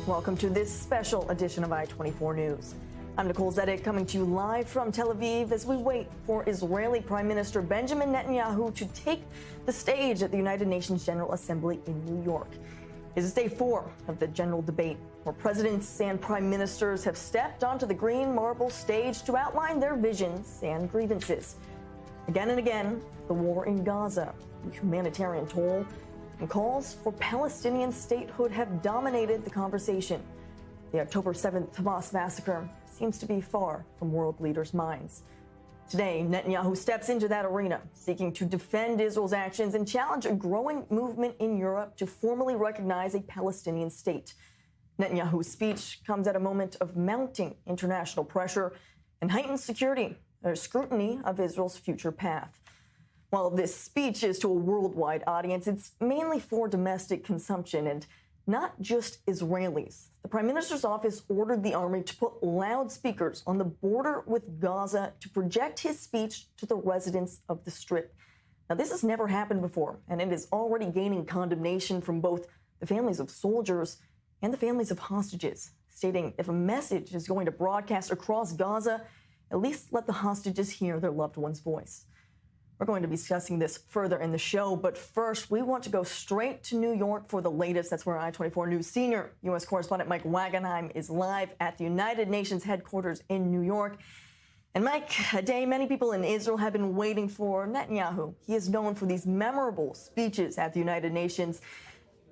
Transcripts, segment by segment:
Welcome to this special edition of I-24 News. I'm Nicole Zedek coming to you live from Tel Aviv as we wait for Israeli Prime Minister Benjamin Netanyahu to take the stage at the United Nations General Assembly in New York. This is day 4 of the general debate, where presidents and prime ministers have stepped onto the green marble stage to outline their visions and grievances. Again and again, the war in Gaza, the humanitarian toll, and calls for Palestinian statehood have dominated the conversation. The October 7th Hamas massacre seems to be far from world leaders' minds. Today, Netanyahu steps into that arena, seeking to defend Israel's actions and challenge a growing movement in Europe to formally recognize a Palestinian state. Netanyahu's speech comes at a moment of mounting international pressure and heightened security, or scrutiny of Israel's future path. While this speech is to a worldwide audience, it's mainly for domestic consumption and not just Israelis. The Prime Minister's office ordered the army to put loudspeakers on the border with Gaza to project his speech to the residents of the Strip. Now, this has never happened before, and it is already gaining condemnation from both the families of soldiers and the families of hostages, stating if a message is going to broadcast across Gaza, at least let the hostages hear their loved one's voice. We're going to be discussing this further in the show, but first, we want to go straight to New York for the latest. That's where I-24 News senior U.S. correspondent Mike Wagenheim is live at the United Nations headquarters in New York. And Mike, a day many people in Israel have been waiting for Netanyahu. He is known for these memorable speeches at the United Nations.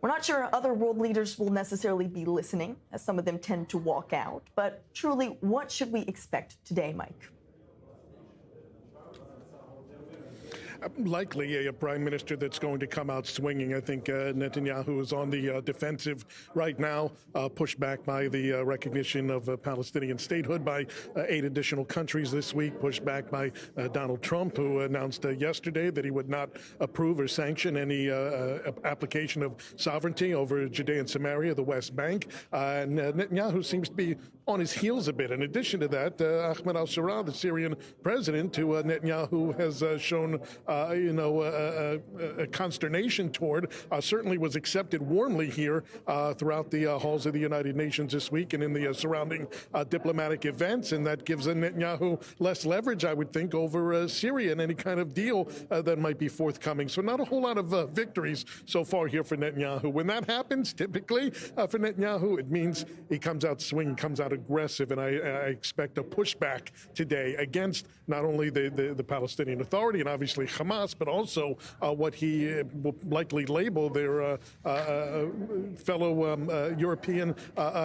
We're not sure other world leaders will necessarily be listening, as some of them tend to walk out. But truly, what should we expect today, Mike? Likely a prime minister that's going to come out swinging. I think Netanyahu is on the defensive right now, pushed back by the recognition of Palestinian statehood by 8 additional countries this week, pushed back by Donald Trump, who announced yesterday that he would not approve or sanction any application of sovereignty over Judea and Samaria, the West Bank. And Netanyahu seems to be on his heels a bit. In addition to that, Ahmed al-Sharaa, the Syrian president, who Netanyahu has shown consternation toward, certainly was accepted warmly here throughout the halls of the United Nations this week and in the surrounding diplomatic events. And that gives Netanyahu less leverage, I would think, over Syria and any kind of deal that might be forthcoming. So not a whole lot of victories so far here for Netanyahu. When that happens, typically for Netanyahu, it means he comes out swinging, comes out aggressive. And I expect a pushback today against not only the Palestinian Authority and obviously Hamas, but also what he will likely label their fellow European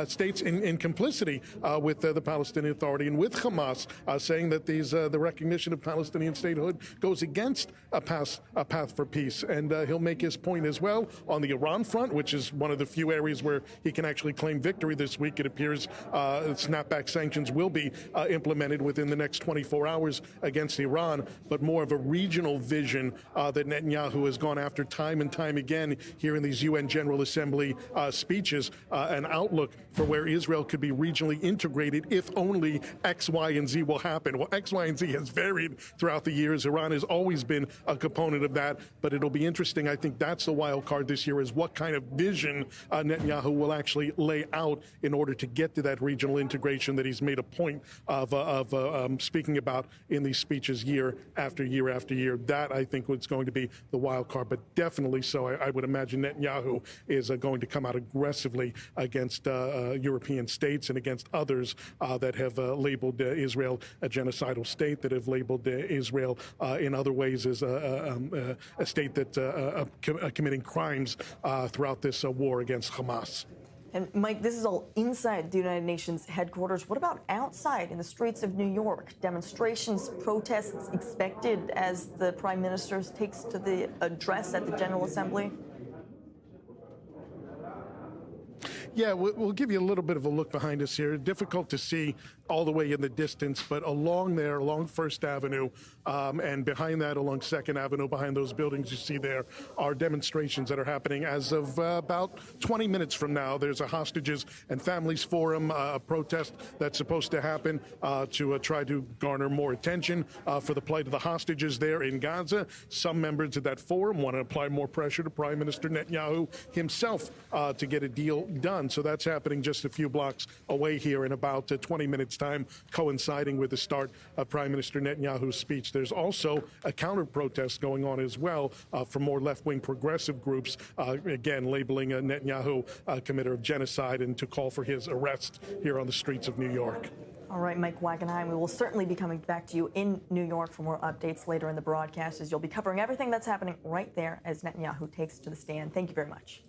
states in complicity with the Palestinian Authority and with Hamas, saying that the recognition of Palestinian statehood goes against a path for peace. And he'll make his point as well on the Iran front, which is one of the few areas where he can actually claim victory this week. It appears snapback sanctions will be implemented within the next 24 hours against Iran, but more of a regional vision that Netanyahu has gone after time and time again here in these UN General Assembly speeches, an outlook for where Israel could be regionally integrated if only X, Y, and Z will happen. Well, X, Y, and Z has varied throughout the years. Iran has always been a component of that, but it'll be interesting. I think that's the wild card this year, is what kind of vision Netanyahu will actually lay out in order to get to that regional integration that he's made a point of speaking about in these speeches year after year after year. That, I think, was going to be the wild card, but definitely so. I would imagine Netanyahu is going to come out aggressively against European states and against others that have labeled Israel a genocidal state, that have labeled Israel in other ways as a state that's committing crimes throughout this war against Hamas. And Mike, this is all inside the United Nations headquarters. What about outside in the streets of New York? Demonstrations, protests expected as the Prime Minister takes to the address at the General Assembly? Yeah, we'll give you a little bit of a look behind us here. Difficult to see all the way in the distance, but along there, along First Avenue, and behind that, along Second Avenue, behind those buildings you see there, are demonstrations that are happening as of about 20 minutes from now. There's a Hostages and Families Forum, a protest that's supposed to happen to try to garner more attention for the plight of the hostages there in Gaza. Some members of that forum want to apply more pressure to Prime Minister Netanyahu himself to get a deal done. done. So that's happening just a few blocks away here in about 20 minutes' time, coinciding with the start of Prime Minister Netanyahu's speech. There's also a counter-protest going on as well from more left-wing progressive groups, again, labeling Netanyahu a committer of genocide and to call for his arrest here on the streets of New York. All right, Mike Wagenheim, we will certainly be coming back to you in New York for more updates later in the broadcast, as you'll be covering everything that's happening right there as Netanyahu takes to the stand. Thank you very much.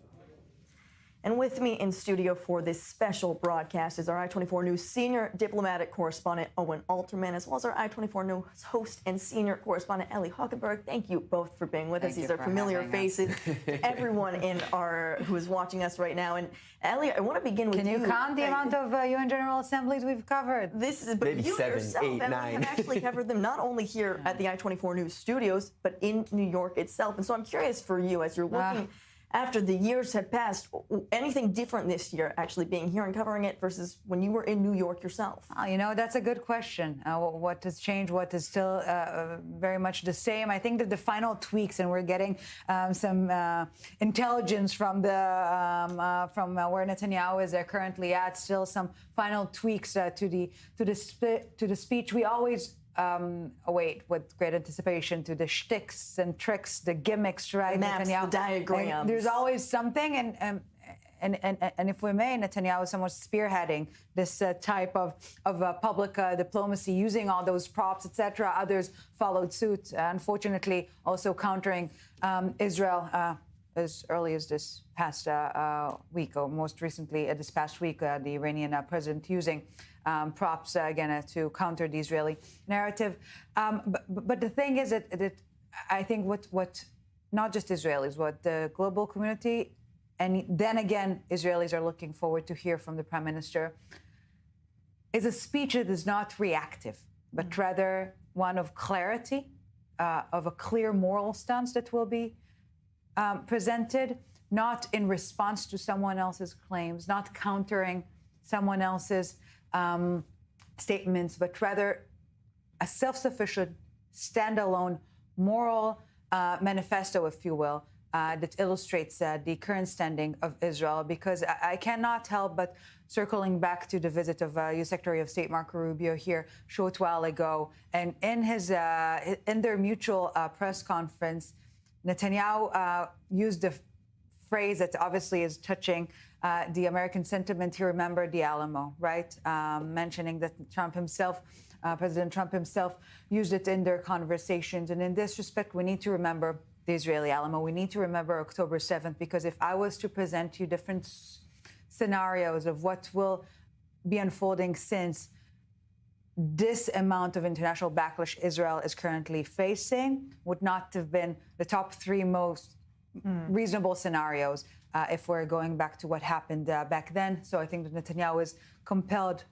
And with me in studio for this special broadcast is our I-24 News senior diplomatic correspondent Owen Alterman, as well as our I-24 News host and senior correspondent Ellie Hockenberg. Thank you both for being with us. These are familiar faces to everyone who is watching us right now. And Ellie, I want to begin with you. Can you count the amount of UN General Assemblies we've covered? This is, but maybe you 7, yourself, 8, 9. have actually covered them not only here at the I-24 News studios, but in New York itself. And so I'm curious for you, as you're looking after the years have passed, anything different this year actually being here and covering it versus when you were in New York yourself? You know, that's a good question. What has changed? What is still very much the same? I think that the final tweaks, and we're getting some intelligence from from where Netanyahu is currently at. Still some final tweaks to the speech. We always await with great anticipation to the shticks and tricks, the gimmicks, right? The maps, Netanyahu, the diagrams. And there's always something, and if we may, Netanyahu is somewhat spearheading this type of public diplomacy, using all those props, etc. Others followed suit, unfortunately, also countering Israel as early as this past week, or most recently this past week, the Iranian president using props again to counter the Israeli narrative. But the thing is that I think what not just Israelis, what the global community, and then again Israelis are looking forward to hear from the Prime Minister, is a speech that is not reactive, but rather one of clarity, of a clear moral stance that will be presented, not in response to someone else's claims, not countering someone else's statements, but rather a self-sufficient, standalone moral manifesto, if you will, that illustrates the current standing of Israel. Because I cannot help but circling back to the visit of U.S. Secretary of State Marco Rubio here a short while ago, and in their mutual press conference, Netanyahu used the phrase that obviously is touching the American sentiment. He remembered the Alamo, right? Mentioning that President Trump himself used it in their conversations. And in this respect, we need to remember the Israeli Alamo. We need to remember October 7th, because if I was to present you different scenarios of what will be unfolding since this amount of international backlash Israel is currently facing, would not have been the top 3 most reasonable scenarios if we're going back to what happened back then. So I think that Netanyahu is compelled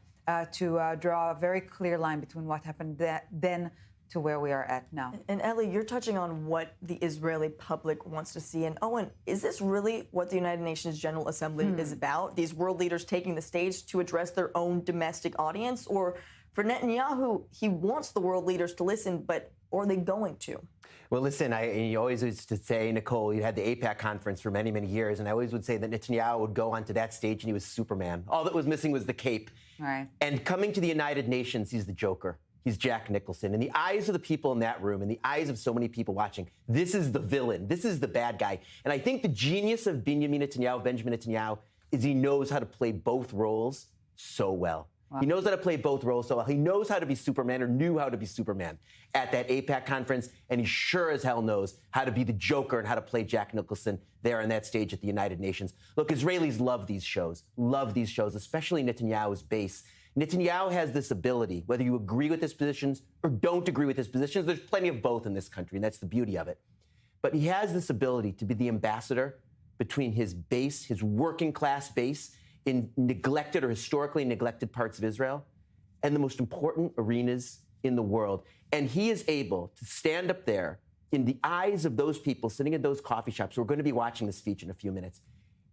to draw a very clear line between what happened then to where we are at now. And Ellie, you're touching on what the Israeli public wants to see. And Owen, is this really what the United Nations General Assembly is about? These world leaders taking the stage to address their own domestic audience? Or for Netanyahu, he wants the world leaders to listen, but are they going to? Well, listen, you always used to say, Nicole, you had the APAC conference for many, many years, and I always would say that Netanyahu would go onto that stage and he was Superman. All that was missing was the cape. Right. And coming to the United Nations, he's the Joker. He's Jack Nicholson. In the eyes of the people in that room, in the eyes of so many people watching, this is the villain. This is the bad guy. And I think the genius of Benjamin Netanyahu, is he knows how to play both roles so well. Wow. He knows how to play both roles so well. He knows how to be Superman, or knew how to be Superman at that APAC conference, and he sure as hell knows how to be the Joker and how to play Jack Nicholson there on that stage at the United Nations. Look, Israelis love these shows, especially Netanyahu's base. Netanyahu has this ability, whether you agree with his positions or don't agree with his positions, there's plenty of both in this country, and that's the beauty of it. But he has this ability to be the ambassador between his base, his working class base, in neglected or historically neglected parts of Israel, and the most important arenas in the world. And he is able to stand up there in the eyes of those people sitting in those coffee shops who are going to be watching the speech in a few minutes,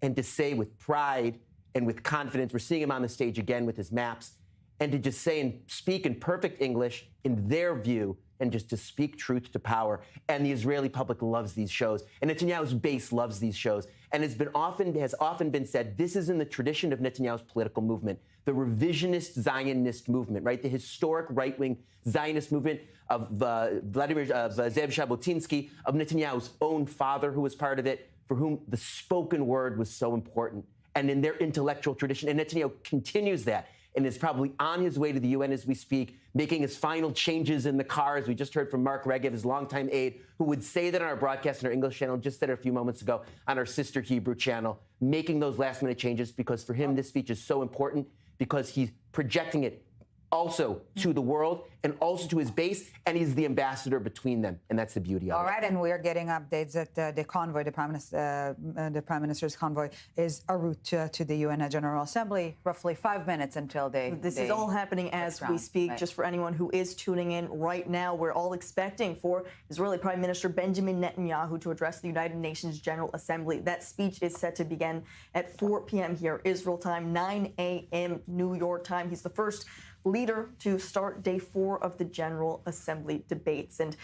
and to say with pride and with confidence, we're seeing him on the stage again with his maps, and to just say and speak in perfect English, in their view, and just to speak truth to power. And the Israeli public loves these shows. And Netanyahu's base loves these shows. And has often been said, this is in the tradition of Netanyahu's political movement, the revisionist Zionist movement, right? The historic right-wing Zionist movement of Zev Jabotinsky, of Netanyahu's own father, who was part of it, for whom the spoken word was so important, and in their intellectual tradition. And Netanyahu continues that and is probably on his way to the UN as we speak, making his final changes in the car, as we just heard from Mark Regev, his longtime aide, who would say that on our broadcast on our English channel, just said it a few moments ago on our sister Hebrew channel, making those last-minute changes because for him this speech is so important because he's projecting it also to the world and also to his base, and he's the ambassador between them, and that's the beauty of it. All right, and we are getting updates that the convoy, the Prime Minister's convoy, is en route to the UN General Assembly. Roughly 5 minutes until This is all happening as we speak. Right. Just for anyone who is tuning in right now, we're all expecting for Israeli Prime Minister Benjamin Netanyahu to address the United Nations General Assembly. That speech is set to begin at 4 p.m. here, Israel time, 9 a.m. New York time. He's the first leader to start day 4 of the General Assembly debates. And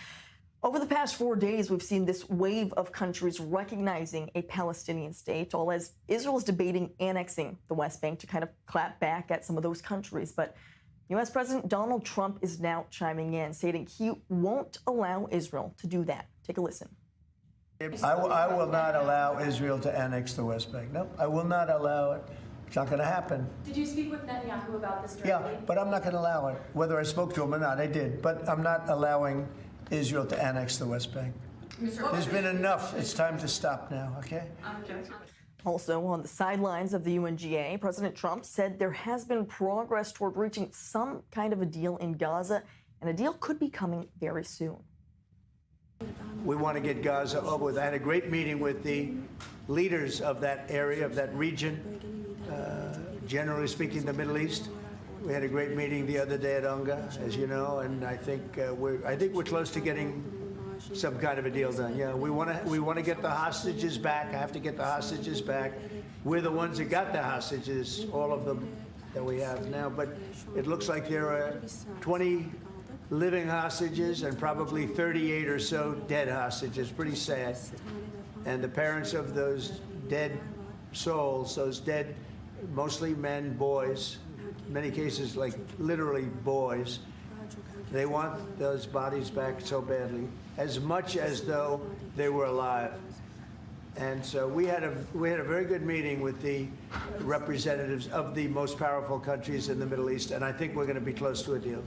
over the past 4 days, we've seen this wave of countries recognizing a Palestinian state, all as Israel is debating annexing the West Bank to kind of clap back at some of those countries. But U.S. President Donald Trump is now chiming in, stating he won't allow Israel to do that. Take a listen. I will not allow Israel to annex the West Bank. No, I will not allow it. It's not going to happen. Did you speak with Netanyahu about this directly? Yeah, but I'm not going to allow it. Whether I spoke to him or not, I did. But I'm not allowing Israel to annex the West Bank. There's been enough. It's time to stop now, okay? Also, on the sidelines of the UNGA, President Trump said there has been progress toward reaching some kind of a deal in Gaza, and a deal could be coming very soon. We want to get Gaza over with. I had a great meeting with the leaders of that area, of that region. Generally speaking, the Middle East. We had a great meeting the other day at UNGA, as you know, and I think we're close to getting some kind of a deal done. Yeah, we want to get the hostages back. I have to get the hostages back. We're the ones that got the hostages, all of them that we have now. But it looks like there are 20 living hostages and probably 38 or so dead hostages. Pretty sad. And the parents of those dead souls, those dead, mostly men, boys, in many cases like literally boys, they want those bodies back so badly, as much as though they were alive. And so we had a very good meeting with the representatives of the most powerful countries in the Middle East, and I think we're going to be close to a deal.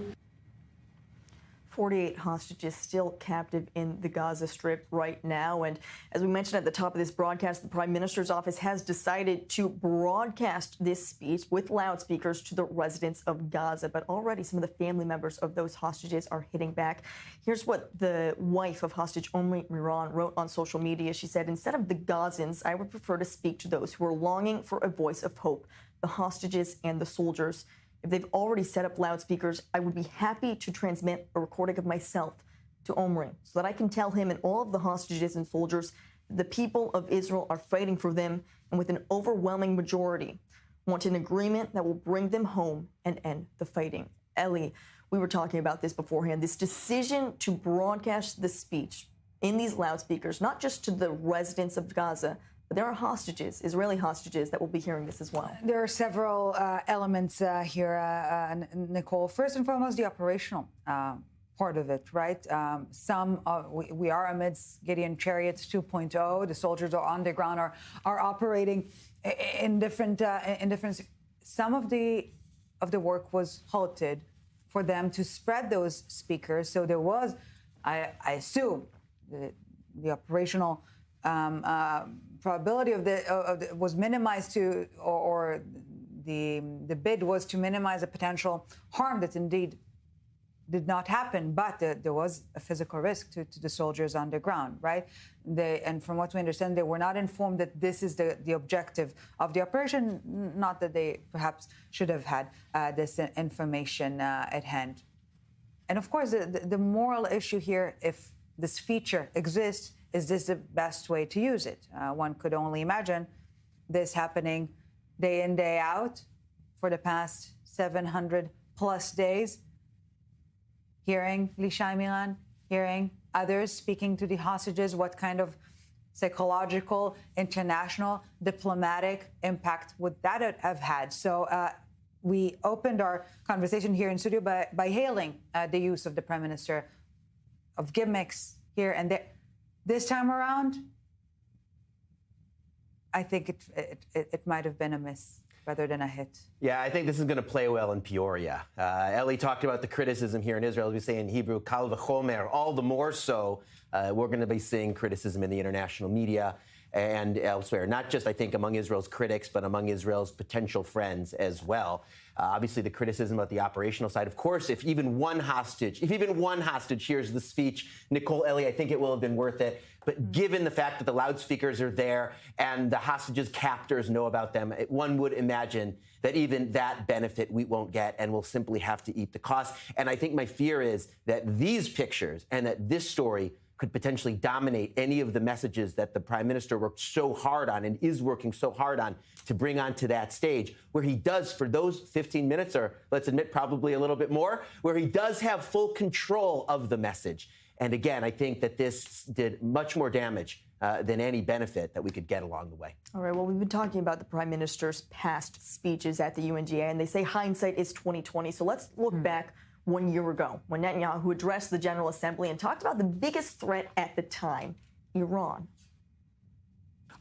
48 hostages still captive in the Gaza Strip right now. And as we mentioned at the top of this broadcast, the Prime Minister's office has decided to broadcast this speech with loudspeakers to the residents of Gaza. But already some of the family members of those hostages are hitting back. Here's what the wife of hostage Omri Miran wrote on social media. She said, "Instead of the Gazans, I would prefer to speak to those who are longing for a voice of hope, the hostages and the soldiers. If they've already set up loudspeakers, I would be happy to transmit a recording of myself to Omri so that I can tell him and all of the hostages and soldiers that the people of Israel are fighting for them and with an overwhelming majority want an agreement that will bring them home and end the fighting." Ellie, we were talking about this beforehand, this decision to broadcast the speech in these loudspeakers, not just to the residents of Gaza, but there are hostages, Israeli hostages, that will be hearing this as well. There are several elements here, Nicole. First and foremost, the operational part of it, right? We are amidst Gideon Chariots 2.0. The soldiers are on the ground, are operating in different. Some of the work was halted for them to spread those speakers. So there was, I assume, the operational probability of the was minimized to, or the bid was to minimize the potential harm that indeed did not happen, but there was a physical risk to the soldiers on the ground, right? And from what we understand, they were not informed that this is the objective of the operation, not that they perhaps should have had this information at hand. And of course, the moral issue here, if this feature exists, is this the best way to use it? One could only imagine this happening day in, day out for the past 700 plus days. hearing Lishai Milan, hearing others speaking to the hostages, what kind of psychological, international, diplomatic impact would that have had? So we opened our conversation here in studio by hailing the use of the Prime Minister of gimmicks here and there. This time around, I think it might have been a miss rather than a hit. Yeah, I think this is going to play well in Peoria. Ellie talked about the criticism here in Israel, as we say in Hebrew, kal v'chomer, all the more so. We're going to be seeing criticism in the international media and elsewhere, not just, I think, among Israel's critics, but among Israel's potential friends as well. Obviously, the criticism about the operational side. Of course, if even one hostage hears the speech, Nicole, Ellie, I think it will have been worth it. But given the fact that the loudspeakers are there and the hostages' captors know about them, one would imagine that even that benefit we won't get, and we'll simply have to eat the cost. And I think my fear is that these pictures and that this story could potentially dominate any of the messages that the Prime Minister worked so hard on and is working so hard on to bring onto that stage, where he does, for those 15 minutes, or let's admit probably a little bit more, where he does have full control of the message. And again, I think that this did much more damage than any benefit that we could get along the way. All right, well, we've been talking about the Prime Minister's past speeches at the UNGA, and they say hindsight is 20/20. So let's look back 1 year ago when Netanyahu addressed the General Assembly and talked about the biggest threat at the time, Iran.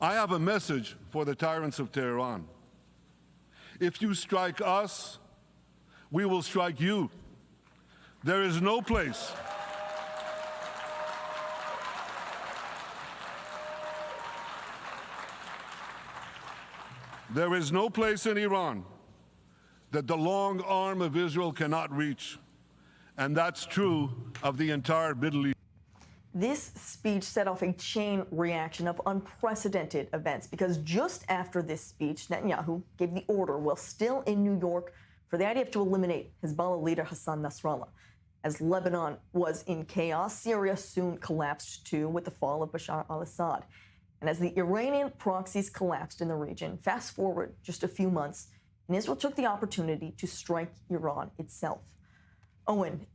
I have a message for the tyrants of Tehran. If you strike us, we will strike you. There is no place. There is no place in Iran that the long arm of Israel cannot reach. And that's true of the entire Middle East. This speech set off a chain reaction of unprecedented events because just after this speech, Netanyahu gave the order, while still in New York, for the IDF to eliminate Hezbollah leader Hassan Nasrallah. As Lebanon was in chaos, Syria soon collapsed too with the fall of Bashar al-Assad. And as the Iranian proxies collapsed in the region, fast forward just a few months, and Israel took the opportunity to strike Iran itself. Owen,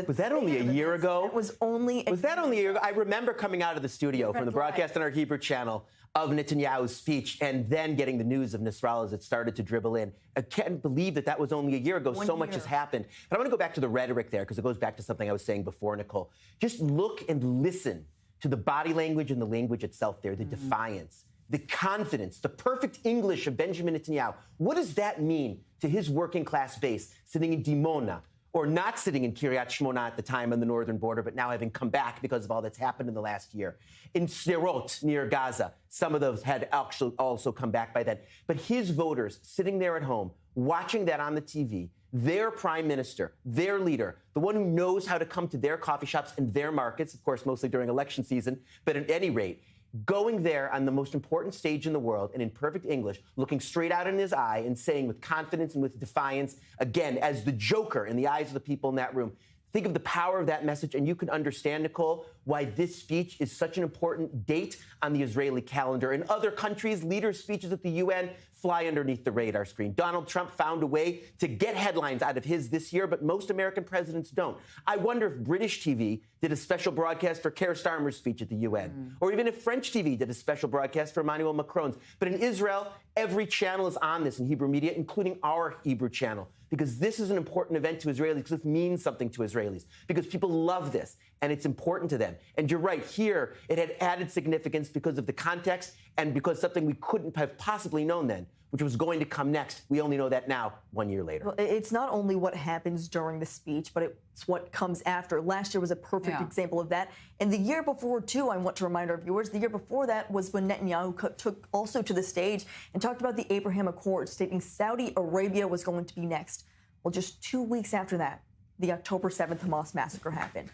was that only a year ago? It was only Was that only a year ago? I remember coming out of the studio from the broadcast on our Hebrew channel of Netanyahu's speech and then getting the news of Nasrallah as it started to dribble in. I can't believe that was only a year ago. So much has happened. But I want to go back to the rhetoric there because it goes back to something I was saying before, Nicole. Just look and listen to the body language and the language itself there, the defiance, the confidence, the perfect English of Benjamin Netanyahu. What does that mean to his working class base sitting in Dimona, or not sitting in Kiryat Shmona at the time on the northern border, but now having come back because of all that's happened in the last year? In Sderot, near Gaza, some of those had actually also come back by then. But his voters sitting there at home, watching that on the TV, their prime minister, their leader, the one who knows how to come to their coffee shops and their markets, of course, mostly during election season, but at any rate, going there on the most important stage in the world and in perfect English, looking straight out in his eye and saying with confidence and with defiance, again, as the Joker in the eyes of the people in that room, think of the power of that message, and you can understand, Nicole, why this speech is such an important date on the Israeli calendar. In other countries, leaders' speeches at the UN fly underneath the radar screen. Donald Trump found a way to get headlines out of his this year, but most American presidents don't. I wonder if British TV did a special broadcast for Keir Starmer's speech at the UN, or even if French TV did a special broadcast for Emmanuel Macron's. But in Israel, every channel is on this in Hebrew media, including our Hebrew channel, because this is an important event to Israelis, because it means something to Israelis, because people love this, and it's important to them. And you're right, here, it had added significance because of the context and because something we couldn't have possibly known then, which was going to come next. We only know that now, 1 year later. Well, it's not only what happens during the speech, but it's what comes after. Last year was a perfect example of that. And the year before, too, I want to remind our viewers, the year before that was when Netanyahu took also to the stage and talked about the Abraham Accords, stating Saudi Arabia was going to be next. Well, just 2 weeks after that, the October 7th Hamas massacre happened.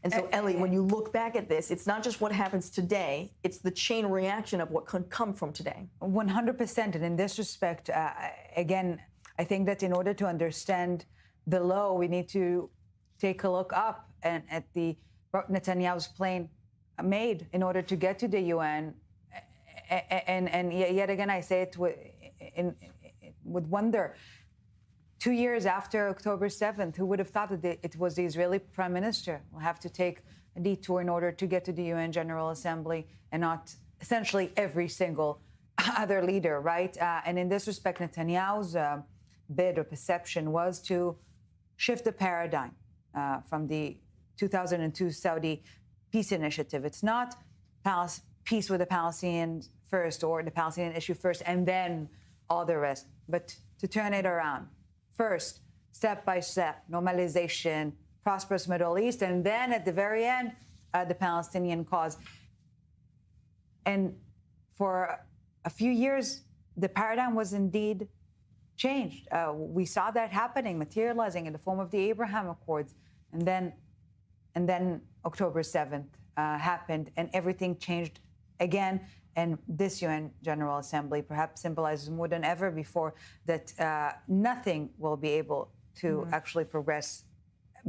And so, Ellie, when you look back at this, it's not just what happens today, it's the chain reaction of what could come from today. 100%. And in this respect, again, I think that in order to understand the low, we need to take a look up and at the Netanyahu's plane made in order to get to the UN. And yet again, I say it with wonder. 2 years after October 7th. Who would have thought that it was the Israeli prime minister will have to take a detour in order to get to the UN General Assembly and not essentially every single other leader, right? And in this respect, Netanyahu's bid or perception was to shift the paradigm from the 2002 Saudi peace initiative. It's not peace with the Palestinians first or the Palestinian issue first and then all the rest, but to turn it around. First, step by step, normalization, prosperous Middle East, and then at the very end, the Palestinian cause. And for a few years, the paradigm was indeed changed. We saw that happening, materializing in the form of the Abraham Accords. And then October 7th happened, and everything changed again. And this UN General Assembly perhaps symbolizes more than ever before that nothing will be able to actually progress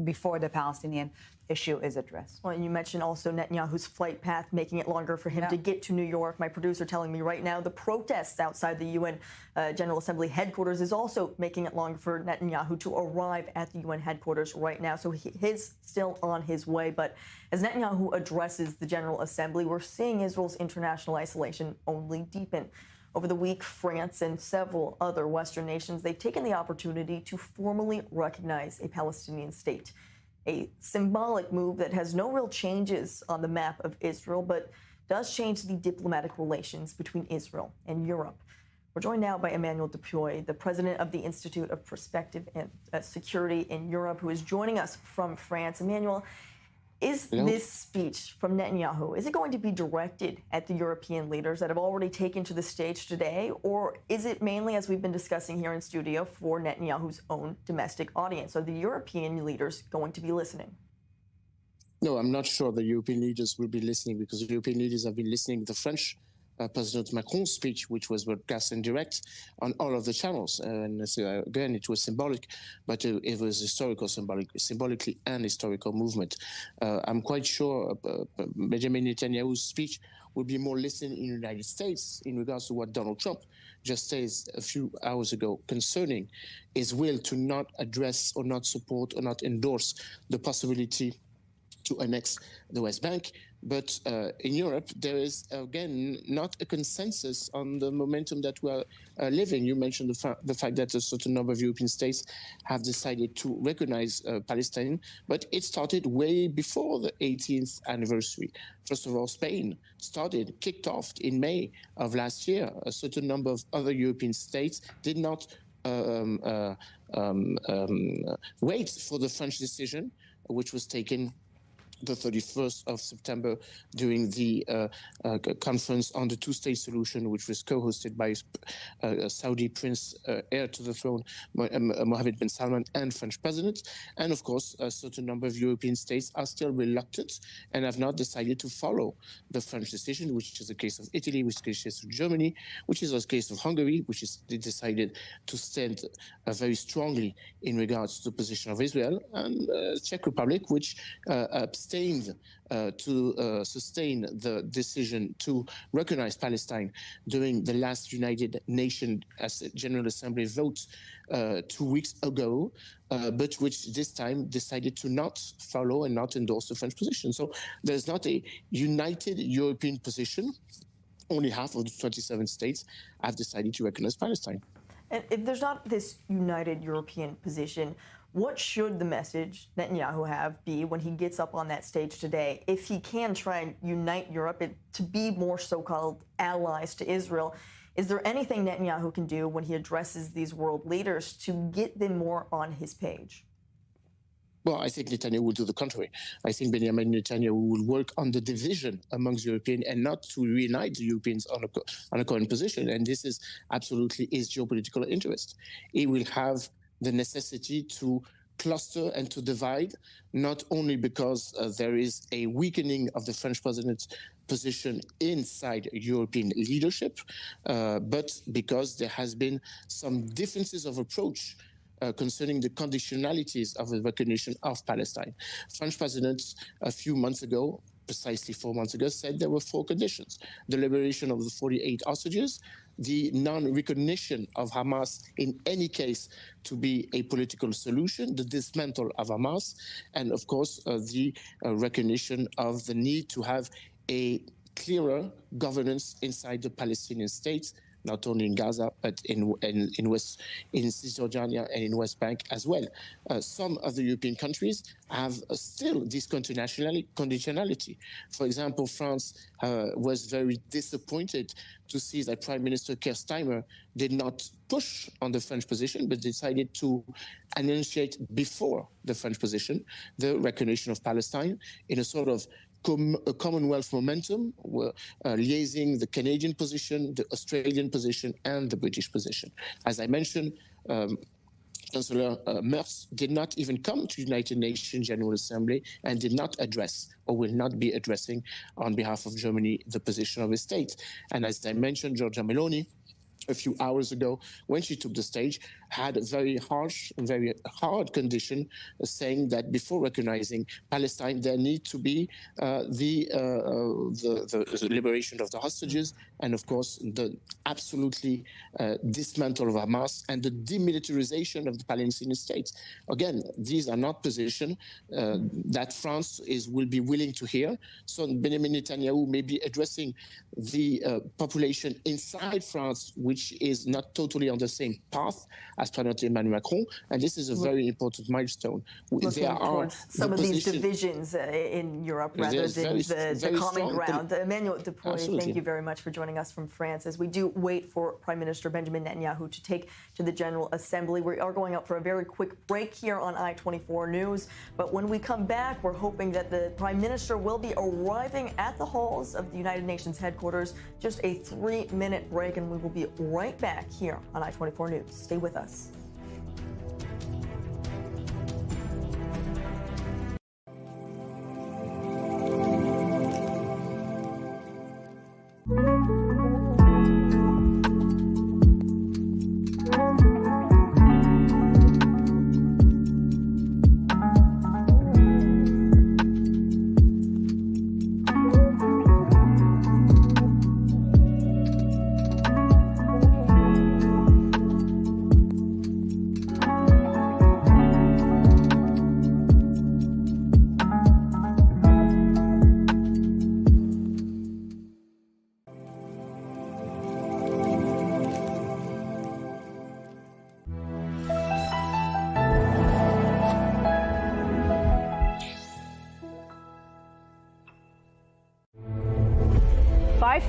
before the Palestinian issue is addressed. Well, you mentioned also Netanyahu's flight path, making it longer for him to get to New York. My producer telling me right now the protests outside the UN General Assembly headquarters is also making it longer for Netanyahu to arrive at the UN headquarters right now. So he's still on his way. But as Netanyahu addresses the General Assembly, we're seeing Israel's international isolation only deepen. Over the week, France and several other Western nations, they've taken the opportunity to formally recognize a Palestinian state. A symbolic move that has no real changes on the map of Israel, but does change the diplomatic relations between Israel and Europe. We're joined now by Emmanuel Dupuy, the president of the Institute of Perspective and Security in Europe, who is joining us from France. Emmanuel, is this speech from Netanyahu, is it going to be directed at the European leaders that have already taken to the stage today, or is it mainly, as we've been discussing here in studio, for Netanyahu's own domestic audience? Are the European leaders going to be listening? No, I'm not sure the European leaders will be listening, because the European leaders have been listening to the French President Macron's speech, which was broadcast in direct on all of the channels. And so, again, it was symbolic, but it was symbolically an historical movement. I'm quite sure Benjamin Netanyahu's speech will be more listened in the United States in regards to what Donald Trump just said a few hours ago concerning his will to not address or not support or not endorse the possibility to annex the West Bank. But in Europe, there is, again, not a consensus on the momentum that we are living. You mentioned the fact that a certain number of European states have decided to recognize Palestine, but it started way before the 18th anniversary. First of all, Spain kicked off in May of last year. A certain number of other European states did not wait for the French decision, which was taken the 31st of September during the conference on the two-state solution, which was co-hosted by Saudi Prince, heir to the throne, Mohammed bin Salman, and French president. And of course, a certain number of European states are still reluctant and have not decided to follow the French decision, which is the case of Italy, which is the case of Germany, which is the case of Hungary, which is they decided to stand very strongly in regards to the position of Israel, and Czech Republic, which abstained to sustain the decision to recognize Palestine during the last United Nations General Assembly vote 2 weeks ago, but which this time decided to not follow and not endorse the French position. So there's not a united European position. Only half of the 27 states have decided to recognize Palestine. And if there's not this united European position, what should the message Netanyahu have be when he gets up on that stage today? If he can try and unite Europe to be more so-called allies to Israel, is there anything Netanyahu can do when he addresses these world leaders to get them more on his page? Well, I think Netanyahu will do the contrary. I think Benjamin Netanyahu will work on the division amongst Europeans and not to reunite the Europeans on a common position. And this is absolutely his geopolitical interest. He will have the necessity to cluster and to divide, not only because there is a weakening of the French president's position inside European leadership, but because there has been some differences of approach concerning the conditionalities of the recognition of Palestine. French presidents a few months ago, precisely 4 months ago, said there were 4 conditions: the liberation of the 48 hostages, the non-recognition of Hamas in any case to be a political solution, the dismantle of Hamas, and of course the recognition of the need to have a clearer governance inside the Palestinian state, not only in Gaza, but in Cisjordania and in West Bank as well. Some of the European countries have still this conditionality. For example, France was very disappointed to see that Prime Minister Keir Starmer did not push on the French position, but decided to initiate before the French position the recognition of Palestine in a sort of a Commonwealth momentum, liaising the Canadian position, the Australian position, and the British position. As I mentioned, Chancellor Merz did not even come to the United Nations General Assembly and did not address, or will not be addressing on behalf of Germany, the position of his state. And as I mentioned, Giorgia Meloni, a few hours ago, when she took the stage, had a very harsh and very hard condition, saying that before recognizing Palestine, there need to be the liberation of the hostages, and of course the absolutely dismantle of Hamas and the demilitarization of the Palestinian state. Again, these are not positions that France will be willing to hear. So Benjamin Netanyahu may be addressing the population inside France, which is not totally on the same path as President Emmanuel Macron, and this is a very important milestone. There are some of these divisions in Europe rather than the common ground. Emmanuel Dupuy, thank you very much for joining us from France. As we do wait for Prime Minister Benjamin Netanyahu to take to the General Assembly, we are going out for a very quick break here on I-24 News. But when we come back, we're hoping that the Prime Minister will be arriving at the halls of the United Nations headquarters. Just a 3-minute break, and we will be right back here on I-24 News. Stay with us.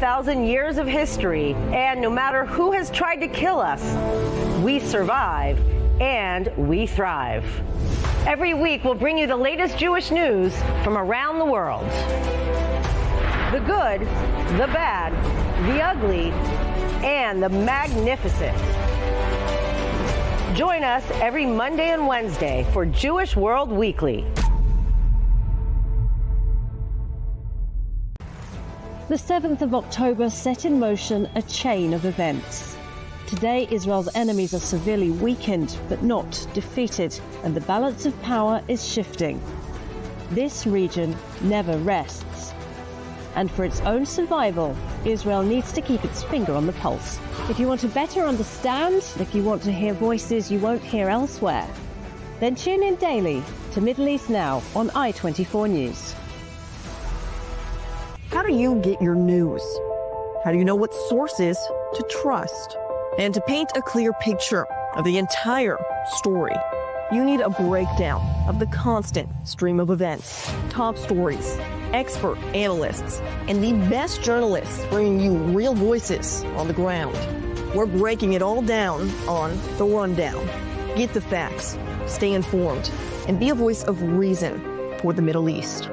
Thousand years of history, and no matter who has tried to kill us, we survive and we thrive. Every week we'll bring you the latest Jewish news from around the world. The good, the bad, the ugly, and the magnificent. Join us every Monday and Wednesday for Jewish World Weekly. The 7th of October set in motion a chain of events. Today, Israel's enemies are severely weakened, but not defeated, and the balance of power is shifting. This region never rests. And for its own survival, Israel needs to keep its finger on the pulse. If you want to better understand, if you want to hear voices you won't hear elsewhere, then tune in daily to Middle East Now on I-24 News. How do you get your news? How do you know what sources to trust? And to paint a clear picture of the entire story, you need a breakdown of the constant stream of events, top stories, expert analysts, and the best journalists bringing you real voices on the ground. We're breaking it all down on The Rundown. Get the facts, stay informed, and be a voice of reason for the Middle East.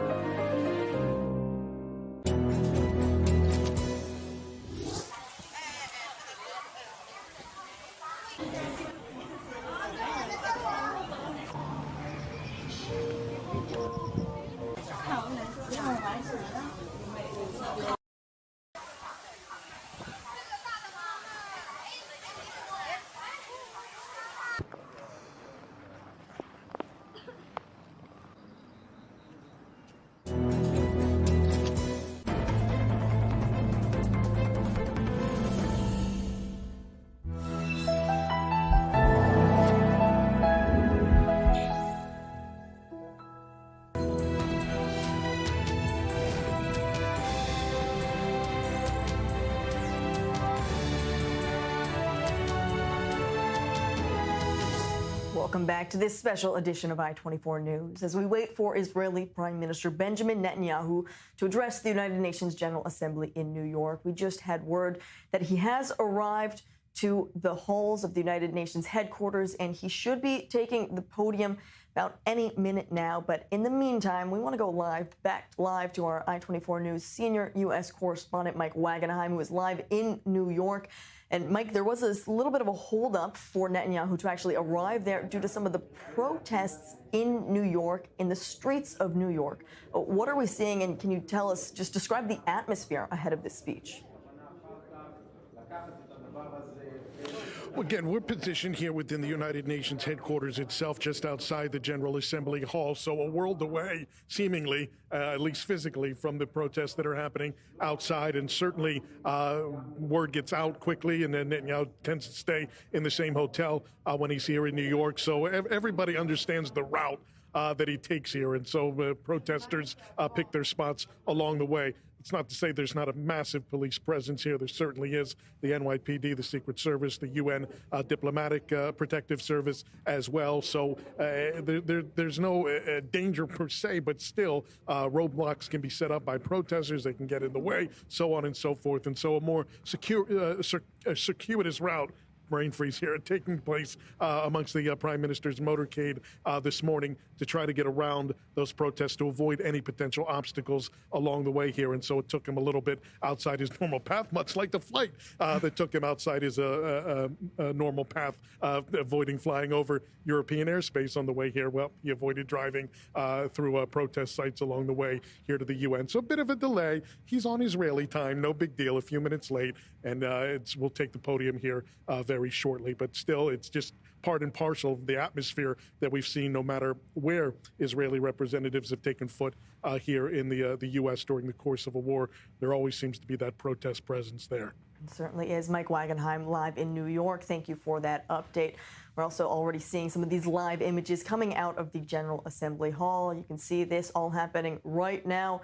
Welcome back to this special edition of I-24 News. As we wait for Israeli Prime Minister Benjamin Netanyahu to address the United Nations General Assembly in New York, we just had word that he has arrived to the halls of the United Nations headquarters, and he should be taking the podium about any minute now. But in the meantime, we want to go back live to our I-24 News senior U.S. correspondent Mike Wagenheim, who is live in New York. And Mike, there was a little bit of a holdup for Netanyahu to actually arrive there due to some of the protests in New York, in the streets of New York. What are we seeing, and can you tell us, just describe the atmosphere ahead of this speech? Again, we're positioned here within the United Nations headquarters itself, just outside the General Assembly Hall, so a world away, seemingly, at least physically, from the protests that are happening outside. And certainly, word gets out quickly, and then Netanyahu tends to stay in the same hotel when he's here in New York. So everybody understands the route that he takes here, and so protesters pick their spots along the way. It's not to say there's not a massive police presence here. There certainly is. The NYPD, the Secret Service, the UN Diplomatic Protective Service as well. So there's no danger per se, but still roadblocks can be set up by protesters. They can get in the way, so on and so forth. And so a more circuitous route, brain freeze here, taking place amongst the Prime Minister's motorcade this morning to try to get around those protests to avoid any potential obstacles along the way here. And so it took him a little bit outside his normal path, much like the flight that took him outside his normal path, avoiding flying over European airspace on the way here. Well, he avoided driving through protest sites along the way here to the UN. So a bit of a delay. He's on Israeli time, no big deal, a few minutes late, and we'll take the podium here very shortly. But still, it's just part and parcel of the atmosphere that we've seen no matter where Israeli representatives have taken foot here in the U.S. during the course of a war. There always seems to be that protest presence there. It certainly is. Mike Wagenheim live in New York. Thank you for that update. We're also already seeing some of these live images coming out of the General Assembly Hall. You can see this all happening right now.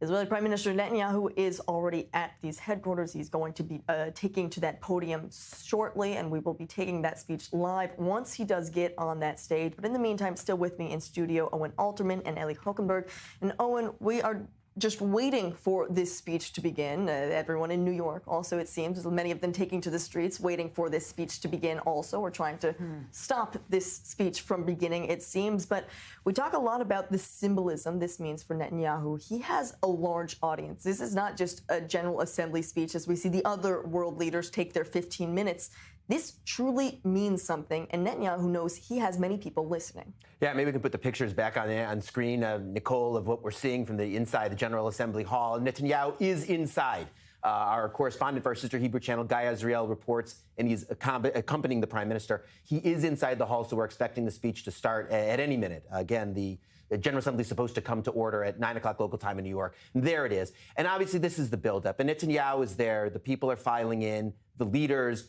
Israeli Prime Minister Netanyahu is already at these headquarters. He's going to be taking to that podium shortly, and we will be taking that speech live once he does get on that stage. But in the meantime, still with me in studio, Owen Alterman and Ellie Hockenberg. And Owen, we are just waiting for this speech to begin. Everyone in New York also, it seems, many of them taking to the streets, waiting for this speech to begin also, or trying to stop this speech from beginning, it seems. But we talk a lot about the symbolism this means for Netanyahu. He has a large audience. This is not just a General Assembly speech as we see the other world leaders take their 15 minutes. This truly means something, and Netanyahu knows he has many people listening. Yeah, maybe we can put the pictures back on screen, Nicole, of what we're seeing from the inside the General Assembly Hall. Netanyahu is inside. Our correspondent for our sister Hebrew channel, Guy Azriel, reports, and he's accompanying the Prime Minister. He is inside the hall, so we're expecting the speech to start at any minute. Again, the General Assembly is supposed to come to order at 9 o'clock local time in New York. And there it is. And obviously, this is the buildup. And Netanyahu is there. The people are filing in, the leaders.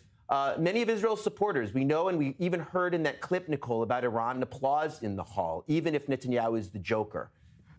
Many of Israel's supporters, we know, and we even heard in that clip, Nicole, about Iran, applause in the hall, even if Netanyahu is the joker,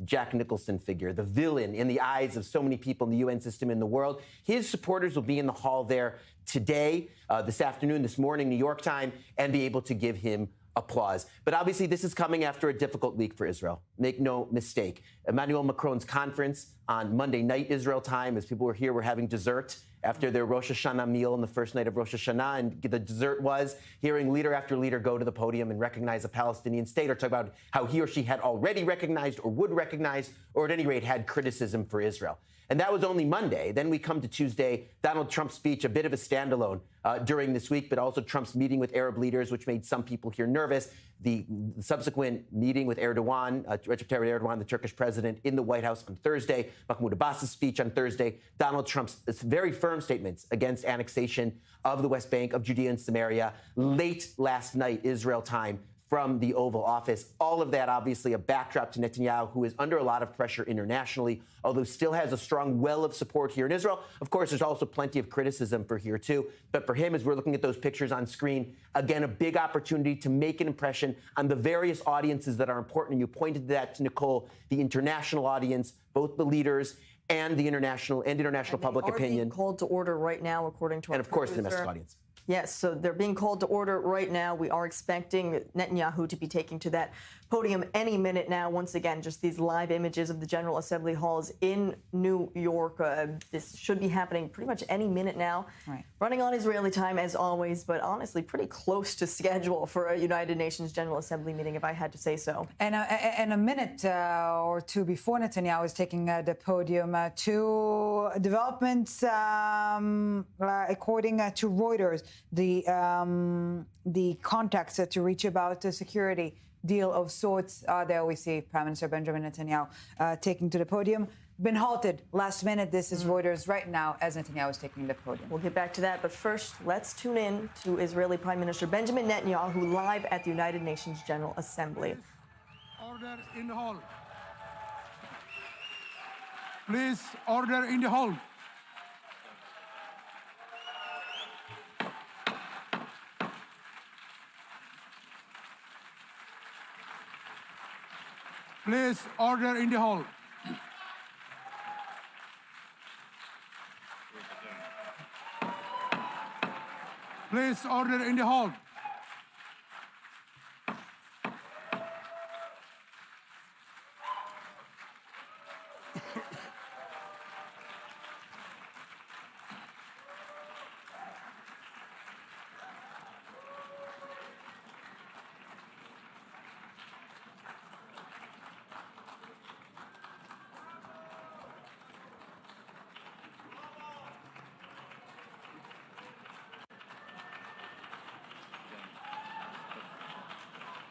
Jack Nicholson figure, the villain in the eyes of so many people in the UN system in the world. His supporters will be in the hall there today, this afternoon, this morning, New York time, and be able to give him applause. But obviously, this is coming after a difficult week for Israel. Make no mistake. Emmanuel Macron's conference on Monday night, Israel time, as people were here, were having dessert after their Rosh Hashanah meal on the first night of Rosh Hashanah. And the dessert was hearing leader after leader go to the podium and recognize a Palestinian state, or talk about how he or she had already recognized or would recognize, or at any rate had criticism for Israel. And that was only Monday. Then we come to Tuesday, Donald Trump's speech, a bit of a standalone during this week, but also Trump's meeting with Arab leaders, which made some people here nervous. The subsequent meeting with Erdogan, Recep Tayyip Erdogan, the Turkish president, in the White House on Thursday, Mahmoud Abbas's speech on Thursday, Donald Trump's very firm statements against annexation of the West Bank, of Judea and Samaria, late last night, Israel time, from the Oval Office. All of that, obviously, a backdrop to Netanyahu, who is under a lot of pressure internationally, although still has a strong well of support here in Israel. Of course, there's also plenty of criticism for here, too. But for him, as we're looking at those pictures on screen, again, a big opportunity to make an impression on the various audiences that are important. And you pointed to that, to Nicole, the international audience, both the leaders and the international public opinion. Called to order right now, according to our and of course, producer. the domestic audience. Yes, so they're being called to order right now. We are expecting Netanyahu to be taking to that podium any minute now. Once again, just these live images of the General Assembly halls in New York. This should be happening pretty much any minute now. Right. Running on Israeli time as always, but honestly pretty close to schedule for a United Nations General Assembly meeting, if I had to say so. And a minute or two before Netanyahu is taking the podium, two developments, according to Reuters, the contacts to reach about a security deal of sorts. There we see Prime Minister Benjamin Netanyahu taking to the podium. Been halted last minute. This is Reuters right now as Netanyahu is taking the podium. We'll get back to that, but first, let's tune in to Israeli Prime Minister Benjamin Netanyahu live at the United Nations General Assembly. Order in the hall. Please, order in the hall. Please, order in the hall. Please, order in the hall.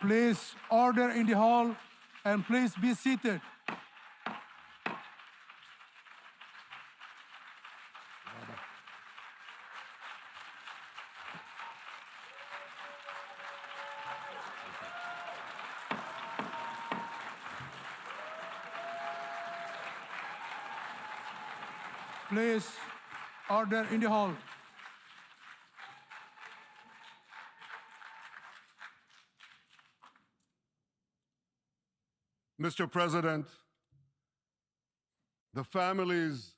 Please order in the hall and please be seated. Please order in the hall. Mr. President, the families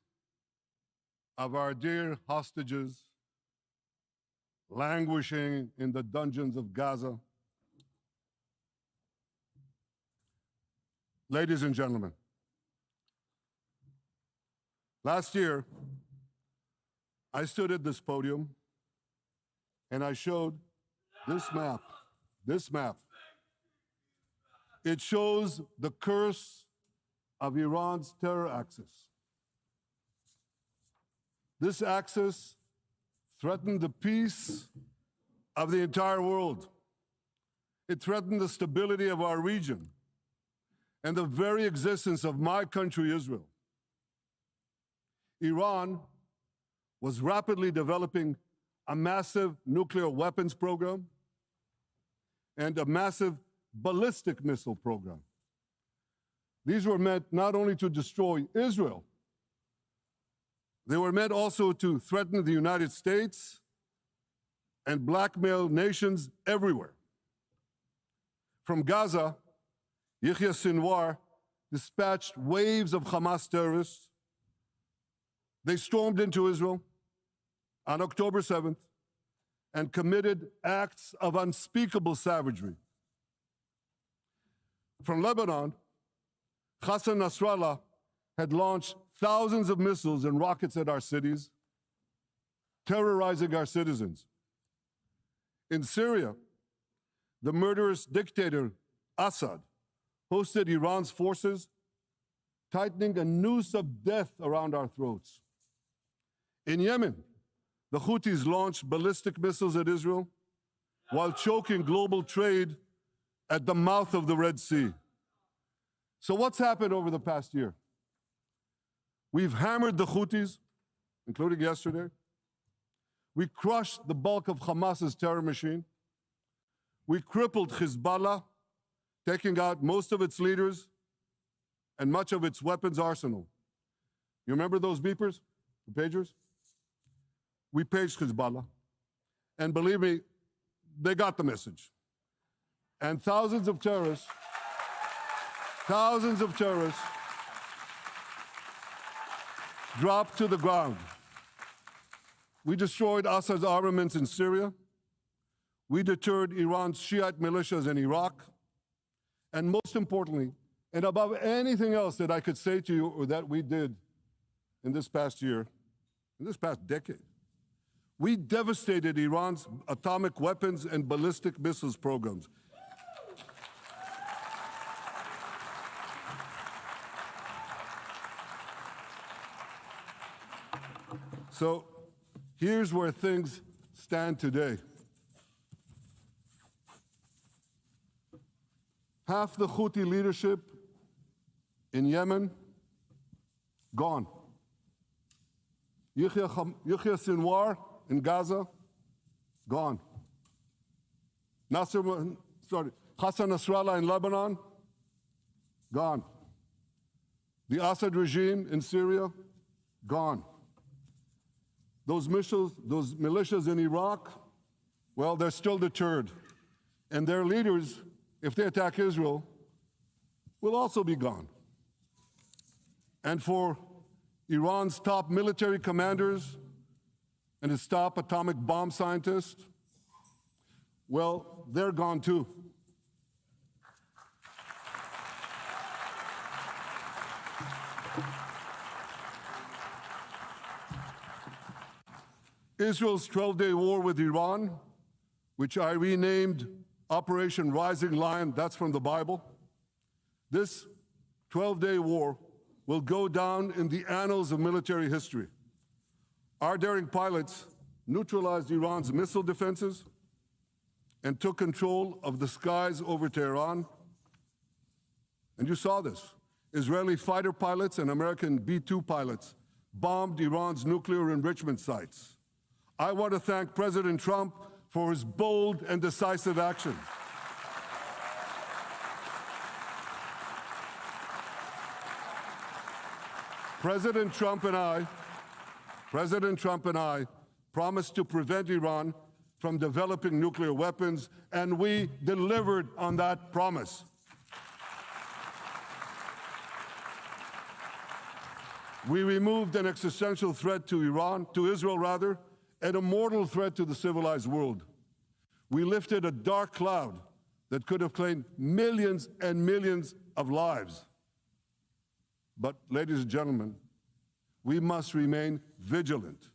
of our dear hostages languishing in the dungeons of Gaza. Ladies and gentlemen, last year, I stood at this podium and I showed this map. It shows the curse of Iran's terror axis. This axis threatened the peace of the entire world. It threatened the stability of our region and the very existence of my country, Israel. Iran was rapidly developing a massive nuclear weapons program and a massive ballistic missile program. These were meant not only to destroy Israel, they were meant also to threaten the United States and blackmail nations everywhere. From Gaza, Yahya Sinwar dispatched waves of Hamas terrorists. They stormed into Israel on October 7th and committed acts of unspeakable savagery. From Lebanon, Hassan Nasrallah had launched thousands of missiles and rockets at our cities, terrorizing our citizens. In Syria, the murderous dictator Assad hosted Iran's forces, tightening a noose of death around our throats. In Yemen, the Houthis launched ballistic missiles at Israel while choking global trade at the mouth of the Red Sea. So what's happened over the past year? We've hammered the Houthis, including yesterday. We crushed the bulk of Hamas's terror machine. We crippled Hezbollah, taking out most of its leaders and much of its weapons arsenal. You remember those beepers, the pagers? We paged Hezbollah. And believe me, they got the message. And thousands of terrorists dropped to the ground. We destroyed Assad's armaments in Syria. We deterred Iran's Shiite militias in Iraq. And most importantly, and above anything else that I could say to you or that we did in this past year, in this past decade, we devastated Iran's atomic weapons and ballistic missiles programs. So here's where things stand today. Half the Houthi leadership in Yemen, gone. Yahya Sinwar in Gaza, gone. Hassan Nasrallah in Lebanon, gone. The Assad regime in Syria, gone. Those militias in Iraq, well, they're still deterred. And their leaders, if they attack Israel, will also be gone. And for Iran's top military commanders and its top atomic bomb scientists, well, they're gone too. Israel's 12-day war with Iran, which I renamed Operation Rising Lion, that's from the Bible. This 12-day war will go down in the annals of military history. Our daring pilots neutralized Iran's missile defenses and took control of the skies over Tehran. And you saw this. Israeli fighter pilots and American B-2 pilots bombed Iran's nuclear enrichment sites. I want to thank President Trump for his bold and decisive action. President Trump and I promised to prevent Iran from developing nuclear weapons, and we delivered on that promise. We removed an existential threat to Israel, and a mortal threat to the civilized world. We lifted a dark cloud that could have claimed millions and millions of lives. But, ladies and gentlemen, we must remain vigilant.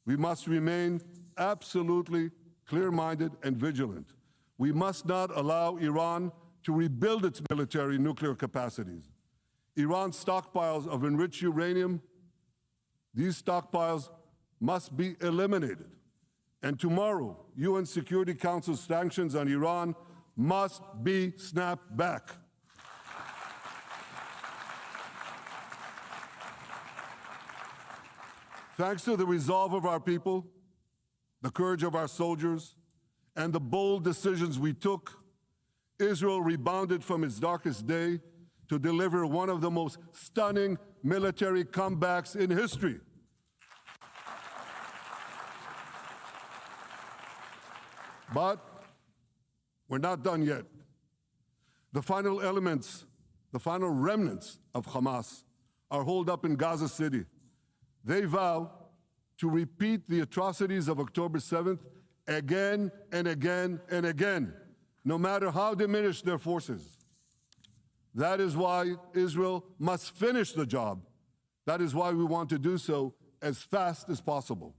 We must remain absolutely clear-minded and vigilant. We must not allow Iran to rebuild its military nuclear capacities. Iran's stockpiles of enriched uranium, these stockpiles must be eliminated. And tomorrow, UN Security Council sanctions on Iran must be snapped back. Thanks to the resolve of our people, the courage of our soldiers, and the bold decisions we took, Israel rebounded from its darkest day to deliver one of the most stunning military comebacks in history. But we're not done yet. The final remnants of Hamas are holed up in Gaza City. They vow to repeat the atrocities of October 7th again and again and again, no matter how diminished their forces. That is why Israel must finish the job. That is why we want to do so as fast as possible.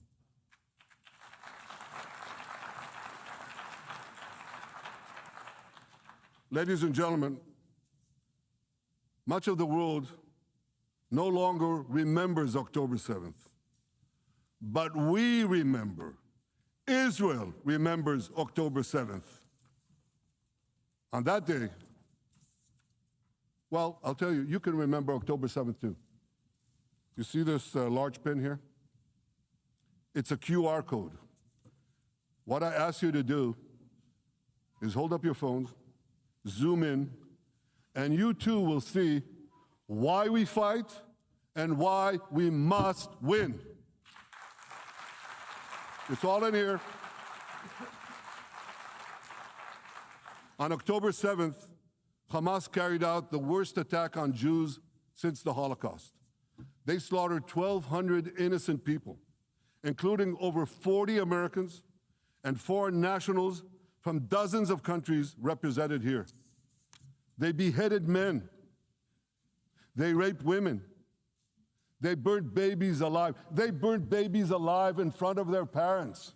Ladies and gentlemen, much of the world no longer remembers October 7th. But we remember. Israel remembers October 7th. On that day, well, I'll tell you, you can remember October 7th too. You see this large pin here? It's a QR code. What I ask you to do is hold up your phones, zoom in, and you too will see why we fight and why we must win. It's all in here. On October 7th, Hamas carried out the worst attack on Jews since the Holocaust. They slaughtered 1,200 innocent people, including over 40 Americans and foreign nationals from dozens of countries represented here. They beheaded men. They raped women. They burnt babies alive. They burnt babies alive in front of their parents.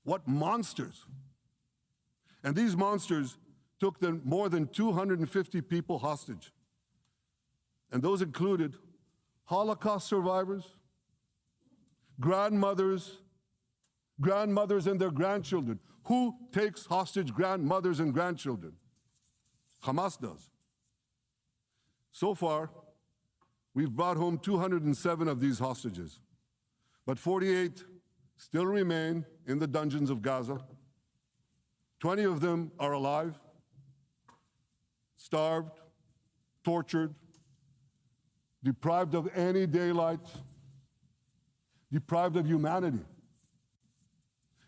What monsters. And these monsters took more than 250 people hostage. And those included Holocaust survivors, grandmothers and their grandchildren. Who takes hostage grandmothers and grandchildren? Hamas does. So far, we've brought home 207 of these hostages, but 48 still remain in the dungeons of Gaza. 20 of them are alive, starved, tortured, deprived of any daylight, deprived of humanity.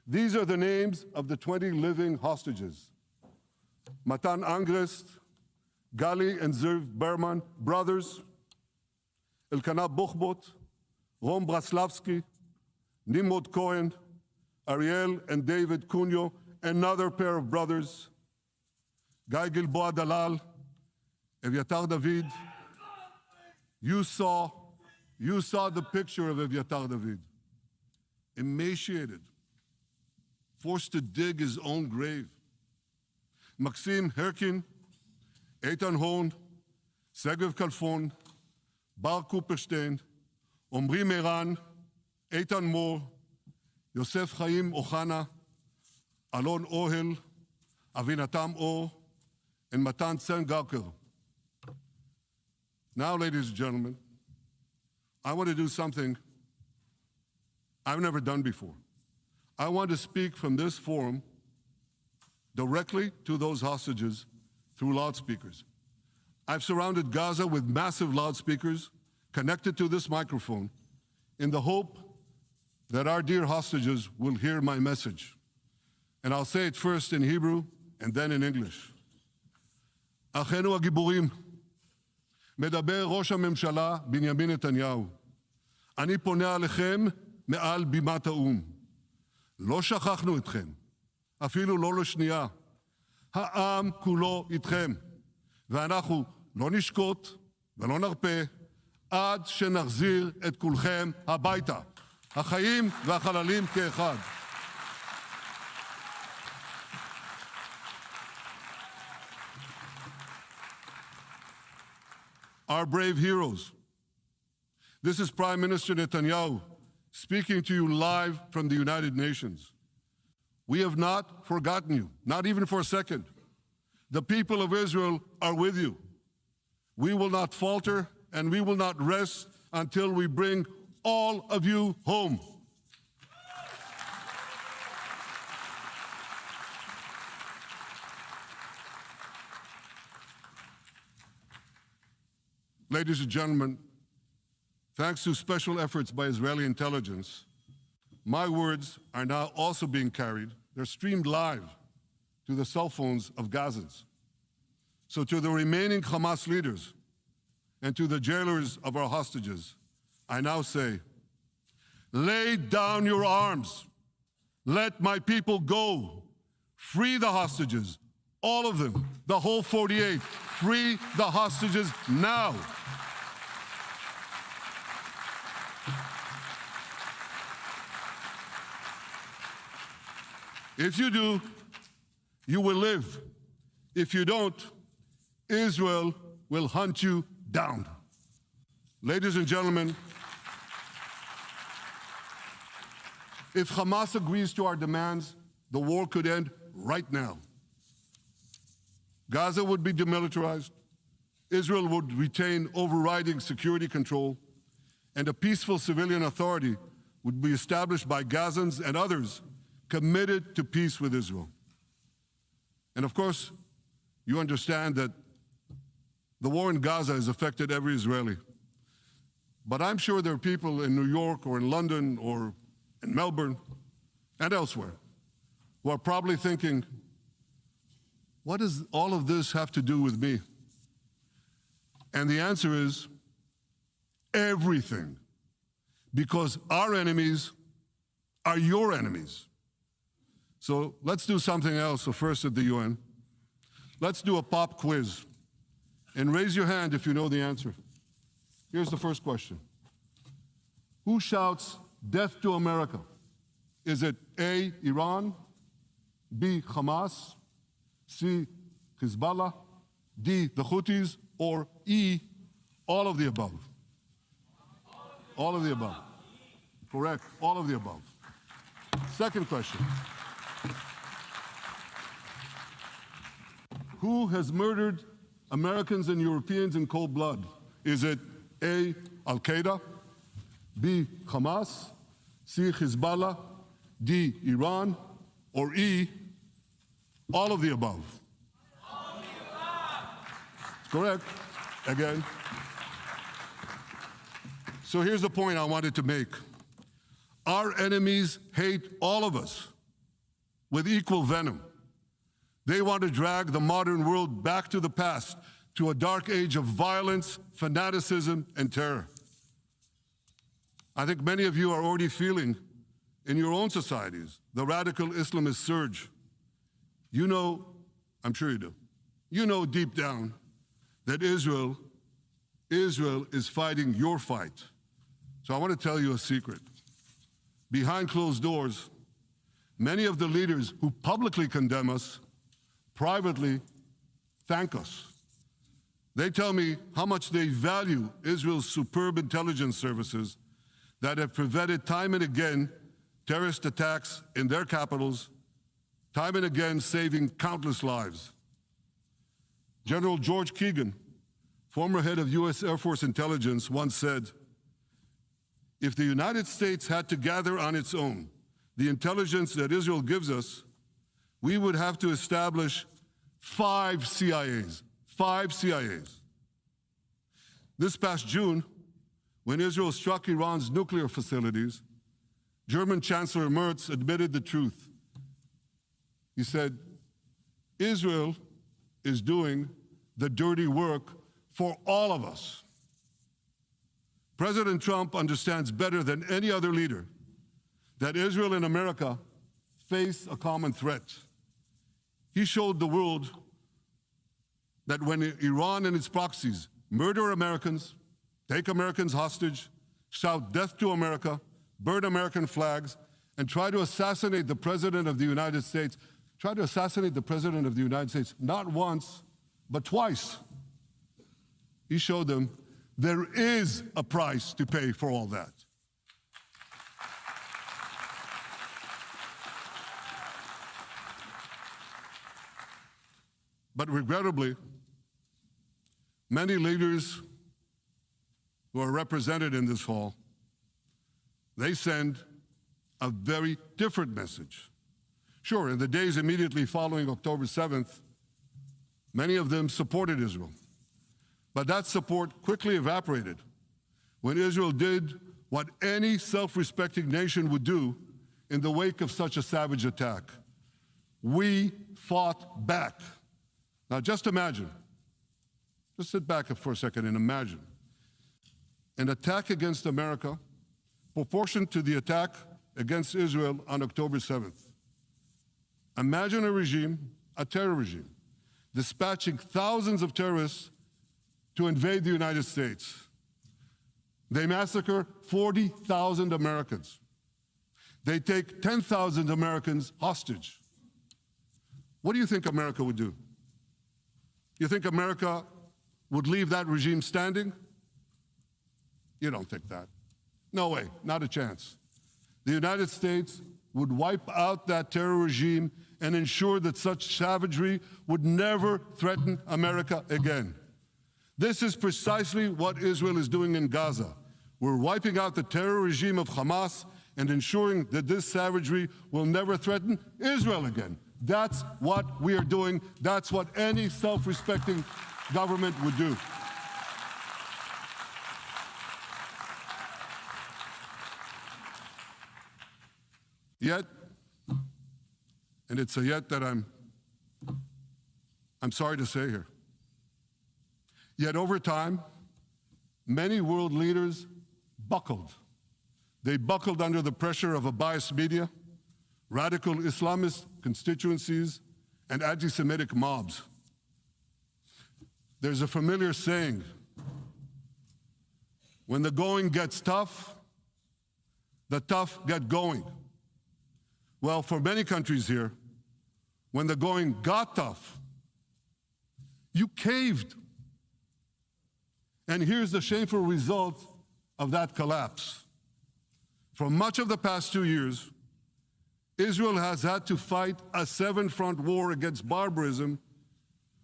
These are the names of the 20 living hostages. Matan Angrist, Gali and Zerv Berman, brothers, Elkanah Buchbot, Rom Braslavsky, Nimrod Cohen, Ariel and David Cunyo, another pair of brothers, Guy Gilboa Dalal, Eviatar David. You saw the picture of Eviatar David, emaciated, forced to dig his own grave. Maxim Herkin, Eitan Horn, Segev Kalfon, Bar Kupperstein, Omri Meran, Eitan Moore, Yosef Chaim Ochana, Alon Ohel, Avinatam Or, and Matan Tsengarker. Now, ladies and gentlemen, I want to do something I've never done before. I want to speak from this forum directly to those hostages through loudspeakers. I've surrounded Gaza with massive loudspeakers connected to this microphone in the hope that our dear hostages will hear my message. And I'll say it first in Hebrew and then in English. Achenu הגיבורים, מדבר ראש הממשלה בנימין נתניהו. אני פונה עליכם מעל בימת האו"ם. לא שכחנו אתכם, אפילו לא לשנייה. העם כולו איתכם, ואנחנו לא נשקוט ולא נרפה עד שנחזיר את כולכם הביתה, החיים והחללים כאחד. Our brave heroes. This is Prime Minister Netanyahu speaking to you live from the United Nations. We have not forgotten you, not even for a second. The people of Israel are with you. We will not falter and we will not rest until we bring all of you home. Ladies and gentlemen, thanks to special efforts by Israeli intelligence, my words are now also being carried. They're streamed live to the cell phones of Gazans. So to the remaining Hamas leaders and to the jailers of our hostages, I now say, lay down your arms. Let my people go. Free the hostages, all of them, the whole 48. Free the hostages now. If you do, you will live. If you don't, Israel will hunt you down. Ladies and gentlemen, if Hamas agrees to our demands, the war could end right now. Gaza would be demilitarized, Israel would retain overriding security control, and a peaceful civilian authority would be established by Gazans and others committed to peace with Israel. And of course, you understand that the war in Gaza has affected every Israeli. But I'm sure there are people in New York or in London or in Melbourne and elsewhere who are probably thinking, what does all of this have to do with me? And the answer is everything. because our enemies are your enemies. So let's do something else. So first at the UN, let's do a pop quiz. And raise your hand if you know the answer. Here's the first question. Who shouts death to America? Is it A, Iran, B, Hamas, C, Hezbollah, D, the Houthis, or E, all of the above? All of the above. Correct, all of the above. Second question. Who has murdered Americans and Europeans in cold blood? Is it A, Al-Qaeda, B, Hamas, C, Hezbollah, D, Iran, or E, all of the above? All of the above. Correct. Again. So here's the point I wanted to make. Our enemies hate all of us with equal venom. They want to drag the modern world back to the past, to a dark age of violence, fanaticism, and terror. I think many of you are already feeling in your own societies the radical Islamist surge. You know, I'm sure you do, you know deep down that Israel is fighting your fight. So I want to tell you a secret. Behind closed doors, many of the leaders who publicly condemn us privately thank us. They tell me how much they value Israel's superb intelligence services that have prevented time and again terrorist attacks in their capitals, time and again saving countless lives. General George Keegan, former head of U.S. Air Force Intelligence, once said, "If the United States had to gather on its own the intelligence that Israel gives us, we would have to establish 5 CIAs. 5 CIAs. This past June, when Israel struck Iran's nuclear facilities, German Chancellor Merz admitted the truth. He said, Israel is doing the dirty work for all of us. President Trump understands better than any other leader that Israel and America face a common threat. He showed the world that when Iran and its proxies murder Americans, take Americans hostage, shout death to America, burn American flags, and try to assassinate the President of the United States, not once, but twice. He showed them there is a price to pay for all that. But regrettably, many leaders who are represented in this hall, they send a very different message. Sure, in the days immediately following October 7th, many of them supported Israel. But that support quickly evaporated when Israel did what any self-respecting nation would do in the wake of such a savage attack. We fought back. Now just imagine, just sit back for a second and imagine an attack against America proportioned to the attack against Israel on October 7th. Imagine a regime, a terror regime, dispatching thousands of terrorists to invade the United States. They massacre 40,000 Americans. They take 10,000 Americans hostage. What do you think America would do? You think America would leave that regime standing? You don't think that. No way, not a chance. The United States would wipe out that terror regime and ensure that such savagery would never threaten America again. This is precisely what Israel is doing in Gaza. We're wiping out the terror regime of Hamas and ensuring that this savagery will never threaten Israel again. That's what we are doing. That's what any self-respecting government would do. Yet, and it's a yet that I'm sorry to say here, yet over time, many world leaders buckled They buckled under the pressure of a biased media, radical Islamist constituencies, and anti-Semitic mobs. There's a familiar saying, when the going gets tough, the tough get going. Well, for many countries here, when the going got tough, you caved. And here's the shameful result of that collapse. For much of the past 2 years, Israel has had to fight a seven-front war against barbarism,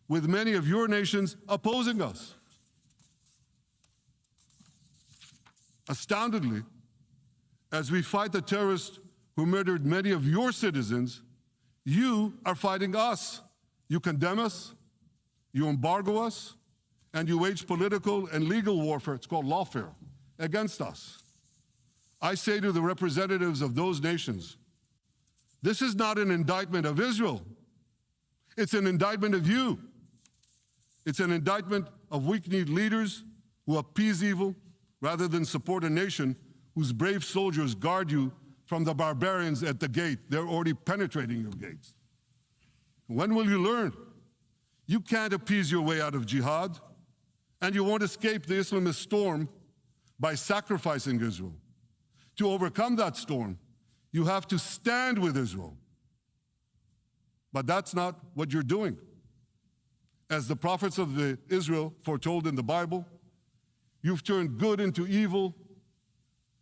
with many of your nations opposing us. Astoundingly, as we fight the terrorists who murdered many of your citizens, you are fighting us. You condemn us, you embargo us, and you wage political and legal warfare, it's called lawfare, against us. I say to the representatives of those nations, this is not an indictment of Israel. It's an indictment of you. It's an indictment of weak-kneed leaders who appease evil rather than support a nation whose brave soldiers guard you from the barbarians at the gate. They're already penetrating your gates. When will you learn? You can't appease your way out of jihad, and you won't escape the Islamist storm by sacrificing Israel. To overcome that storm, you have to stand with Israel. But that's not what you're doing. As the prophets of Israel foretold in the Bible, you've turned good into evil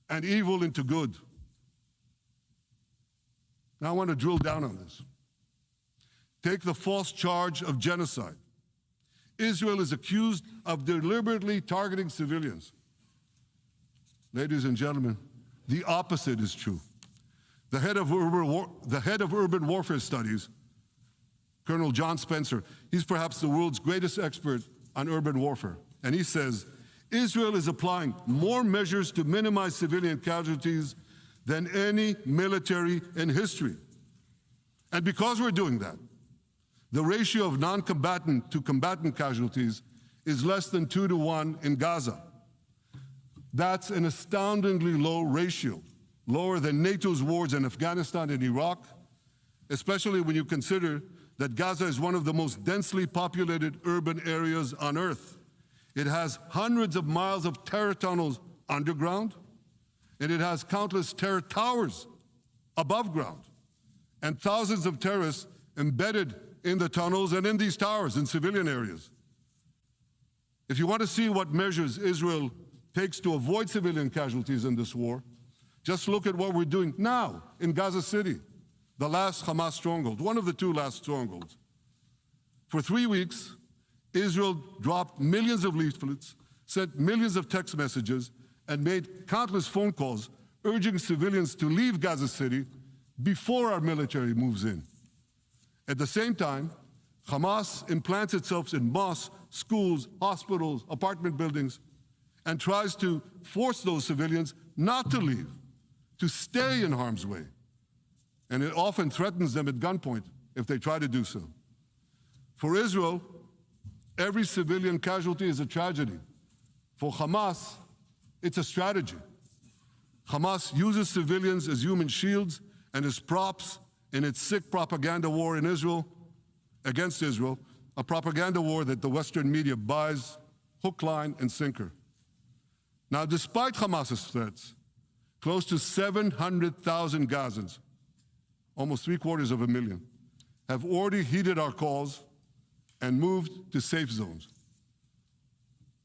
and evil into good. Now I want to drill down on this. Take the false charge of genocide. Israel is accused of deliberately targeting civilians. Ladies and gentlemen, the opposite is true. The head of urban warfare studies, Colonel John Spencer, he's perhaps the world's greatest expert on urban warfare. And he says, Israel is applying more measures to minimize civilian casualties than any military in history. And because we're doing that, the ratio of non-combatant to combatant casualties is less than 2 to 1 in Gaza. That's an astoundingly low ratio, lower than NATO's wars in Afghanistan and Iraq, especially when you consider that Gaza is one of the most densely populated urban areas on Earth. It has hundreds of miles of terror tunnels underground, and it has countless terror towers above ground, and thousands of terrorists embedded in the tunnels and in these towers in civilian areas. If you want to see what measures Israel takes to avoid civilian casualties in this war, just look at what we're doing now in Gaza City, the last Hamas stronghold, one of the 2 last strongholds. For 3 weeks, Israel dropped millions of leaflets, sent millions of text messages, and made countless phone calls urging civilians to leave Gaza City before our military moves in. At the same time, Hamas implants itself in mosques, schools, hospitals, apartment buildings, and tries to force those civilians not to leave, to stay in harm's way. And it often threatens them at gunpoint if they try to do so. For Israel, every civilian casualty is a tragedy. For Hamas, it's a strategy. Hamas uses civilians as human shields and as props in its sick propaganda war in Israel, against Israel, a propaganda war that the Western media buys hook, line, and sinker. Now, despite Hamas's threats, close to 700,000 Gazans, almost 750,000, have already heeded our calls and moved to safe zones.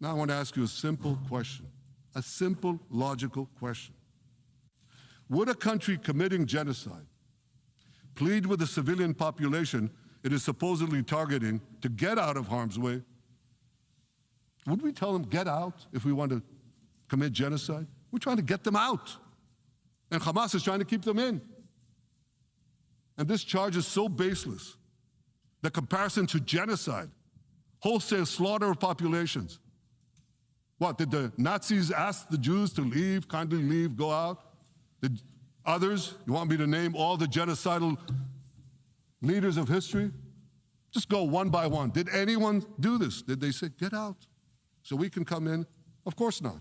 Now I want to ask you a simple question, a simple, logical question. Would a country committing genocide plead with the civilian population it is supposedly targeting to get out of harm's way? Would we tell them, get out, if we want to commit genocide? We're trying to get them out. And Hamas is trying to keep them in. And this charge is so baseless. The comparison to genocide, wholesale slaughter of populations. What, did the Nazis ask the Jews to leave, kindly leave, go out? Did others, you want me to name all the genocidal leaders of history? Just go one by one. Did anyone do this? Did they say, get out so we can come in? Of course not.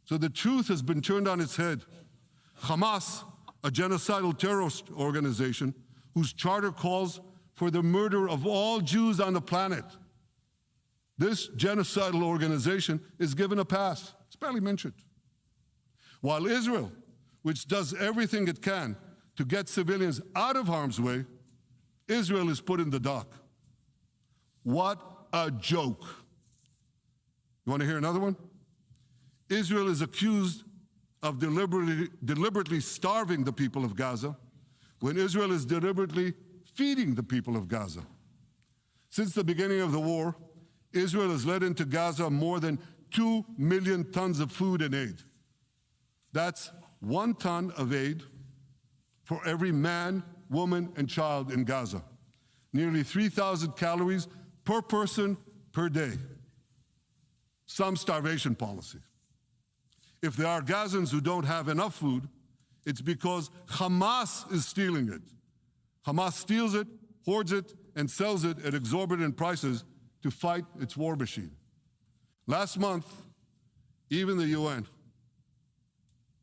So the truth has been turned on its head. Hamas, a genocidal terrorist organization whose charter calls for the murder of all Jews on the planet. This genocidal organization is given a pass. It's barely mentioned. While Israel, which does everything it can to get civilians out of harm's way, Israel is put in the dock. What a joke. You want to hear another one? Israel is accused of deliberately starving the people of Gaza when Israel is deliberately feeding the people of Gaza. Since the beginning of the war, Israel has let into Gaza more than 2 million tons of food and aid. That's 1 ton of aid for every man, woman, and child in Gaza. Nearly 3,000 calories per person per day. Some starvation policy. If there are Gazans who don't have enough food, it's because Hamas is stealing it. Hamas steals it, hoards it, and sells it at exorbitant prices to fight its war machine. Last month, even the UN,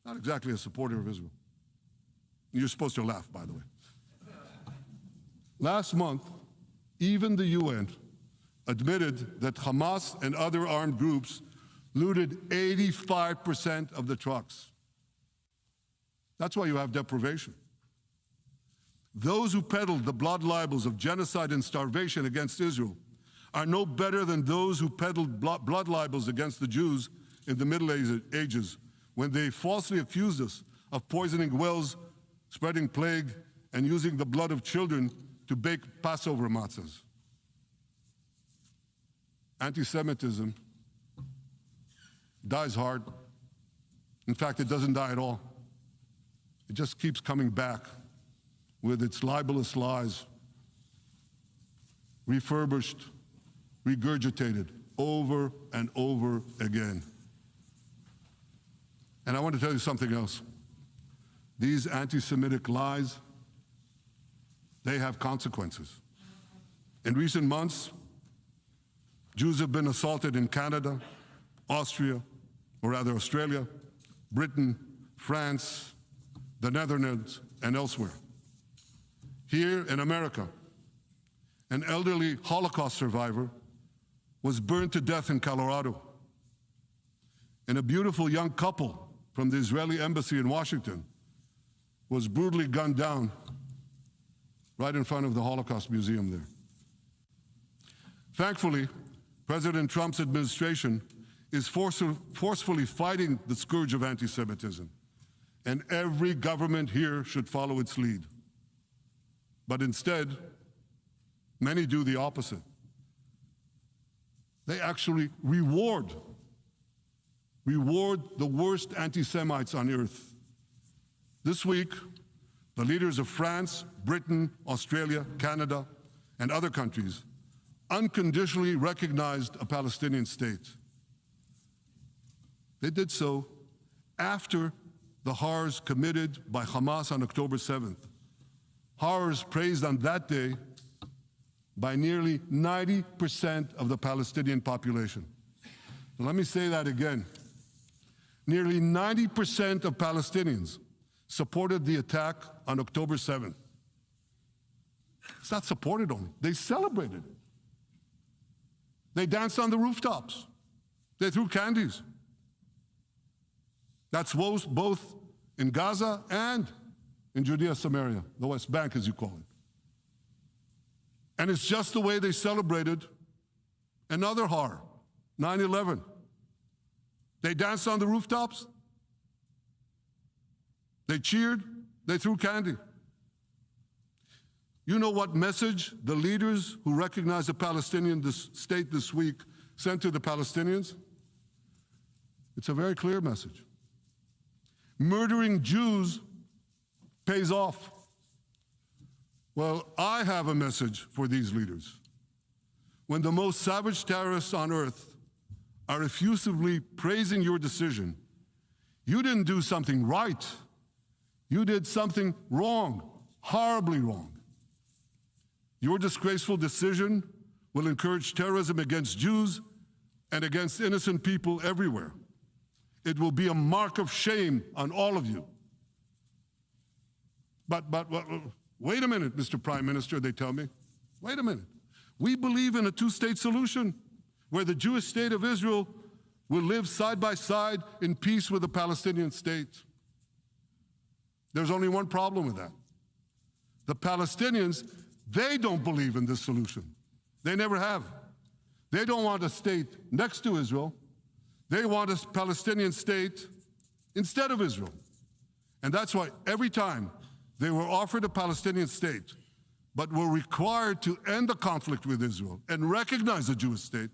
not exactly a supporter of Israel. You're supposed to laugh, by the way. Last month, even the UN admitted that Hamas and other armed groups looted 85% of the trucks. That's why you have deprivation. Those who peddled the blood libels of genocide and starvation against Israel are no better than those who peddled blood libels against the Jews in the Middle Ages when they falsely accused us of poisoning wells, spreading plague, and using the blood of children to bake Passover matzahs. Anti-Semitism dies hard. In fact, it doesn't die at all. It just keeps coming back with its libelous lies, refurbished, regurgitated over and over again. And I want to tell you something else. These anti-Semitic lies, they have consequences. In recent months, Jews have been assaulted in Canada, Australia, Britain, France, the Netherlands, and elsewhere. Here in America, an elderly Holocaust survivor was burned to death in Colorado. And a beautiful young couple from the Israeli embassy in Washington was brutally gunned down right in front of the Holocaust Museum there. Thankfully, President Trump's administration is forcefully fighting the scourge of anti-Semitism, and every government here should follow its lead. But instead, many do the opposite. They actually reward the worst anti-Semites on earth. This week, the leaders of France, Britain, Australia, Canada, and other countries unconditionally recognized a Palestinian state. They did so after the horrors committed by Hamas on October 7th. Horrors praised on that day by nearly 90% of the Palestinian population. Let me say that again. Nearly 90% of Palestinians supported the attack on October 7th. It's not supported only, they celebrated it. They danced on the rooftops. They threw candies. That's both in Gaza and in Judea, Samaria, the West Bank, as you call it. And it's just the way they celebrated another horror, 9/11. They danced on the rooftops. They cheered. They threw candy. You know what message the leaders who recognize the Palestinian state this week sent to the Palestinians? It's a very clear message. Murdering Jews pays off. Well, I have a message for these leaders. When the most savage terrorists on earth are effusively praising your decision, you didn't do something right. You did something wrong, horribly wrong. Your disgraceful decision will encourage terrorism against Jews and against innocent people everywhere. It will be a mark of shame on all of you. But wait a minute, Mr. Prime Minister, they tell me. Wait a minute. We believe in a two-state solution where the Jewish state of Israel will live side by side in peace with the Palestinian state. There's only one problem with that. The Palestinians, they don't believe in this solution. They never have. They don't want a state next to Israel. They want a Palestinian state instead of Israel. And that's why every time they were offered a Palestinian state, but were required to end the conflict with Israel and recognize a Jewish state,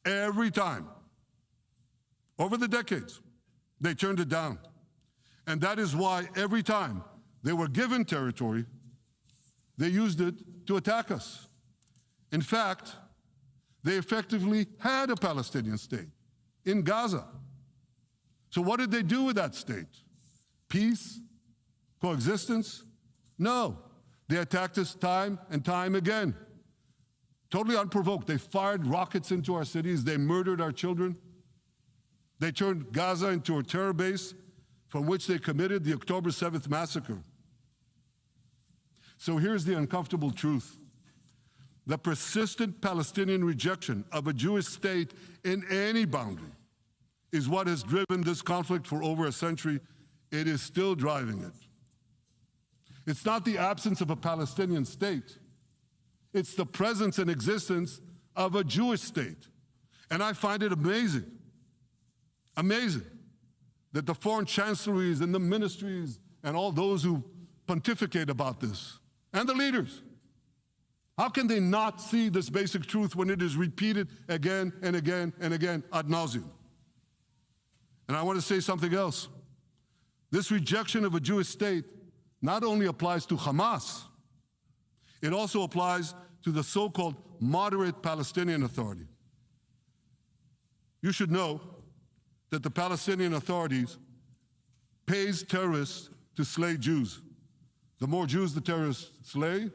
every time, over the decades, they turned it down. And that is why every time they were given territory, they used it to attack us. In fact, they effectively had a Palestinian state in Gaza. So what did they do with that state? Peace? Coexistence? No. They attacked us time and time again. Totally unprovoked. They fired rockets into our cities. They murdered our children. They turned Gaza into a terror base from which they committed the October 7th massacre. So here's the uncomfortable truth. The persistent Palestinian rejection of a Jewish state in any boundary is what has driven this conflict for over a century. It is still driving it. It's not the absence of a Palestinian state. It's the presence and existence of a Jewish state. And I find it amazing, that the foreign chancelleries and the ministries and all those who pontificate about this, and the leaders, how can they not see this basic truth when it is repeated again and again and again ad nauseum? And I want to say something else. This rejection of a Jewish state not only applies to Hamas, it also applies to the so-called moderate Palestinian Authority. You should know that the Palestinian authorities pays terrorists to slay Jews. The more Jews the terrorists slay,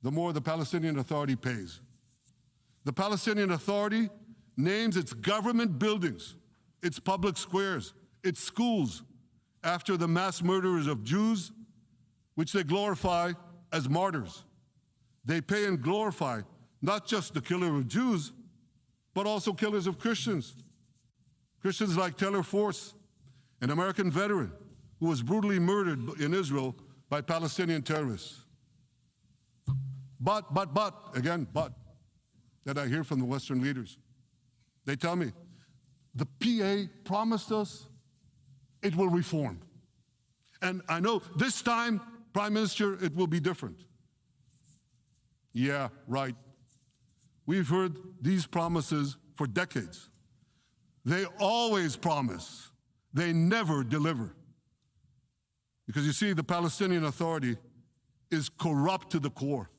the more the Palestinian Authority pays. The Palestinian Authority names its government buildings, its public squares, its schools, after the mass murderers of Jews, which they glorify as martyrs. They pay and glorify not just the killer of Jews, but also killers of Christians. Christians like Taylor Force, an American veteran who was brutally murdered in Israel by Palestinian terrorists. But, that I hear from the Western leaders. They tell me, the PA promised us it will reform. And I know this time, Prime Minister, it will be different. Yeah, right. We've heard these promises for decades. They always promise. They never deliver. Because you see, the Palestinian Authority is corrupt to the core.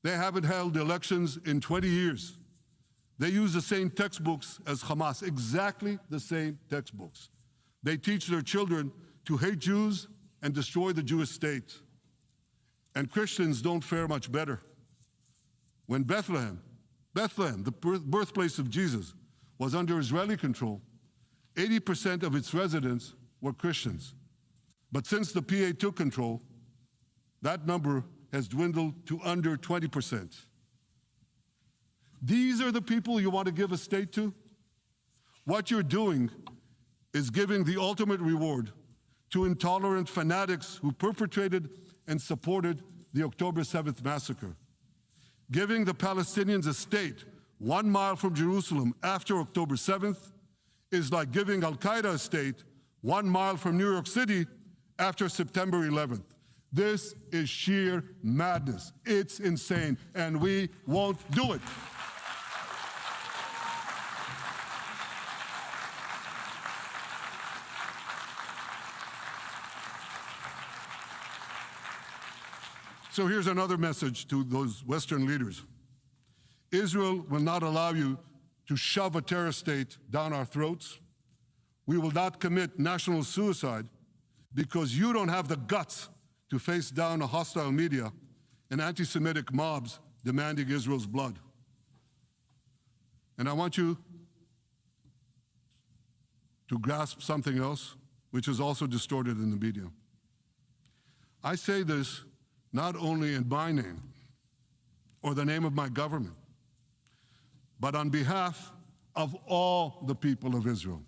They haven't held elections in 20 years. They use the same textbooks as Hamas, exactly the same textbooks. They teach their children to hate Jews and destroy the Jewish state. And Christians don't fare much better. When Bethlehem, the birthplace of Jesus, was under Israeli control, 80% of its residents were Christians. But since the PA took control, that number has dwindled to under 20%. These are the people you want to give a state to? What you're doing is giving the ultimate reward to intolerant fanatics who perpetrated and supported the October 7th massacre. Giving the Palestinians a state 1 mile from Jerusalem after October 7th is like giving Al-Qaeda a state 1 mile from New York City after September 11th. This is sheer madness. It's insane, and we won't do it. So here's another message to those Western leaders. Israel will not allow you to shove a terror state down our throats. We will not commit national suicide because you don't have the guts to face down a hostile media and anti-Semitic mobs demanding Israel's blood. And I want you to grasp something else, which is also distorted in the media. I say this not only in my name or the name of my government, but on behalf of all the people of Israel.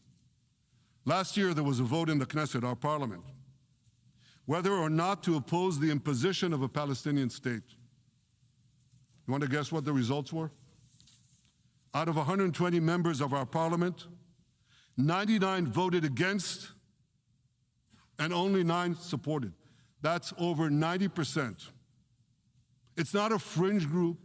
Last year, there was a vote in the Knesset, our parliament, whether or not to oppose the imposition of a Palestinian state. You want to guess what the results were? Out of 120 members of our parliament, 99 voted against and only 9 supported. That's over 90%. It's not a fringe group.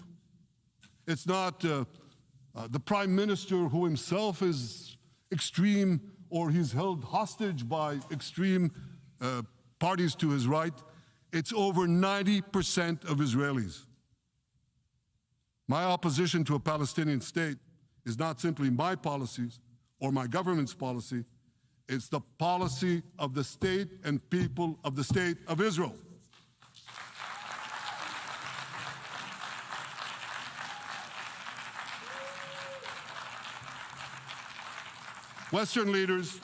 It's not the prime minister who himself is extreme or he's held hostage by extreme parties to his right. It's over 90% of Israelis. My opposition to a Palestinian state is not simply my policies or my government's policy. It's the policy of the state and people of the state of Israel. Western leaders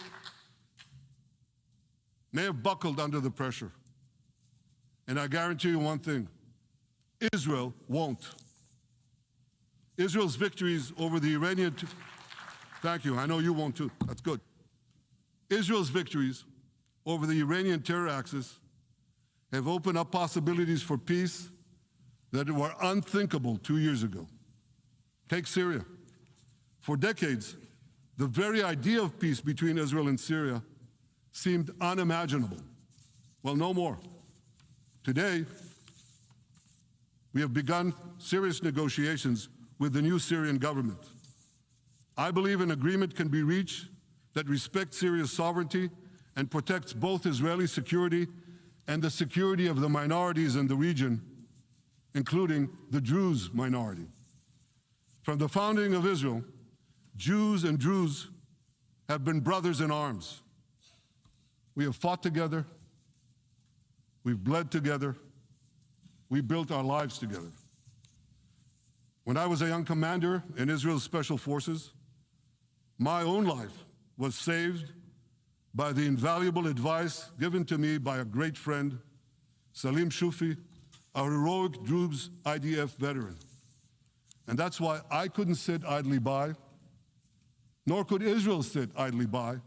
may have buckled under the pressure. And I guarantee you one thing, Israel won't. Israel's victories over the Iranian... Thank you, I know you won't too, that's good. Israel's victories over the Iranian terror axis have opened up possibilities for peace that were unthinkable 2 years ago. Take Syria. For decades, the very idea of peace between Israel and Syria seemed unimaginable. Well, no more. Today, we have begun serious negotiations with the new Syrian government. I believe an agreement can be reached that respects Syria's sovereignty and protects both Israeli security and the security of the minorities in the region, including the Druze minority. From the founding of Israel, Jews and Druze have been brothers in arms. We have fought together, we've bled together, we built our lives together. When I was a young commander in Israel's Special Forces, my own life was saved by the invaluable advice given to me by a great friend, Salim Shufi, a heroic Druze IDF veteran. And that's why I couldn't sit idly by, nor could Israel sit idly by,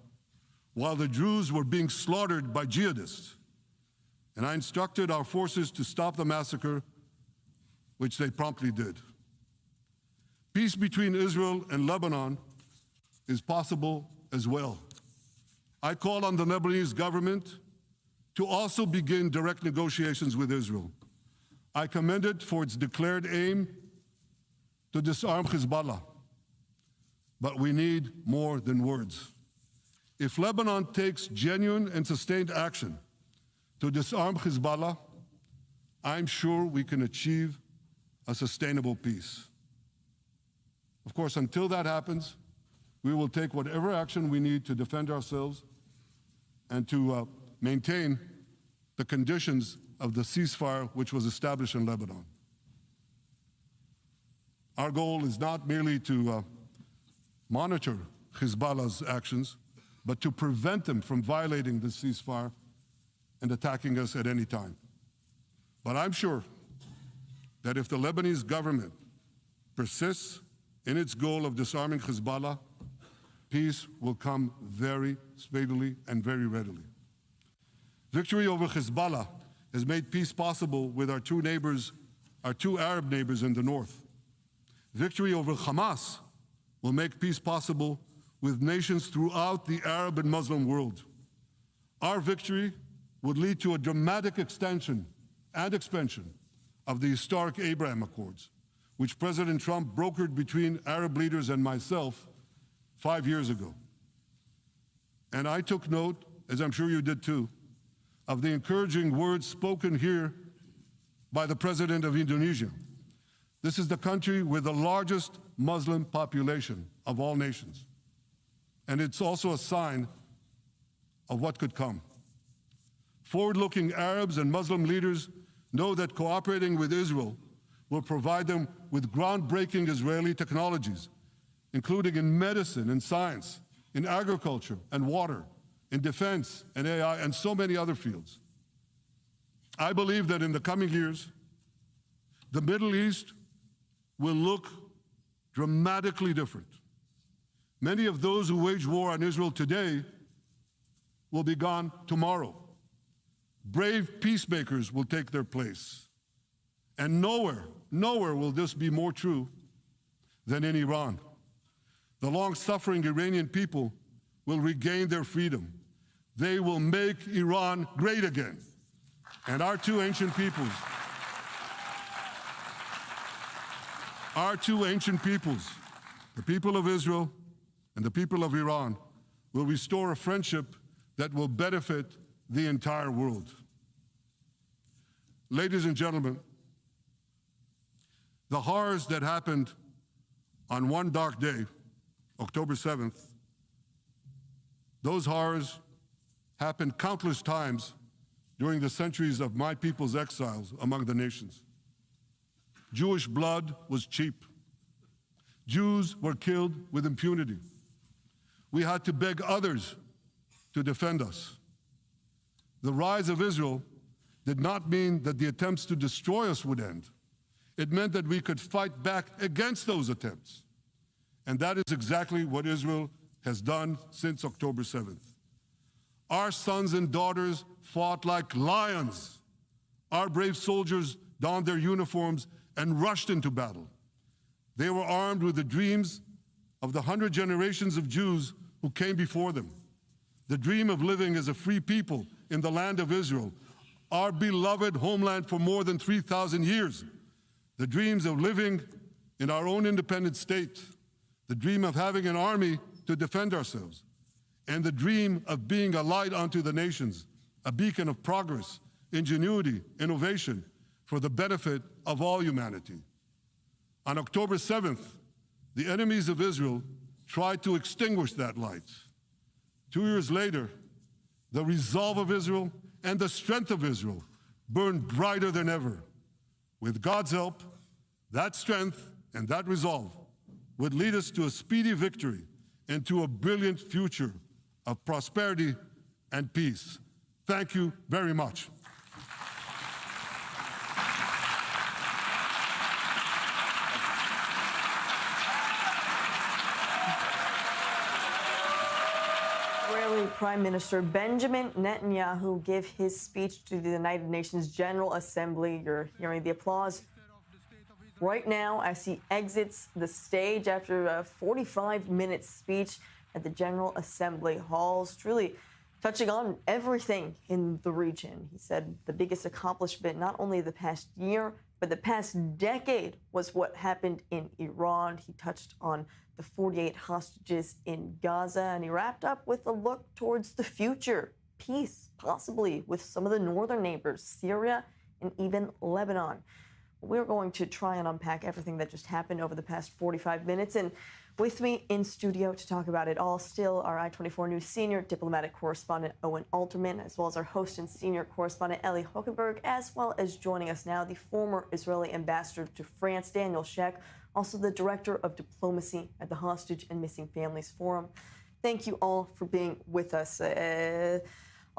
while the Druze were being slaughtered by jihadists. And I instructed our forces to stop the massacre, which they promptly did. Peace between Israel and Lebanon is possible as well. I call on the Lebanese government to also begin direct negotiations with Israel. I commend it for its declared aim to disarm Hezbollah. But we need more than words. If Lebanon takes genuine and sustained action to disarm Hezbollah, I'm sure we can achieve a sustainable peace. Of course, until that happens, we will take whatever action we need to defend ourselves and to maintain the conditions of the ceasefire which was established in Lebanon. Our goal is not merely to monitor Hezbollah's actions, but to prevent them from violating the ceasefire and attacking us at any time. But I'm sure that if the Lebanese government persists in its goal of disarming Hezbollah, peace will come very speedily and very readily. Victory over Hezbollah has made peace possible with our two Arab neighbors in the north. Victory over Hamas will make peace possible with nations throughout the Arab and Muslim world. Our victory would lead to a dramatic extension and expansion of the historic Abraham Accords, which President Trump brokered between Arab leaders and myself 5 years ago. And I took note, as I'm sure you did too, of the encouraging words spoken here by the President of Indonesia. This is the country with the largest Muslim population of all nations. And it's also a sign of what could come. Forward-looking Arabs and Muslim leaders know that cooperating with Israel will provide them with groundbreaking Israeli technologies, including in medicine and science, in agriculture and water, in defense and AI, and so many other fields. I believe that in the coming years, the Middle East will look dramatically different. Many of those who wage war on Israel today will be gone tomorrow. Brave peacemakers will take their place. And nowhere will this be more true than in Iran. The long-suffering Iranian people will regain their freedom. They will make Iran great again. And our two ancient peoples, the people of Israel and the people of Iran, will restore a friendship that will benefit the entire world. Ladies and gentlemen, the horrors that happened on one dark day, October 7th, those horrors happened countless times during the centuries of my people's exiles among the nations. Jewish blood was cheap. Jews were killed with impunity. We had to beg others to defend us. The rise of Israel did not mean that the attempts to destroy us would end. It meant that we could fight back against those attempts. And that is exactly what Israel has done since October 7th. Our sons and daughters fought like lions. Our brave soldiers donned their uniforms and rushed into battle. They were armed with the dreams of the 100 generations of Jews who came before them. The dream of living as a free people in the land of Israel, our beloved homeland for more than 3,000 years. The dreams of living in our own independent state. The dream of having an army to defend ourselves. And the dream of being a light unto the nations, a beacon of progress, ingenuity, innovation, for the benefit of all humanity. On October 7th, the enemies of Israel tried to extinguish that light. 2 years later, the resolve of Israel and the strength of Israel burned brighter than ever. With God's help, that strength and that resolve would lead us to a speedy victory and to a brilliant future of prosperity and peace. Thank you very much. Israeli Prime Minister Benjamin Netanyahu gave his speech to the United Nations General Assembly. You're hearing the applause right now as he exits the stage after a 45-minute speech at the General Assembly halls, truly touching on everything in the region. He said the biggest accomplishment, not only the past year, but the past decade, was what happened in Iran. He touched on the 48 hostages in Gaza, and he wrapped up with a look towards the future. Peace, possibly, with some of the northern neighbors, Syria and even Lebanon. We're going to try and unpack everything that just happened over the past 45 minutes. And with me in studio to talk about it all, still our I-24 News senior diplomatic correspondent Owen Alterman, as well as our host and senior correspondent Ellie Hockenberg, as well as joining us now, the former Israeli ambassador to France, Daniel Sheck, also the director of diplomacy at the Hostage and Missing Families Forum. Thank you all for being with us. A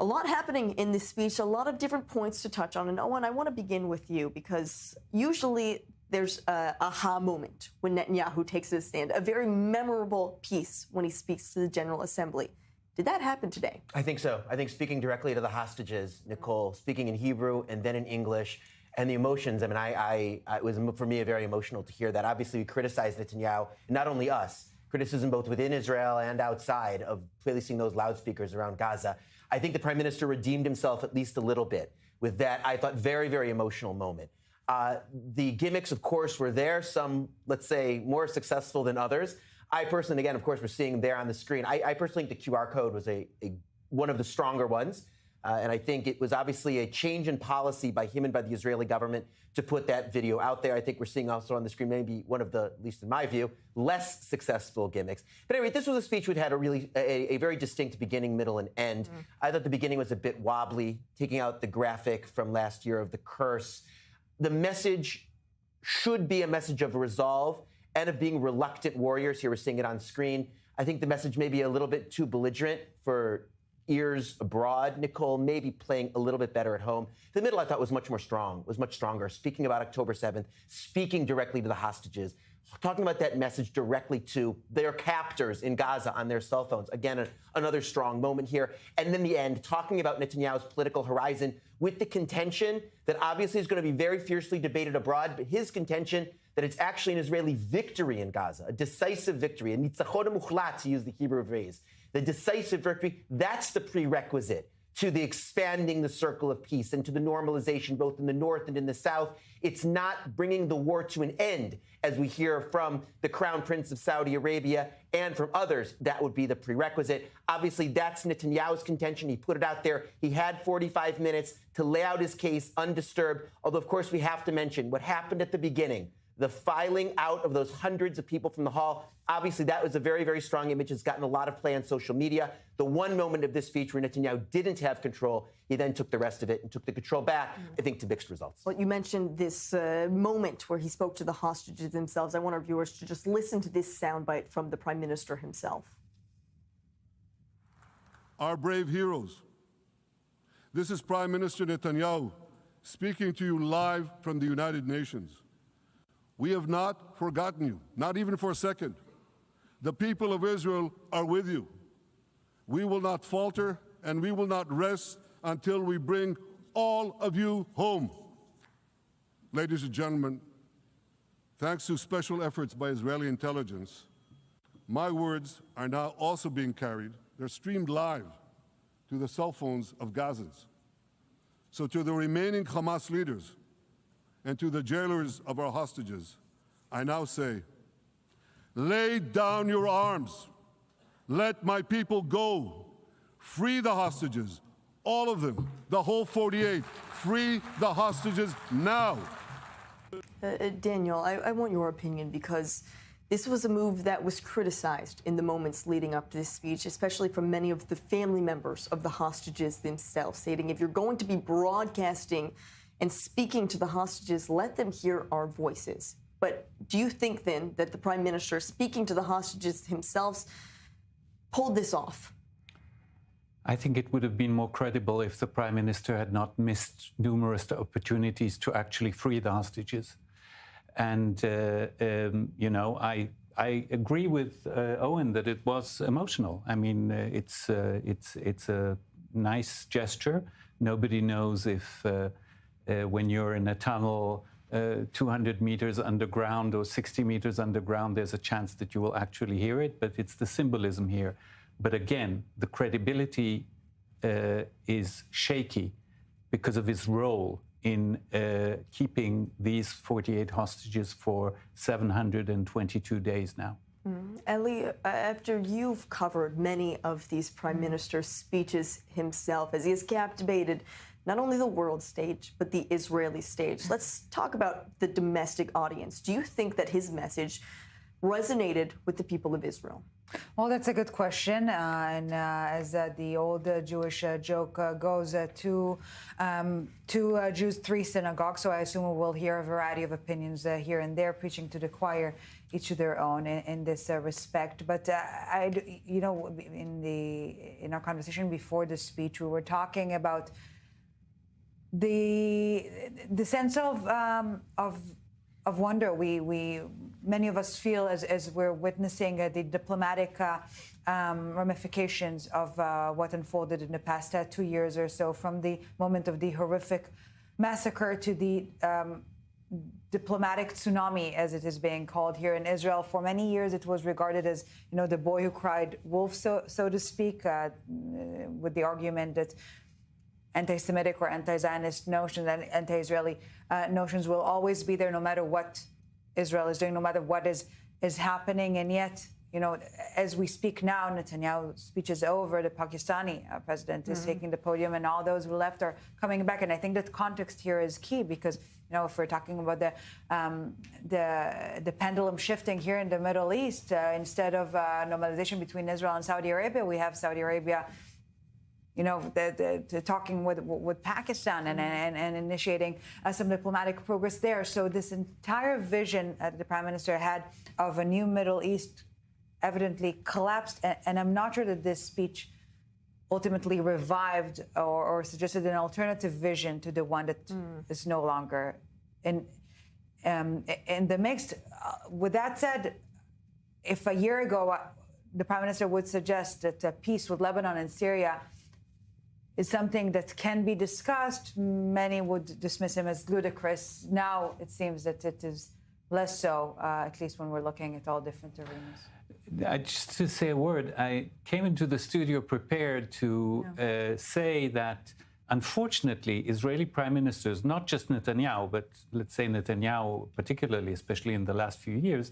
lot happening in this speech, a lot of different points to touch on. And Owen, I want to begin with you because usually there's an aha moment when Netanyahu takes his stand, a very memorable piece when he speaks to the General Assembly. Did that happen today? I think so. I think speaking directly to the hostages, Nicole, speaking in Hebrew and then in English, and the emotions, I mean, it was for me very emotional to hear that. Obviously, we criticized Netanyahu, not only us, criticism both within Israel and outside of placing those loudspeakers around Gaza. I think the prime minister redeemed himself at least a little bit with that, I thought, very, very emotional moment. The gimmicks, of course, were there, some, let's say, more successful than others. I personally, again, of course, we're seeing there on the screen, I personally think the QR code was one of the stronger ones. And I think it was obviously a change in policy by him and by the Israeli government to put that video out there. I think we're seeing also on the screen maybe one of the, at least in my view, less successful gimmicks. But anyway, this was a speech which had a very distinct beginning, middle, and end. I thought the beginning was a bit wobbly, taking out the graphic from last year of the curse. The message should be a message of resolve and of being reluctant warriors. Here we're seeing it on screen. I think the message may be a little bit too belligerent for ears abroad. Nicole maybe playing a little bit better at home. The middle, I thought, was much stronger, speaking about October 7th, speaking directly to the hostages, talking about that message directly to their captors in Gaza on their cell phones. Again, another strong moment here. And then the end, talking about Netanyahu's political horizon with the contention that obviously is going to be very fiercely debated abroad, but his contention that it's actually an Israeli victory in Gaza, a decisive victory, a nitzachon muchlat, to use the Hebrew phrase. The decisive victory, that's the prerequisite to the expanding the circle of peace and to the normalization both in the north and in the south. It's not bringing the war to an end, as we hear from the Crown Prince of Saudi Arabia and from others. That would be the prerequisite. Obviously, that's Netanyahu's contention. He put it out there. He had 45 minutes to lay out his case undisturbed, although, of course, we have to mention what happened at the beginning. The filing out of those hundreds of people from the hall, obviously that was a very, very strong image. It's gotten a lot of play on social media. The one moment of this speech where Netanyahu didn't have control, he then took the rest of it and took the control back, I think, to mixed results. Well, you mentioned this moment where he spoke to the hostages themselves. I want our viewers to just listen to this soundbite from the Prime Minister himself. Our brave heroes. This is Prime Minister Netanyahu speaking to you live from the United Nations. We have not forgotten you, not even for a second. The people of Israel are with you. We will not falter and we will not rest until we bring all of you home. Ladies and gentlemen, thanks to special efforts by Israeli intelligence, my words are now also being carried. They're streamed live to the cell phones of Gazans. So to the remaining Hamas leaders, and to the jailers of our hostages, I now say, lay down your arms. Let my people go. Free the hostages, all of them, the whole 48. Free the hostages now. Daniel, I want your opinion, because this was a move that was criticized in the moments leading up to this speech, especially from many of the family members of the hostages themselves, stating if you're going to be broadcasting and speaking to the hostages, let them hear our voices. But do you think then that the Prime Minister, speaking to the hostages himself, pulled this off? I think it would have been more credible if the Prime Minister had not missed numerous opportunities to actually free the hostages. And, you know, I agree with Owen that it was emotional. I mean, it's a nice gesture. Nobody knows if when you're in a tunnel 200 meters underground or 60 meters underground, there's a chance that you will actually hear it, but it's the symbolism here. But again, the credibility is shaky because of his role in keeping these 48 hostages for 722 days now. Eli, after you've covered many of these Prime Minister speeches himself, as he has captivated not only the world stage, but the Israeli stage, let's talk about the domestic audience. Do you think that his message resonated with the people of Israel? Well, that's a good question. As the old Jewish joke goes, two Jews, three synagogues. So I assume we'll hear a variety of opinions here and there, preaching to the choir, each to their own in this respect. But you know, in our conversation before the speech, we were talking about the sense of wonder many of us feel as we're witnessing the diplomatic ramifications of what unfolded in the past 2 years or so, from the moment of the horrific massacre to the diplomatic tsunami, as it is being called here in Israel. For many years, it was regarded as, you know, the boy who cried wolf, so to speak, with the argument that anti-Semitic or anti-Zionist notions and anti-Israeli notions will always be there, no matter what Israel is doing, no matter what is happening. And yet, you know, as we speak now, Netanyahu's speech is over. The Pakistani president is taking the podium, and all those who left are coming back. And I think that context here is key, because, you know, if we're talking about the pendulum shifting here in the Middle East, instead of normalization between Israel and Saudi Arabia, we have Saudi Arabia, talking with Pakistan and initiating some diplomatic progress there. So this entire vision that the Prime Minister had of a new Middle East evidently collapsed. And I'm not sure that this speech ultimately revived or suggested an alternative vision to the one that is no longer in the mix. With that said, if a year ago the Prime Minister would suggest that peace with Lebanon and Syria is something that can be discussed, many would dismiss him as ludicrous. Now it seems that it is less so, at least when we're looking at all different arenas. Just to say a word, I came into the studio prepared to say that, unfortunately, Israeli prime ministers, not just Netanyahu, but let's say Netanyahu particularly, especially in the last few years,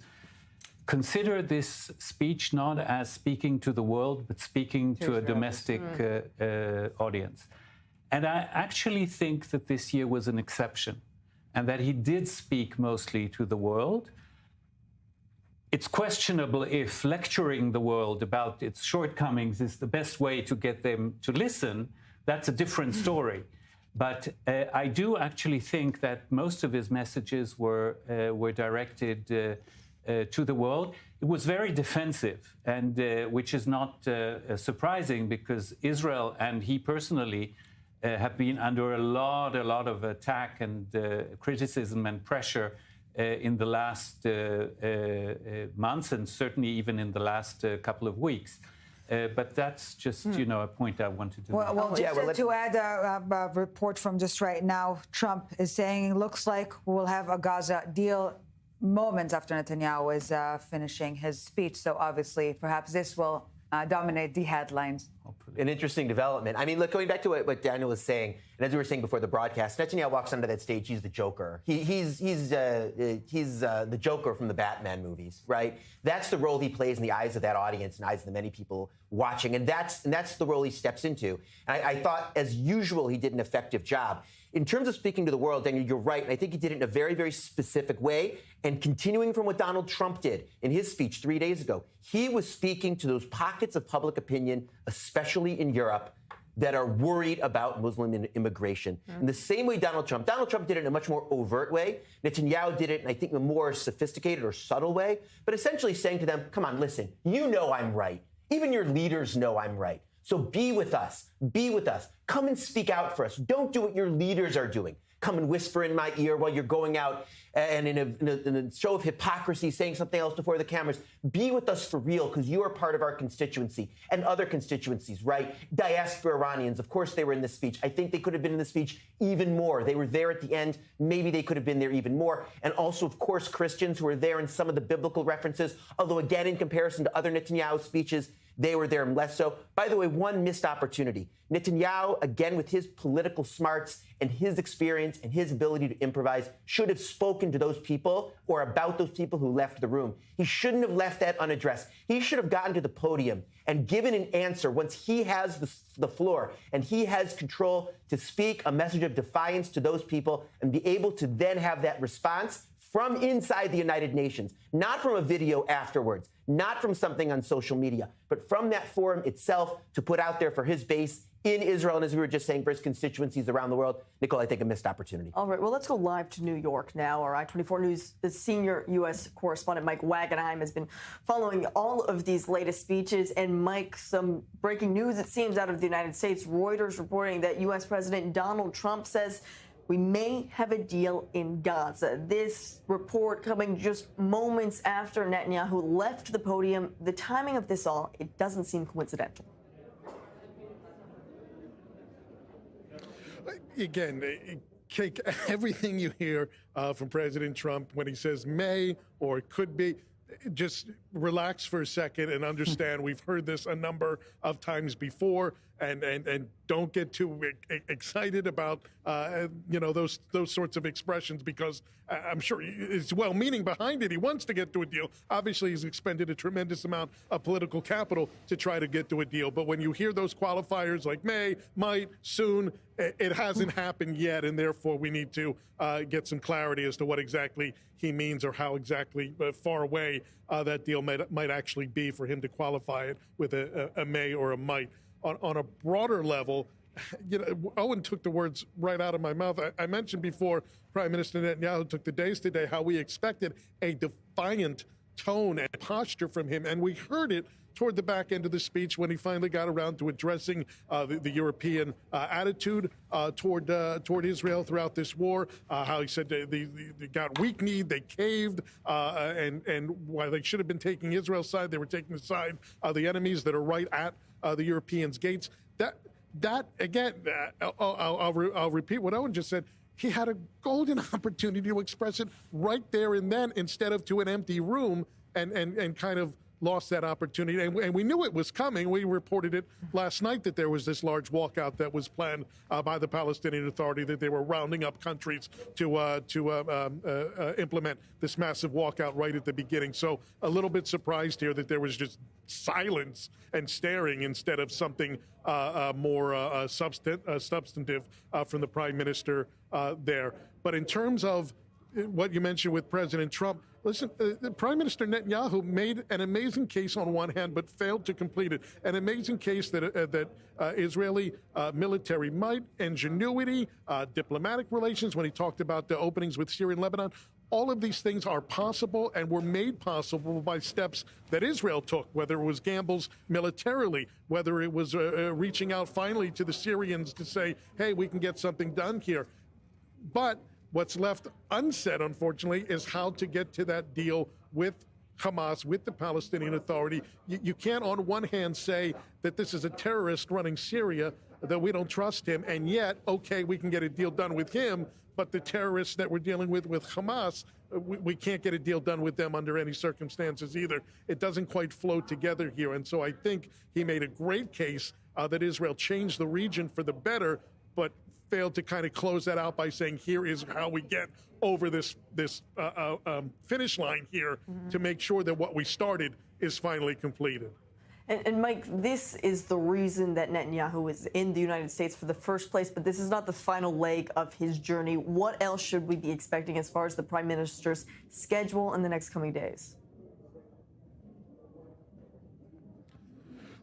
consider this speech not as speaking to the world, but speaking to a domestic audience. And I actually think that this year was an exception, and that he did speak mostly to the world. It's questionable if lecturing the world about its shortcomings is the best way to get them to listen. That's a different story. But I do actually think that most of his messages were directed to the world. It was very defensive, and which is not surprising, because Israel and he personally have been under a lot of attack and criticism and pressure in the last months, and certainly even in the last couple of weeks. But that's just, a point I wanted to make. Well, just to add a report from just right now, Trump is saying, looks like we'll have a Gaza deal moments after Netanyahu is finishing his speech. So obviously, perhaps this will dominate the headlines. An interesting development. I mean, look, going back to what Daniel was saying, and as we were saying before the broadcast, Netanyahu walks onto that stage. He's the Joker. He's the Joker from the Batman movies, right? That's the role he plays in the eyes of that audience and eyes of the many people watching, and that's the role he steps into. And I thought, as usual, he did an effective job. In terms of speaking to the world, Daniel, you're right. And I think he did it in a very, very specific way. And continuing from what Donald Trump did in his speech 3 days ago, he was speaking to those pockets of public opinion, especially in Europe, that are worried about Muslim immigration. In the same way Donald Trump did it in a much more overt way. Netanyahu did it in, I think, a more sophisticated or subtle way, but essentially saying to them, come on, listen, you know I'm right. Even your leaders know I'm right. So be with us. Be with us. Come and speak out for us. Don't do what your leaders are doing. Come and whisper in my ear while you're going out and in a show of hypocrisy saying something else before the cameras. Be with us for real, because you are part of our constituency and other constituencies, right? Diaspora Iranians, of course they were in this speech. I think they could have been in the speech even more. They were there at the end. Maybe they could have been there even more. And also, of course, Christians who were there in some of the biblical references, although again, in comparison to other Netanyahu speeches, they were there less so. By the way, one missed opportunity. Netanyahu, again, with his political smarts and his experience and his ability to improvise, should have spoken to those people or about those people who left the room. He shouldn't have left that unaddressed. He should have gotten to the podium and given an answer once he has the floor and he has control to speak a message of defiance to those people and be able to then have that response from inside the United Nations, not from a video afterwards, not from something on social media, but from that forum itself to put out there for his base in Israel, and as we were just saying, for his constituencies around the world. Nicole, I think a missed opportunity. All right, well, let's go live to New York now. Our I-24 News senior U.S. correspondent Mike Wagenheim has been following all of these latest speeches. And Mike, some breaking news, it seems, out of the United States. Reuters reporting that U.S. President Donald Trump says we may have a deal in Gaza. This report coming just moments after Netanyahu left the podium. The timing of this all, it doesn't seem coincidental. Again, Kate, everything you hear from President Trump when he says may or could be, just relax for a second and understand we've heard this a number of times before, and don't get too excited about those sorts of expressions, because I'm sure it's well-meaning behind it. He wants to get to a deal. Obviously, he's expended a tremendous amount of political capital to try to get to a deal. But when you hear those qualifiers like may, might, soon, it hasn't happened yet, and therefore we need to get some clarity as to what exactly he means or how exactly far away that deal might actually be for him to qualify it with a may or a might. on a broader level, you know, Owen took the words right out of my mouth. I mentioned before, Prime Minister Netanyahu took the days today how we expected a defiant tone and posture from him, and we heard it toward the back end of the speech when he finally got around to addressing the European attitude toward Israel throughout this war. How he said they got weak-kneed, they caved, and while they should have been taking Israel's side, they were taking the side of the enemies that are right at the Europeans' gates. That again, I'll repeat what Owen just said. He had a golden opportunity to express it right there and then, instead of to an empty room and kind of lost that opportunity. And we knew it was coming. We reported it last night that there was this large walkout that was planned by the Palestinian Authority, that they were rounding up countries to implement this massive walkout right at the beginning. So a little bit surprised here that there was just silence and staring instead of something more substantive from the Prime Minister there. But in terms of what you mentioned with President Trump, listen, Prime Minister Netanyahu made an amazing case on one hand, but failed to complete it. An amazing case that Israeli military might, ingenuity, diplomatic relations, when he talked about the openings with Syria and Lebanon. All of these things are possible and were made possible by steps that Israel took, whether it was gambles militarily, whether it was reaching out finally to the Syrians to say, hey, we can get something done here. But what's left unsaid, unfortunately, is how to get to that deal with Hamas, with the Palestinian Authority. You can't, on one hand, say that this is a terrorist running Syria, that we don't trust him, and yet, okay, we can get a deal done with him, but the terrorists that we're dealing with Hamas, we can't get a deal done with them under any circumstances either. It doesn't quite flow together here. And so I think he made a great case that Israel changed the region for the better, but failed to kind of close that out by saying, here is how we get over this finish line here to make sure that what we started is finally completed. And Mike, this is the reason that Netanyahu is in the United States for the first place, but this is not the final leg of his journey. What else should we be expecting as far as the Prime Minister's schedule in the next coming days?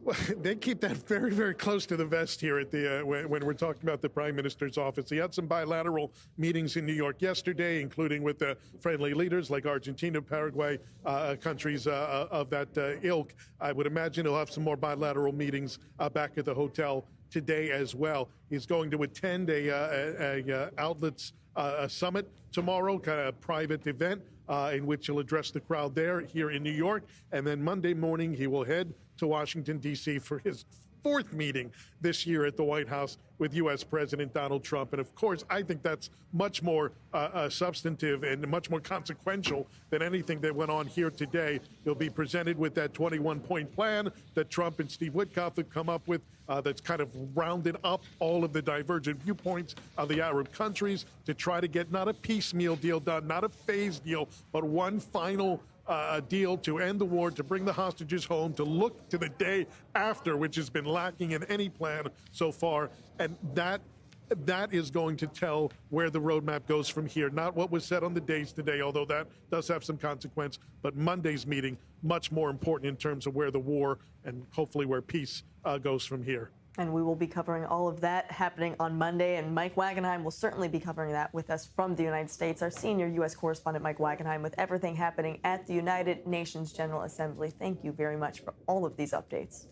Well, they keep that very, very close to the vest here at the when we're talking about the Prime Minister's office. He had some bilateral meetings in New York yesterday, including with friendly leaders like Argentina, Paraguay, countries of that ilk. I would imagine he'll have some more bilateral meetings back at the hotel today as well. He's going to attend a outlets summit tomorrow, kind of a private event in which he'll address the crowd there here in New York. And then Monday morning, he will head to Washington, D.C. for his fourth meeting this year at the White House with U.S. President Donald Trump. And of course, I think that's much more substantive and much more consequential than anything that went on here today. He'll be presented with that 21-point plan that Trump and Steve Witkoff have come up with that's kind of rounded up all of the divergent viewpoints of the Arab countries to try to get not a piecemeal deal done, not a phased deal, but one final a deal to end the war, to bring the hostages home, to look to the day after, which has been lacking in any plan so far. And that is going to tell where the roadmap goes from here. Not what was said on the days today, although that does have some consequence, but Monday's meeting, much more important in terms of where the war and hopefully where peace goes from here. And we will be covering all of that happening on Monday. And Mike Wagenheim will certainly be covering that with us from the United States. Our senior U.S. correspondent, Mike Wagenheim, with everything happening at the United Nations General Assembly. Thank you very much for all of these updates.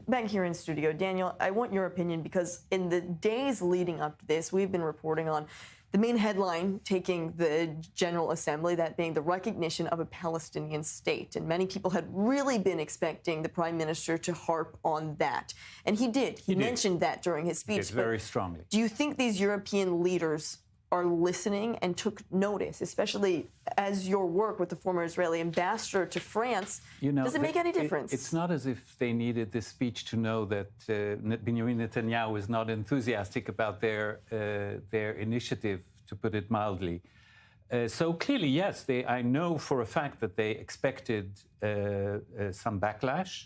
Back here in studio, Daniel, I want your opinion because in the days leading up to this, we've been reporting on the main headline taking the General Assembly, that being the recognition of a Palestinian state. And many people had really been expecting the Prime Minister to harp on that. And he did. He mentioned that during his speech. Yes, very strongly. Do you think these European leaders are listening and took notice, especially as your work with the former Israeli ambassador to France? Does it make any difference? It's not as if they needed this speech to know that Benjamin Netanyahu is not enthusiastic about their initiative, to put it mildly. So clearly, yes, I know for a fact that they expected some backlash.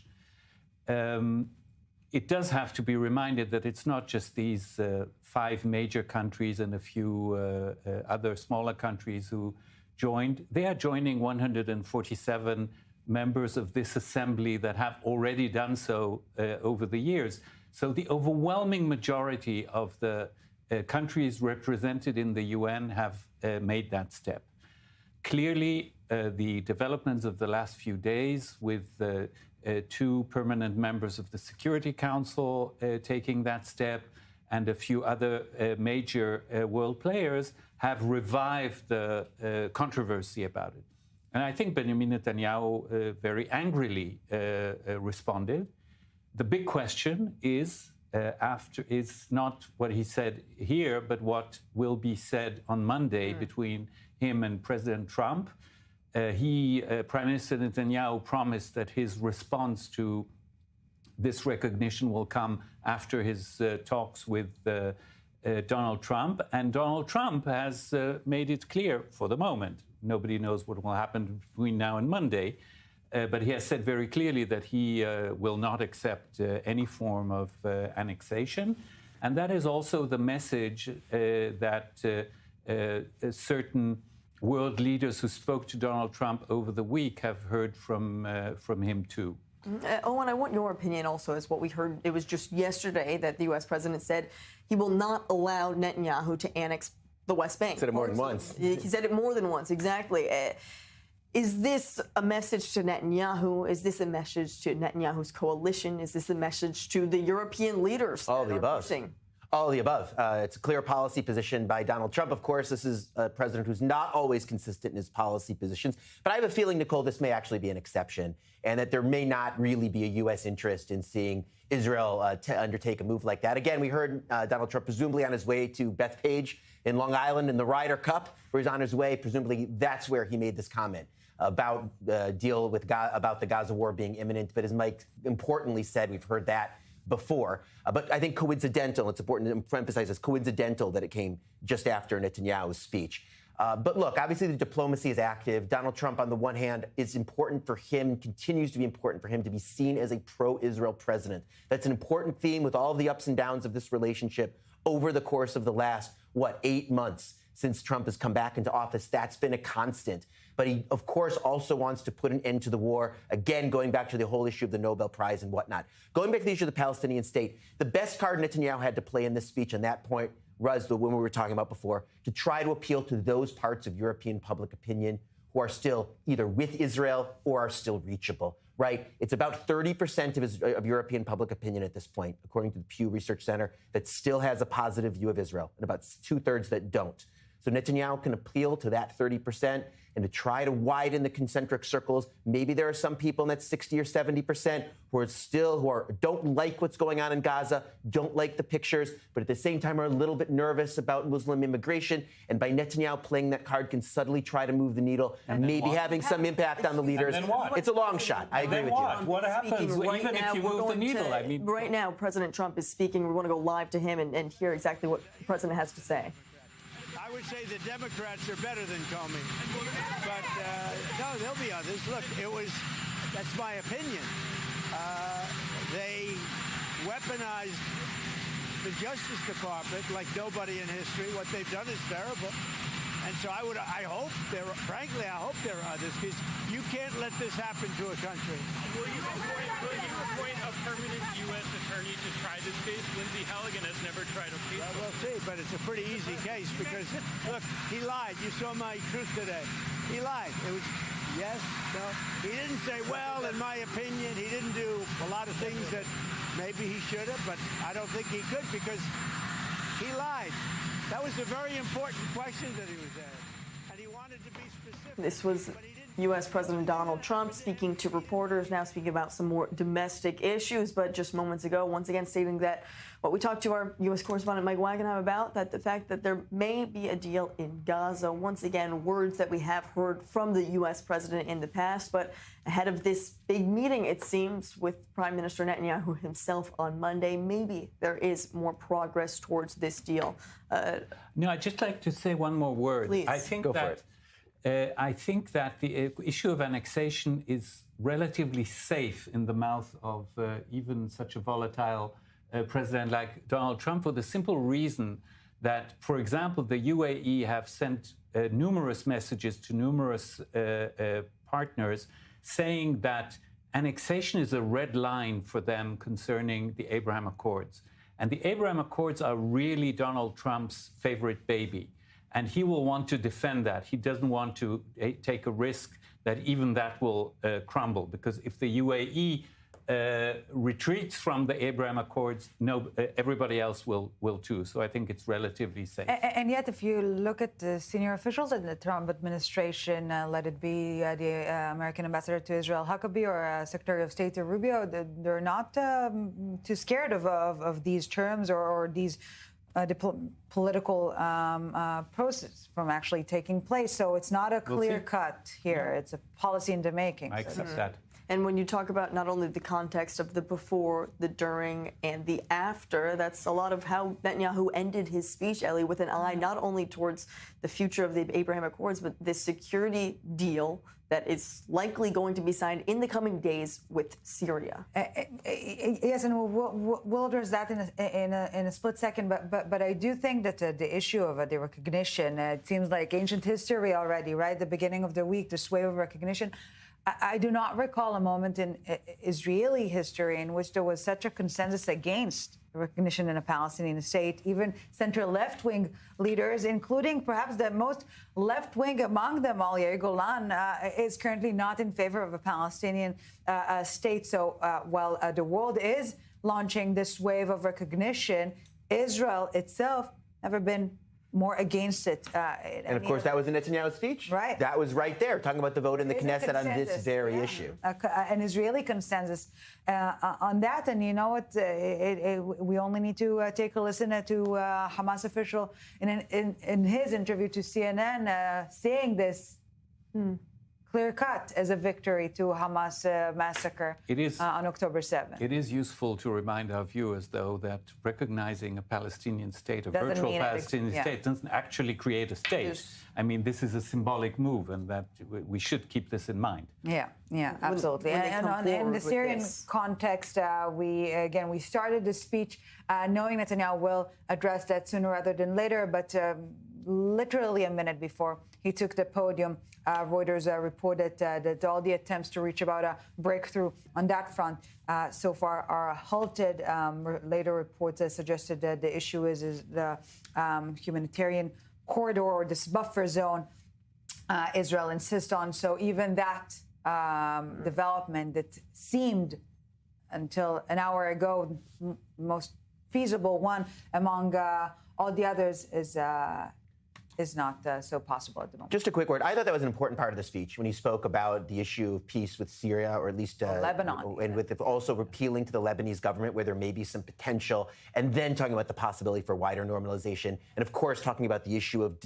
It does have to be reminded that it's not just these 5 major countries and a few other smaller countries who joined. They are joining 147 members of this assembly that have already done so over the years. So the overwhelming majority of the countries represented in the UN have made that step. Clearly, the developments of the last few days with two permanent members of the Security Council taking that step and a few other major world players have revived the controversy about it. And I think Benjamin Netanyahu very angrily responded. The big question is not what he said here, but what will be said on Monday between him and President Trump. Prime Minister Netanyahu promised that his response to this recognition will come after his talks with Donald Trump. And Donald Trump has made it clear for the moment. Nobody knows what will happen between now and Monday. But he has said very clearly that he will not accept any form of annexation. And that is also the message that certain world leaders who spoke to Donald Trump over the week have heard from him too. Owen, I want your opinion also, as what we heard. It was just yesterday that the U.S. president said he will not allow Netanyahu to annex the West Bank. He said it more than once. He said it more than once, exactly. Is this a message to Netanyahu? Is this a message to Netanyahu's coalition? Is this a message to the European leaders? All of the above. Pushing? All of the above. It's a clear policy position by Donald Trump. Of course, this is a president who's not always consistent in his policy positions. But I have a feeling, Nicole, this may actually be an exception, and that there may not really be a U.S. interest in seeing Israel to undertake a move like that. Again, we heard Donald Trump presumably on his way to Bethpage in Long Island in the Ryder Cup, where he's on his way. Presumably, that's where he made this comment about about the Gaza war being imminent. But as Mike importantly said, we've heard that before. But I think coincidental, it's important to emphasize this, coincidental that it came just after Netanyahu's speech. But look, obviously the diplomacy is active. Donald Trump, on the one hand, is important for him, continues to be important for him to be seen as a pro-Israel president. That's an important theme with all the ups and downs of this relationship over the course of the last, 8 months since Trump has come back into office. That's been a constant. But he, of course, also wants to put an end to the war. Again, going back to the whole issue of the Nobel Prize and whatnot. Going back to the issue of the Palestinian state, the best card Netanyahu had to play in this speech on that point was the one we were talking about before, to try to appeal to those parts of European public opinion who are still either with Israel or are still reachable, right? It's about 30% of European public opinion at this point, according to the Pew Research Center, that still has a positive view of Israel, and about 2/3 that don't. So Netanyahu can appeal to that 30% and to try to widen the concentric circles. Maybe there are some people in that 60 or 70% who don't like what's going on in Gaza, don't like the pictures, but at the same time are a little bit nervous about Muslim immigration. And by Netanyahu playing that card can subtly try to move the needle, and maybe having some impact on the leaders. And then what? It's a long shot. I agree with you. What happens even if you move the needle? Right now, President Trump is speaking. We want to go live to him and hear exactly what the president has to say. I would say the Democrats are better than Comey, but no, there'll be others. Look, that's my opinion. They weaponized the Justice Department like nobody in history. What they've done is terrible. And so I hope there are others, because you can't let this happen to a country. Will you appoint a permanent U.S. attorney to try this case? Lindsey Halligan has never tried a case. Well, we'll see, but it's a pretty easy case because, look, he lied. You saw my truth today. He lied. It was yes, no. He didn't say, well, in my opinion, he didn't do a lot of things that maybe he should have, but I don't think he could because he lied. That was a very important question that he was asked, and he wanted to be specific. This was U.S. President Donald Trump speaking to reporters, now speaking about some more domestic issues, but just moments ago, once again stating that what we talked to our U.S. correspondent Mike Wagenheim about, that the fact that there may be a deal in Gaza, once again, words that we have heard from the U.S. president in the past, but ahead of this big meeting, it seems, with Prime Minister Netanyahu himself on Monday, maybe there is more progress towards this deal. No, I'd just like to say one more word. Please. I think that the issue of annexation is relatively safe in the mouth of even such a volatile president like Donald Trump, for the simple reason that, for example, the UAE have sent numerous messages to numerous partners saying that annexation is a red line for them concerning the Abraham Accords. And the Abraham Accords are really Donald Trump's favorite baby. And he will want to defend that. He doesn't want to take a risk that even that will crumble. Because if the UAE retreats from the Abraham Accords, everybody else will too. So I think it's relatively safe. And yet, if you look at the senior officials in the Trump administration, let it be the American ambassador to Israel, Huckabee, or Secretary of State Rubio, they're not too scared of these terms or these political process from actually taking place. So it's not a clear cut here. It's a policy in the making. I accept that. And when you talk about not only the context of the before, the during, and the after, that's a lot of how Netanyahu ended his speech, Ellie, with an eye not only towards the future of the Abraham Accords, but the security deal that is likely going to be signed in the coming days with Syria. Yes, and we'll address that in a split second. But I do think that the issue of the recognition, it seems like ancient history already, right? The beginning of the week, this wave of recognition. I do not recall a moment in Israeli history in which there was such a consensus against recognition in a Palestinian state. Even center-left-wing leaders, including perhaps the most left-wing among them all, Yair Golan, is currently not in favor of a Palestinian state. So while the world is launching this wave of recognition, Israel itself never been more against it. And of course, that was in Netanyahu's speech. Right. That was right there, talking about the vote in the Knesset on this very issue. An Israeli consensus on that. And you know what? We only need to take a listen to Hamas official in his interview to CNN saying this clear cut as a victory to Hamas massacre on October 7th. It is useful to remind our viewers, though, that recognizing a Palestinian state, a Doesn't virtual mean Palestinian state, doesn't actually create a state. Yes. I mean, this is a symbolic move, and that we should keep this in mind. Yeah, absolutely. And in the Syrian context, we started the speech knowing Netanyahu will address that sooner rather than later, but literally a minute before he took the podium, Reuters reported that all the attempts to reach about a breakthrough on that front so far are halted. Later reports suggested that the issue is the humanitarian corridor, or this buffer zone Israel insists on. So even that development that seemed until an hour ago most feasible one among all the others is not so possible at the moment. Just a quick word. I thought that was an important part of the speech when he spoke about the issue of peace with Syria, or at least Lebanon, and with also appealing to the Lebanese government where there may be some potential, and then talking about the possibility for wider normalization, and of course talking about the issue of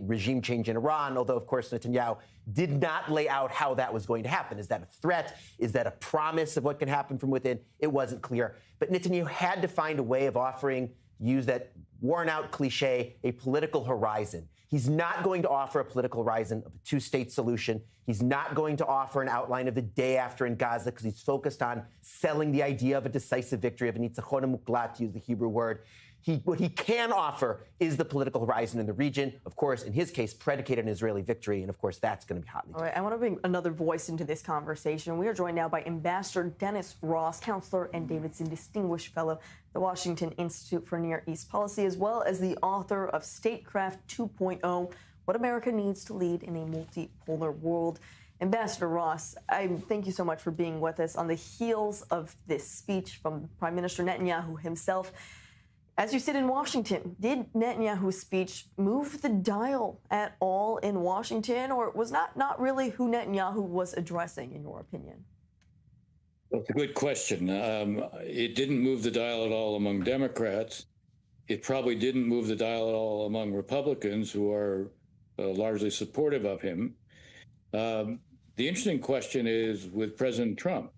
regime change in Iran. Although of course Netanyahu did not lay out how that was going to happen. Is that a threat? Is that a promise of what can happen from within? It wasn't clear. But Netanyahu had to find a way of offering, use that worn-out cliche, a political horizon. He's not going to offer a political horizon of a two-state solution. He's not going to offer an outline of the day after in Gaza, because he's focused on selling the idea of a decisive victory, of a nitzachon muklat, to use the Hebrew word. What he can offer is the political horizon in the region, of course, in his case, predicated on Israeli victory, and of course, that's going to be hotly. All right, I want to bring another voice into this conversation. We are joined now by Ambassador Dennis Ross, counselor and Davidson Distinguished Fellow at the Washington Institute for Near East Policy, as well as the author of Statecraft 2.0, What America Needs to Lead in a Multipolar World. Ambassador Ross, I thank you so much for being with us on the heels of this speech from Prime Minister Netanyahu himself. As you sit in Washington, did Netanyahu's speech move the dial at all in Washington, or was not really who Netanyahu was addressing, in your opinion? That's a good question. It didn't move the dial at all among Democrats. It probably didn't move the dial at all among Republicans, who are largely supportive of him. The interesting question is with President Trump.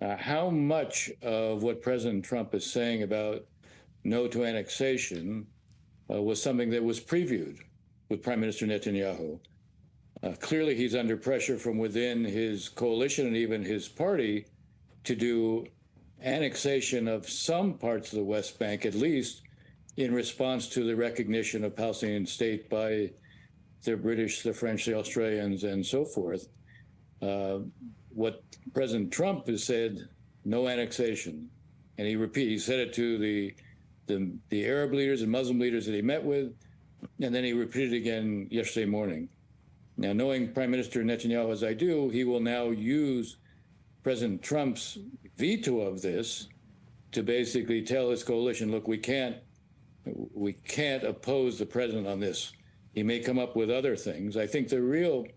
How much of what President Trump is saying about no to annexation was something that was previewed with Prime Minister Netanyahu? Clearly, he's under pressure from within his coalition and even his party to do annexation of some parts of the West Bank, at least in response to the recognition of Palestinian state by the British, the French, the Australians, and so forth. what President Trump has said, no annexation. And he said it to the Arab leaders and Muslim leaders that he met with, and then he repeated it again yesterday morning. Now, knowing Prime Minister Netanyahu as I do, he will now use President Trump's veto of this to basically tell his coalition, look, we can't oppose the president on this. He may come up with other things. I think the real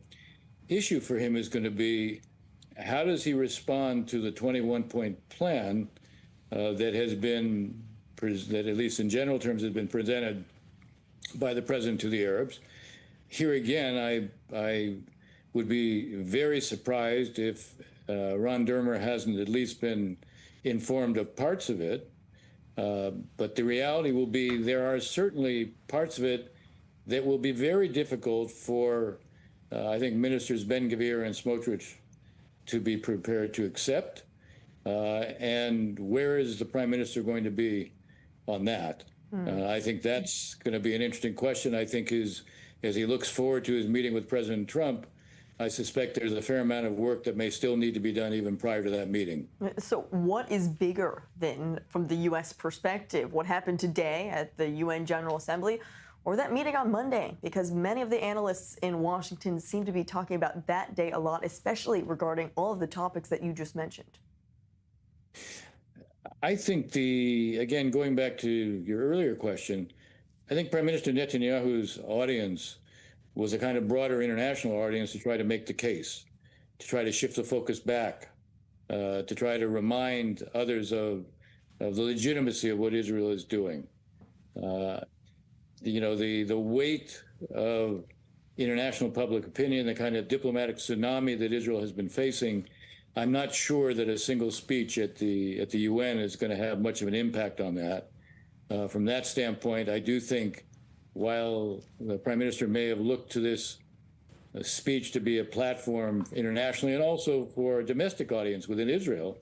issue for him is going to be, how does he respond to the 21-point plan that has been, that at least in general terms has been presented by the president to the Arabs? Here again, I would be very surprised if Ron Dermer hasn't at least been informed of parts of it. But the reality will be there are certainly parts of it that will be very difficult for, I think, Ministers Ben-Gvir and Smotrich to be prepared to accept. And where is the Prime Minister going to be on that? I think that's going to be an interesting question. I think as he looks forward to his meeting with President Trump, I suspect there's a fair amount of work that may still need to be done even prior to that meeting. So what is bigger then from the U.S. perspective? What happened today at the UN General Assembly or that meeting on Monday? Because many of the analysts in Washington seem to be talking about that day a lot, especially regarding all of the topics that you just mentioned. I think again, going back to your earlier question, I think Prime Minister Netanyahu's audience was a kind of broader international audience to try to make the case, to try to shift the focus back, to try to remind others of the legitimacy of what Israel is doing. You know, the weight of international public opinion, the kind of diplomatic tsunami that Israel has been facing, I'm not sure that a single speech at the UN is going to have much of an impact on that. From that standpoint, I do think while the Prime Minister may have looked to this speech to be a platform internationally and also for a domestic audience within Israel,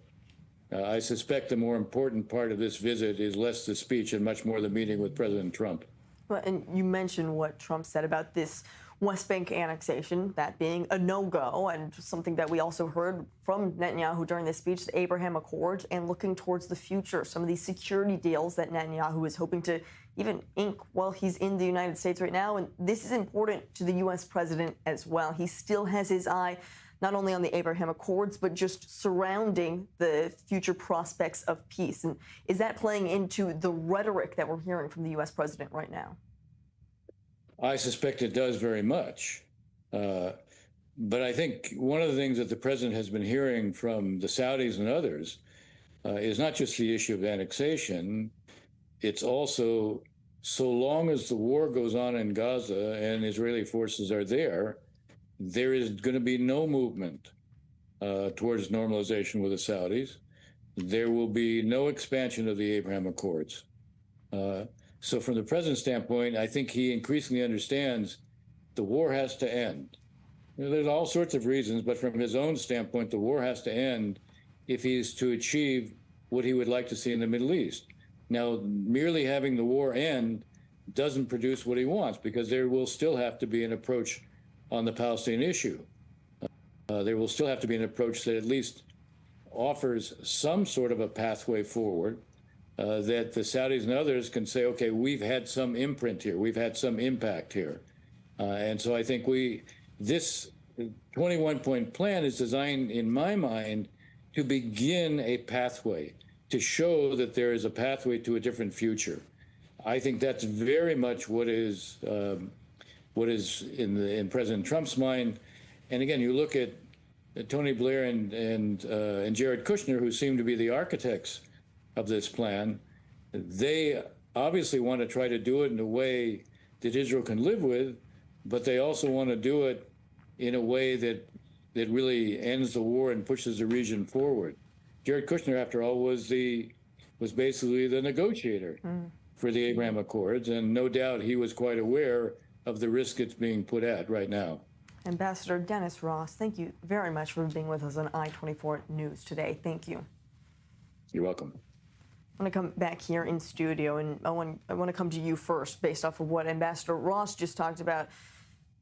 I suspect the more important part of this visit is less the speech and much more the meeting with President Trump. Well, and you mentioned what Trump said about this West Bank annexation, that being a no-go, and something that we also heard from Netanyahu during this speech, the Abraham Accords, and looking towards the future, some of these security deals that Netanyahu is hoping to even ink while he's in the United States right now. And this is important to the U.S. president as well. He still has his eye not only on the Abraham Accords, but just surrounding the future prospects of peace. And is that playing into the rhetoric that we're hearing from the U.S. president right now? I suspect it does very much. But I think one of the things that the president has been hearing from the Saudis and others is not just the issue of annexation. It's also, so long as the war goes on in Gaza and Israeli forces are there, there is going to be no movement towards normalization with the Saudis. There will be no expansion of the Abraham Accords. So from the president's standpoint, I think he increasingly understands the war has to end. You know, there's all sorts of reasons, but from his own standpoint, the war has to end if he's to achieve what he would like to see in the Middle East. Now, merely having the war end doesn't produce what he wants, because there will still have to be an approach on the Palestinian issue. There will still have to be an approach that at least offers some sort of a pathway forward, that the Saudis and others can say, okay, we've had some imprint here, we've had some impact here. And so I think this 21-point plan is designed, in my mind, to begin a pathway, to show that there is a pathway to a different future. I think that's very much what is in President Trump's mind. And again, you look at Tony Blair and Jared Kushner, who seem to be the architects of this plan. They obviously want to try to do it in a way that Israel can live with, but they also want to do it in a way that really ends the war and pushes the region forward. Jared Kushner, after all, was basically the negotiator for the Abraham Accords, and no doubt he was quite aware of the risk it's being put at right now. Ambassador Dennis Ross, thank you very much for being with us on I-24 News today. Thank you. You're welcome. I want to come back here in studio, and I want to come to you first based off of what Ambassador Ross just talked about.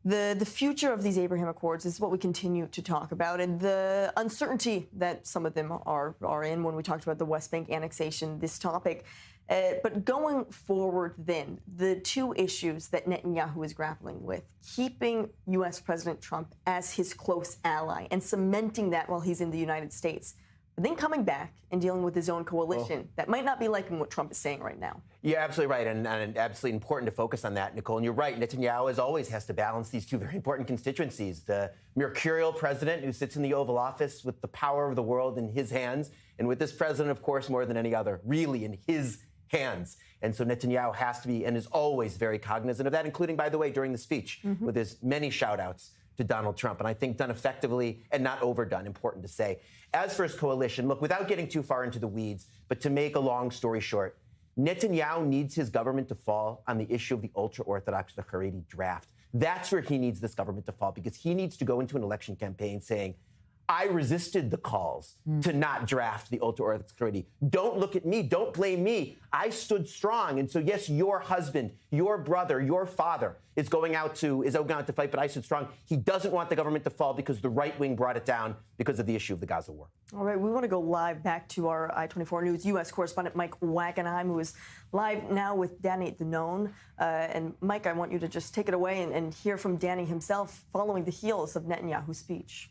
The future of these Abraham Accords is what we continue to talk about, and the uncertainty that some of them are in when we talked about the West Bank annexation, this topic. But going forward then, the two issues that Netanyahu is grappling with, keeping U.S. President Trump as his close ally and cementing that while he's in the United States, but then coming back and dealing with his own coalition that might not be liking what Trump is saying right now. You're absolutely right, and absolutely important to focus on that, Nicole. And you're right, Netanyahu, as always, has to balance these two very important constituencies. The mercurial president who sits in the Oval Office with the power of the world in his hands, and with this president, of course, more than any other, really in his hands. And so Netanyahu has to be and is always very cognizant of that, including, by the way, during the speech with his many shout-outs to Donald Trump, and I think done effectively and not overdone, important to say. As for his coalition, look, without getting too far into the weeds, but to make a long story short, Netanyahu needs his government to fall on the issue of the ultra-Orthodox, the Haredi draft. That's where he needs this government to fall, because he needs to go into an election campaign saying, I resisted the calls to not draft the ultra-Orthodox Haredi. Don't look at me. Don't blame me. I stood strong. And so, yes, your husband, your brother, your father is going out to fight, but I stood strong. He doesn't want the government to fall because the right wing brought it down because of the issue of the Gaza war. All right, we want to go live back to our I-24 News U.S. correspondent Mike Wackenheim, who is live now with Danny Danone. And Mike, I want you to just take it away and hear from Danny himself following the heels of Netanyahu's speech.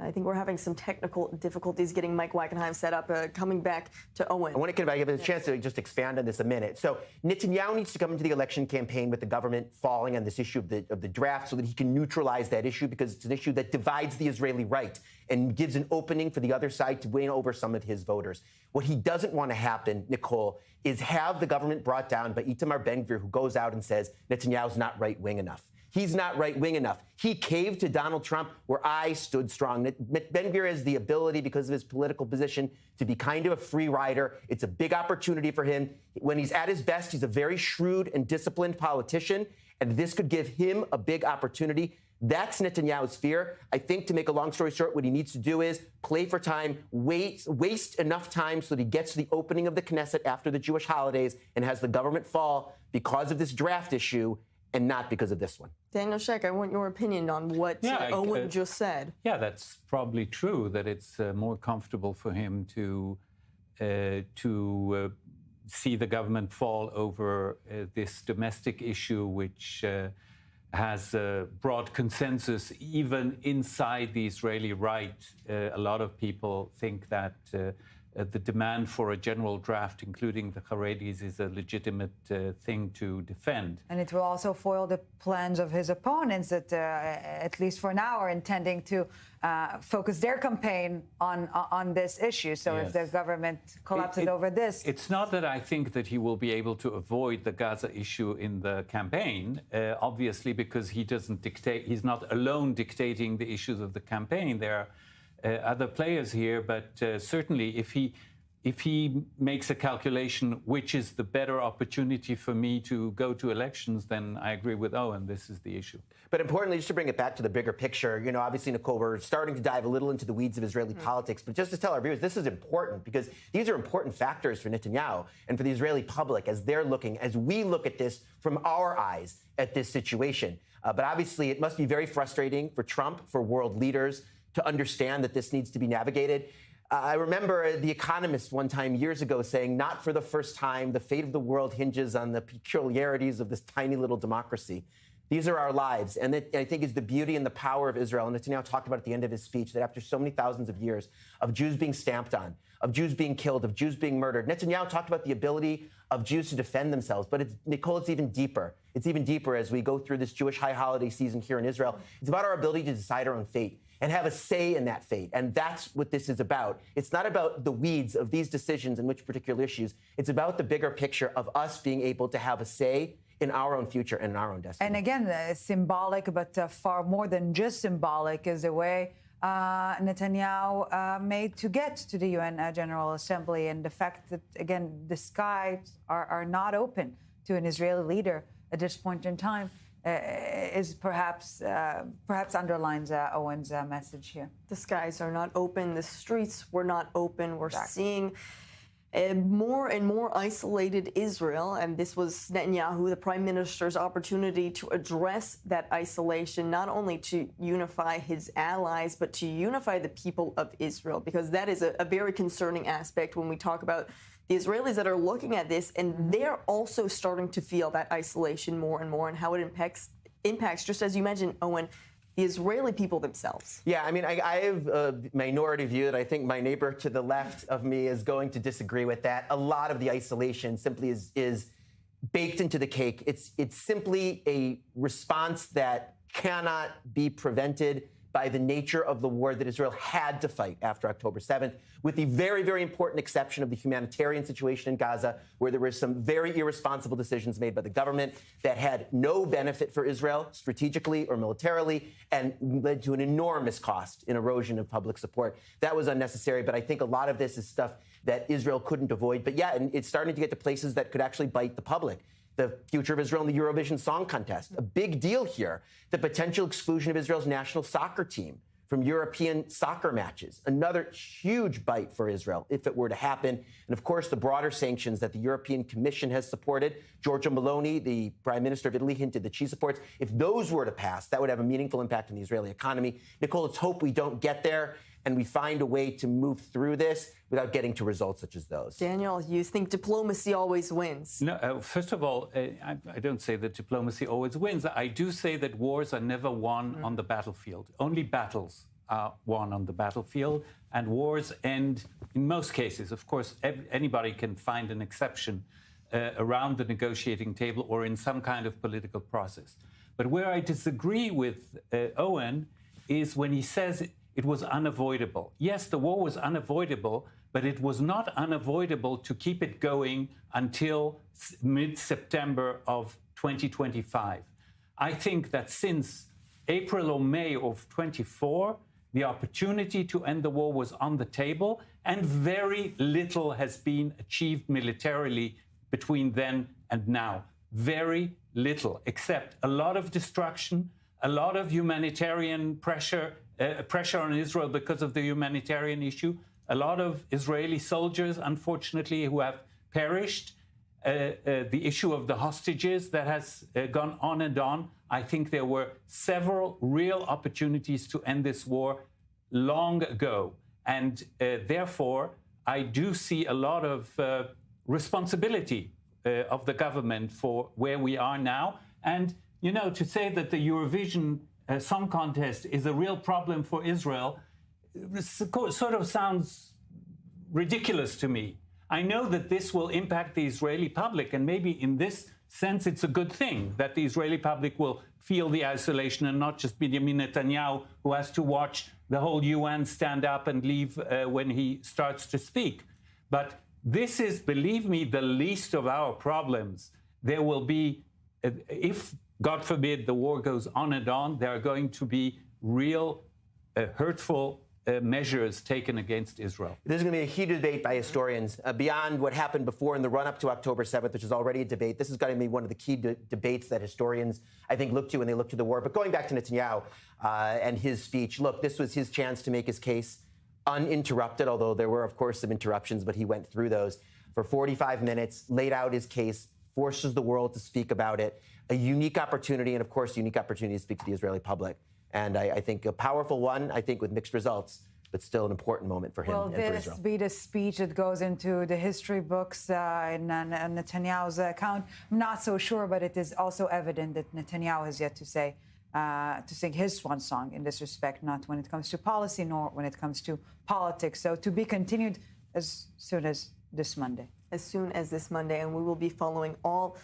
I think we're having some technical difficulties getting Mike Wackenheim set up. Coming back to Owen. I want to give a chance to just expand on this a minute. So Netanyahu needs to come into the election campaign with the government falling on this issue of the draft so that he can neutralize that issue, because it's an issue that divides the Israeli right and gives an opening for the other side to win over some of his voters. What he doesn't want to happen, Nicole, is have the government brought down by Itamar Ben-Gvir, who goes out and says Netanyahu's not right-wing enough. He's not right-wing enough. He caved to Donald Trump where I stood strong. Ben-Gvir has the ability, because of his political position, to be kind of a free rider. It's a big opportunity for him. When he's at his best, he's a very shrewd and disciplined politician, and this could give him a big opportunity. That's Netanyahu's fear. I think, to make a long story short, what he needs to do is play for time, waste enough time so that he gets to the opening of the Knesset after the Jewish holidays and has the government fall because of this draft issue, and not because of this one. Daniel Sheck, I want your opinion on what Owen just said. Yeah, that's probably true, that it's more comfortable for him to see the government fall over this domestic issue, which has broad consensus even inside the Israeli right. A lot of people think that the demand for a general draft, including the Haredis, is a legitimate thing to defend. And it will also foil the plans of his opponents that, at least for now, are intending to focus their campaign on this issue. So if the government collapses over this... It's not that I think that he will be able to avoid the Gaza issue in the campaign, obviously, because he doesn't dictate, he's not alone dictating the issues of the campaign. There are other players here, but certainly if he makes a calculation, which is the better opportunity for me to go to elections, then I agree with Owen, this is the issue. But importantly, just to bring it back to the bigger picture, you know, obviously, Nicole, we're starting to dive a little into the weeds of Israeli politics, but just to tell our viewers, this is important because these are important factors for Netanyahu and for the Israeli public as they're looking, as we look at this from our eyes at this situation. But obviously, it must be very frustrating for Trump, for world leaders, to understand that this needs to be navigated. I remember The Economist one time years ago saying, not for the first time, the fate of the world hinges on the peculiarities of this tiny little democracy. These are our lives. And that, I think, is the beauty and the power of Israel. And Netanyahu talked about at the end of his speech that after so many thousands of years of Jews being stamped on, of Jews being killed, of Jews being murdered, Netanyahu talked about the ability of Jews to defend themselves. But, Nicole, it's even deeper. It's even deeper as we go through this Jewish high holiday season here in Israel. It's about our ability to decide our own fate and have a say in that fate. And that's what this is about. It's not about the weeds of these decisions and which particular issues. It's about the bigger picture of us being able to have a say in our own future and in our own destiny. And again, symbolic, but far more than just symbolic, is the way Netanyahu made to get to the UN General Assembly, and the fact that, again, the skies are not open to an Israeli leader at this point in time is perhaps underlines Owen's message here. The skies are not open. The streets were not open. We're seeing more and more isolated Israel, and this was Netanyahu, the prime minister's opportunity to address that isolation, not only to unify his allies, but to unify the people of Israel, because that is a very concerning aspect when we talk about the Israelis that are looking at this, and they're also starting to feel that isolation more and more, and how it impacts, just as you mentioned, Owen, the Israeli people themselves. Yeah, I mean, I have a minority view that I think my neighbor to the left of me is going to disagree with that. A lot of the isolation simply is baked into the cake. It's simply a response that cannot be prevented by the nature of the war that Israel had to fight after October 7th, with the very, very important exception of the humanitarian situation in Gaza, where there were some very irresponsible decisions made by the government that had no benefit for Israel strategically or militarily and led to an enormous cost in erosion of public support. That was unnecessary, but I think a lot of this is stuff that Israel couldn't avoid. But yeah, and it's starting to get to places that could actually bite the public. The future of Israel in the Eurovision Song Contest, a big deal here. The potential exclusion of Israel's national soccer team from European soccer matches, another huge bite for Israel if it were to happen. And of course, the broader sanctions that the European Commission has supported. Giorgia Meloni, the Prime Minister of Italy, hinted that she supports. If those were to pass, that would have a meaningful impact on the Israeli economy. Nicole, let's hope we don't get there and we find a way to move through this without getting to results such as those. Daniel, you think diplomacy always wins? No, first of all, I don't say that diplomacy always wins. I do say that wars are never won on the battlefield. Only battles are won on the battlefield, and wars end in most cases. Of course, anybody can find an exception around the negotiating table or in some kind of political process. But where I disagree with Owen is when he says it was unavoidable. Yes, the war was unavoidable, but it was not unavoidable to keep it going until mid-September of 2025. I think that since April or May of 24, the opportunity to end the war was on the table, and very little has been achieved militarily between then and now. Very little, except a lot of destruction, a lot of humanitarian pressure on Israel because of the humanitarian issue, a lot of Israeli soldiers, unfortunately, who have perished, the issue of the hostages that has gone on and on. I think there were several real opportunities to end this war long ago. And therefore, I do see a lot of responsibility of the government for where we are now. And, you know, to say that the Eurovision Song Contest is a real problem for Israel sort of sounds ridiculous to me. I know that this will impact the Israeli public, and maybe in this sense it's a good thing that the Israeli public will feel the isolation and not just Benjamin Netanyahu, who has to watch the whole UN stand up and leave when he starts to speak. But this is, believe me, the least of our problems. There will be, if God forbid the war goes on and on, there are going to be real hurtful measures taken against Israel. There's going to be a heated debate by historians beyond what happened before in the run-up to October 7th, which is already a debate. This is going to be one of the key debates that historians, I think, look to when they look to the war. But going back to Netanyahu and his speech, look, this was his chance to make his case uninterrupted, although there were, of course, some interruptions, but he went through those for 45 minutes, laid out his case, forces the world to speak about it. A unique opportunity, and of course, a unique opportunity to speak to the Israeli public. And I think a powerful one, I think with mixed results, but still an important moment for him and for Israel. Will this be the speech that goes into the history books in Netanyahu's account? I'm not so sure, but it is also evident that Netanyahu has yet to sing his swan song in this respect, not when it comes to policy, nor when it comes to politics. So to be continued as soon as this Monday. As soon as this Monday, and we will be following all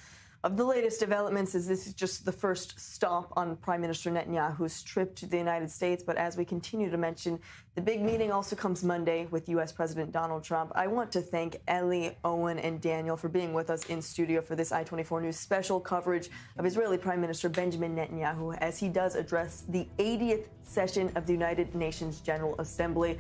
of the latest developments, as this is just the first stop on Prime Minister Netanyahu's trip to the United States. But as we continue to mention, the big meeting also comes Monday with U.S. President Donald Trump. I want to thank Ellie, Owen, and Daniel for being with us in studio for this I-24 News special coverage of Israeli Prime Minister Benjamin Netanyahu as he does address the 80th session of the United Nations General Assembly.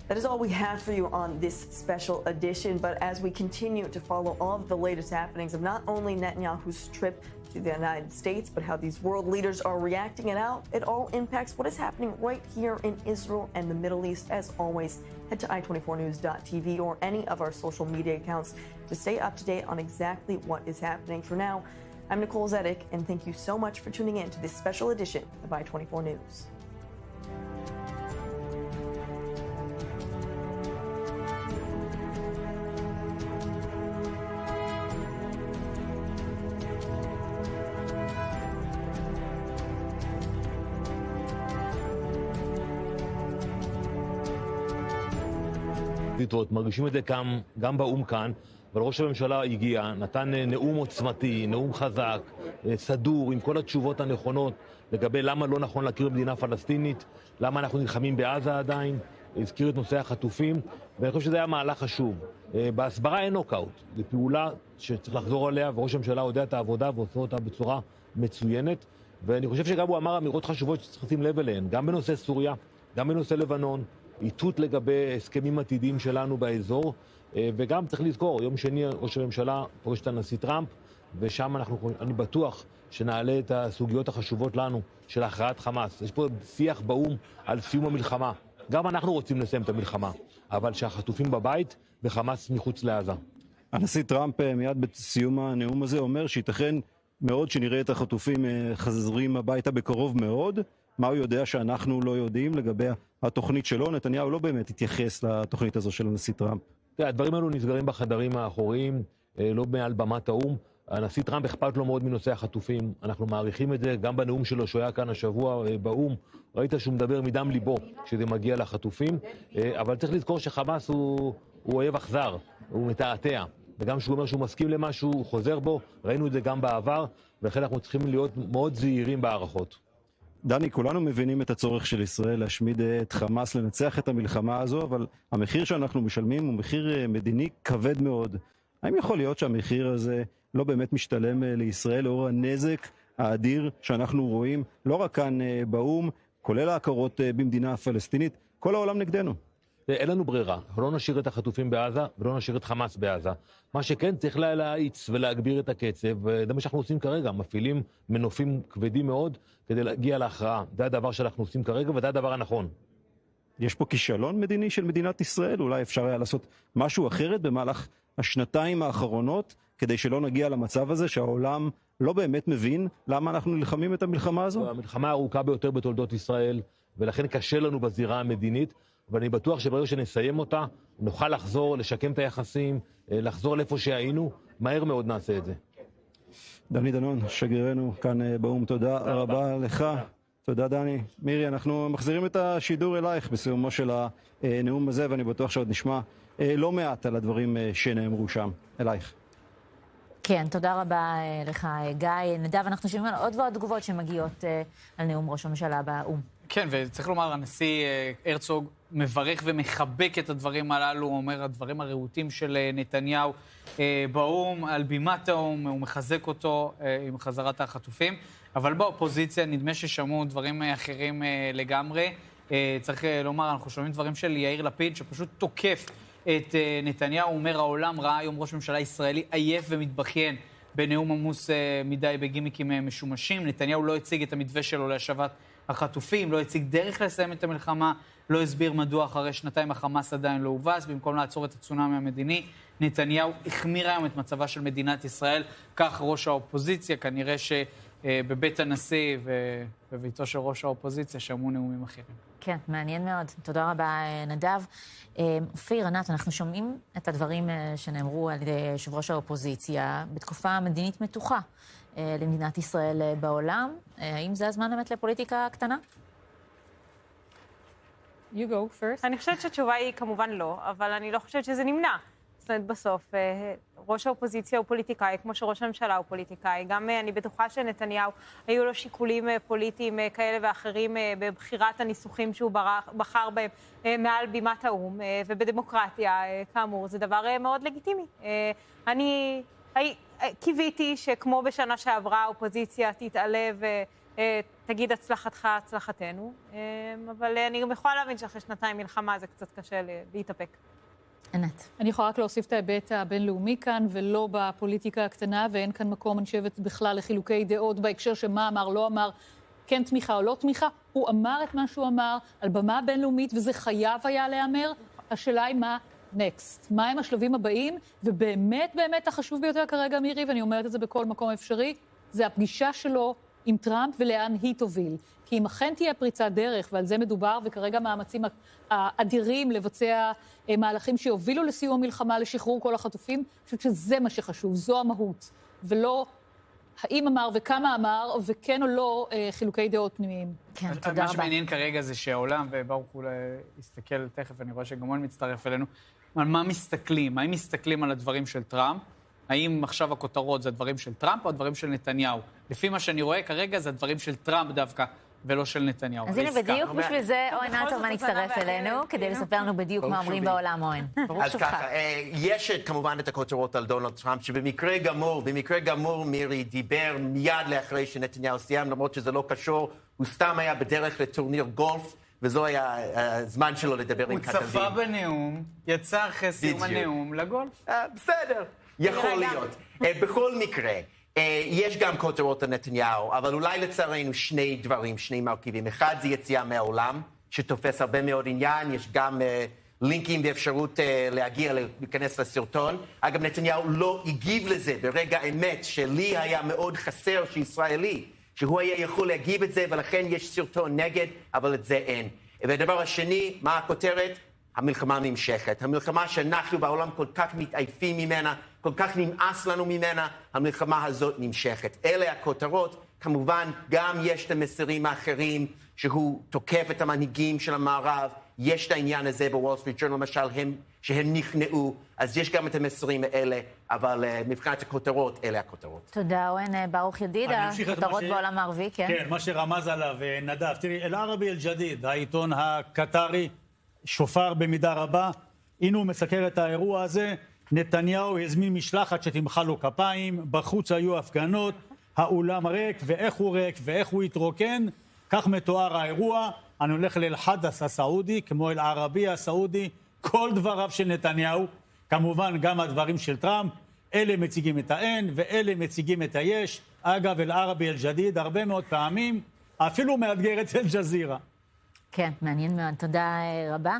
That is all we have for you on this special edition. But as we continue to follow all of the latest happenings of not only Netanyahu's trip to the United States, but how these world leaders are reacting and how it all impacts what is happening right here in Israel and the Middle East. As always, head to i24news.tv or any of our social media accounts to stay up to date on exactly what is happening. For now, I'm Nicole Zedek, and thank you so much for tuning in to this special edition of i24 News. מרגישים את זה גם באום כאן, אבל ראש הממשלה הגיע, נתן נאום עוצמתי, נאום חזק, סדור, עם כל התשובות הנכונות לגבי למה לא נכון להכיר במדינה פלסטינית, למה אנחנו נלחמים בעזה עדיין, הזכיר את נושא החטופים, ואני חושב שזה היה מהלך חשוב. בהסברה אין נוקאוט, זו פעולה שצריך לחזור עליה, וראש הממשלה יודע את העבודה ועושה אותה בצורה מצוינת, ואני חושב שגם הוא אמר אמירות חשובות שצריך לשים לב אליהן, גם בנושא סוריה, גם בנושא לבנון, איתות לגבי הסכמים עתידיים שלנו באזור, וגם צריך לזכור, יום שני ראש הממשלה פוגש את הנשיא טראמפ, ושם אני בטוח שנעלה את הסוגיות החשובות לנו של הכרעת חמאס. יש פה שיח באום על סיום המלחמה. גם אנחנו רוצים לסיים את המלחמה, אבל שהחטופים בבית וחמאס מחוץ לעזה. הנשיא טראמפ מיד בסיום הנאום הזה אומר שייתכן מאוד שנראה את החטופים חזרים הביתה בקרוב מאוד. מה הוא יודע שאנחנו לא יודעים לגבי התוכנית שלו? נתניהו לא באמת התייחס לתוכנית הזו של הנשיא טראמפ. הדברים האלו נסגרים בחדרים האחוריים, לא מעל במת האום. הנשיא טראמפ אכפת לו מאוד מנושא החטופים. אנחנו מעריכים את זה גם בנאום שלו שהוא היה כאן השבוע באום. ראית שהוא מדבר מדם ליבו שזה מגיע לחטופים, אבל צריך לזכור שחמאס הוא אוהב אכזר, הוא מתעתע. וגם שהוא אומר שהוא מסכים למשהו, הוא חוזר בו. ראינו את זה גם בעבר, ולכן אנחנו צריכים להיות מאוד זהירים בהערכות. דני, כולנו מבינים את הצורך של ישראל להשמיד את חמאס, לנצח את המלחמה הזו, אבל המחיר שאנחנו משלמים הוא מחיר מדיני כבד מאוד. האם יכול להיות שהמחיר הזה לא באמת משתלם לישראל לאור הנזק האדיר שאנחנו רואים, לא רק כאן באום, כולל ההכרות במדינה הפלסטינית, כל העולם נגדנו? אין לנו ברירה, לא נשאיר את החטופים בעזה ולא נשאיר את חמאס בעזה. מה שכן צריך להאיץ ולהגביר את הקצב, וזה מה שאנחנו עושים כרגע, מפעילים מנופים כבדים מאוד כדי להגיע להכרעה. זה הדבר שאנחנו עושים כרגע וזה הדבר הנכון. יש פה כישלון מדיני של מדינת ישראל? אולי אפשר היה לעשות משהו אחרת במהלך השנתיים האחרונות, כדי שלא נגיע למצב הזה שהעולם לא באמת מבין למה אנחנו נלחמים את המלחמה הזו? המלחמה הארוכה ביותר בתולדות ישראל, ולכן קשה לנו בזירה המדינית, ואני בטוח שברגע שנסיים אותה, נוכל לחזור, לשקם את היחסים, לחזור לאיפה שהיינו, מהר מאוד נעשה את זה. דני דנון, שגרירנו כאן באום, תודה רבה לך. תודה דני. מירי, אנחנו מחזירים את השידור אלייך בסיומו של הנאום הזה, ואני בטוח שעוד נשמע לא מעט על הדברים שנאמרו שם. אלייך. כן, תודה רבה לך גיא. נדב, אנחנו שומעים על עוד ועוד תגובות שמגיעות על נאום ראש הממשלה באום. כן, וצריך לומר, הנשיא הרצוג מברך ומחבק את הדברים הללו, הוא אומר, הדברים הרהוטים של נתניהו באום, על בימת האום, הוא מחזק אותו עם חזרת החטופים, אבל באופוזיציה נדמה ששמעו דברים אחרים לגמרי. צריך לומר, אנחנו שומעים דברים של יאיר לפיד, שפשוט תוקף את נתניהו, הוא אומר, העולם ראה היום ראש ממשלה ישראלי עייף ומתבכיין בנאום עמוס מדי בגימיקים משומשים. נתניהו לא הציג את המתווה שלו להשבת החטופים, לא הציג דרך לסיים את המלחמה, לא הסביר מדוע אחרי שנתיים החמאס עדיין לא הובס, במקום לעצור את הצונאמי המדיני. נתניהו החמיר היום את מצבה של מדינת ישראל, כך ראש האופוזיציה, כנראה שבבית הנשיא ובביתו של ראש האופוזיציה שמעו נאומים אחרים. כן, מעניין מאוד. תודה רבה, נדב. אופיר, ענת, אנחנו שומעים את הדברים שנאמרו על ידי יושב ראש האופוזיציה בתקופה מדינית מתוחה למדינת ישראל בעולם. האם זה הזמן באמת לפוליטיקה קטנה? You go first. אני חושבת שהתשובה היא כמובן לא, אבל אני לא חושבת שזה נמנע. זאת אומרת, בסוף, ראש האופוזיציה הוא פוליטיקאי, כמו שראש הממשלה הוא פוליטיקאי. גם אני בטוחה שנתניהו, היו לו שיקולים פוליטיים כאלה ואחרים בבחירת הניסוחים שהוא בחר בהם מעל בימת האום, ובדמוקרטיה, כאמור, זה דבר מאוד לגיטימי. אני קיוויתי שכמו בשנה שעברה, האופוזיציה תתעלה ותגיד הצלחתך, הצלחתנו, אבל אני גם יכולה להבין שאחרי שנתיים מלחמה זה קצת קשה להתאפק. ענת. אני יכולה רק להוסיף את ההיבט הבינלאומי כאן, ולא בפוליטיקה הקטנה, ואין כאן מקום, אני חושבת, בכלל לחילוקי דעות בהקשר שמה אמר, לא אמר, כן תמיכה או לא תמיכה. הוא אמר את מה שהוא אמר על במה בינלאומית, וזה חייב היה להיאמר. השאלה היא מה next, מה הם השלבים הבאים, ובאמת, באמת החשוב ביותר כרגע, מירי, ואני אומרת את זה בכל מקום אפשרי, זה הפגישה שלו עם טראמפ ולאן היא תוביל. כי אם אכן תהיה פריצת דרך, ועל זה מדובר, וכרגע מאמצים האדירים לבצע מהלכים שיובילו לסיום המלחמה, לשחרור כל החטופים, אני חושבת שזה מה שחשוב, זו המהות, ולא האם אמר וכמה אמר, וכן או לא חילוקי דעות פנימיים. כן, תודה רבה. מה שמעניין כרגע זה שהעולם, וברוך הוא יסתכל תכף, אני רואה שגמון מצטרף אלינו, על מה מסתכלים? האם מסתכלים על הדברים של טראמפ? האם עכשיו הכותרות זה הדברים של טראמפ או הדברים של נתניהו? לפי מה שאני רואה כרגע זה הדברים של טראמפ דווקא, ולא של נתניהו. אז הנה בדיוק בשביל זה אוהן אלתרמן הצטרף אלינו, כדי לספר לנו בדיוק מה אומרים בעולם, אוהן. ברוך שובך. אז ככה, יש כמובן את הכותרות על דונלד טראמפ, שבמקרה גמור, מירי דיבר מיד לאחרי שנתניהו סיים, למרות שזה לא קשור, הוא סתם היה בדרך לטורניר גולף, וזו היה הזמן שלו לדבר עם כתבים. הוא צפה בנאום, יצא אחרי סיום הנאום לגולף. בסדר, יכול להיות. בכל מקרה, יש גם כותרות על נתניהו, אבל אולי לצערנו שני דברים, שני מרכיבים. אחד זה יציאה מהעולם, שתופס הרבה מאוד עניין, יש גם לינקים ואפשרות להיכנס לסרטון. אגב, נתניהו לא הגיב לזה ברגע האמת, שלי היה מאוד חסר שישראלי, שהוא היה יכול להגיב את זה, ולכן יש סרטון נגד, אבל את זה אין. והדבר השני, מה הכותרת? המלחמה נמשכת. המלחמה שאנחנו בעולם כל כך מתעייפים ממנה, כל כך נמאס לנו ממנה, המלחמה הזאת נמשכת. אלה הכותרות. כמובן, גם יש את המסרים האחרים, שהוא תוקף את המנהיגים של המערב. יש את העניין הזה בוול סטריט ג'ורנל, למשל, שהם נכנעו. אז יש גם את המסרים האלה, אבל מבחינת הכותרות, אלה הכותרות. תודה, אוהן. ברוך ידיד, הכותרות בעולם הערבי, כן? כן, מה שרמז עליו נדב. תראי, אל-ערבי אל-ג'דיד, העיתון הקטרי, שופר במידה רבה, הנה הוא מסקר את האירוע הזה, נתניהו הזמין משלחת שתמחא לו כפיים, בחוץ היו הפגנות, האולם ריק, ואיך הוא ריק, ואיך הוא התרוקן, כך מתואר האירוע, אני הולך לאל-חדס הסעודי, כמו אל-ערבי הסעודי, כל דבריו של נתניהו, כמובן גם הדברים של טראמפ, אלה מציגים את האין, ואלה מציגים את היש, אגב, אל-ערבי אל-ג'דיד, הרבה מאוד פעמים, אפילו מאתגר את אל-ג'זירה. כן, מעניין מאוד, תודה רבה.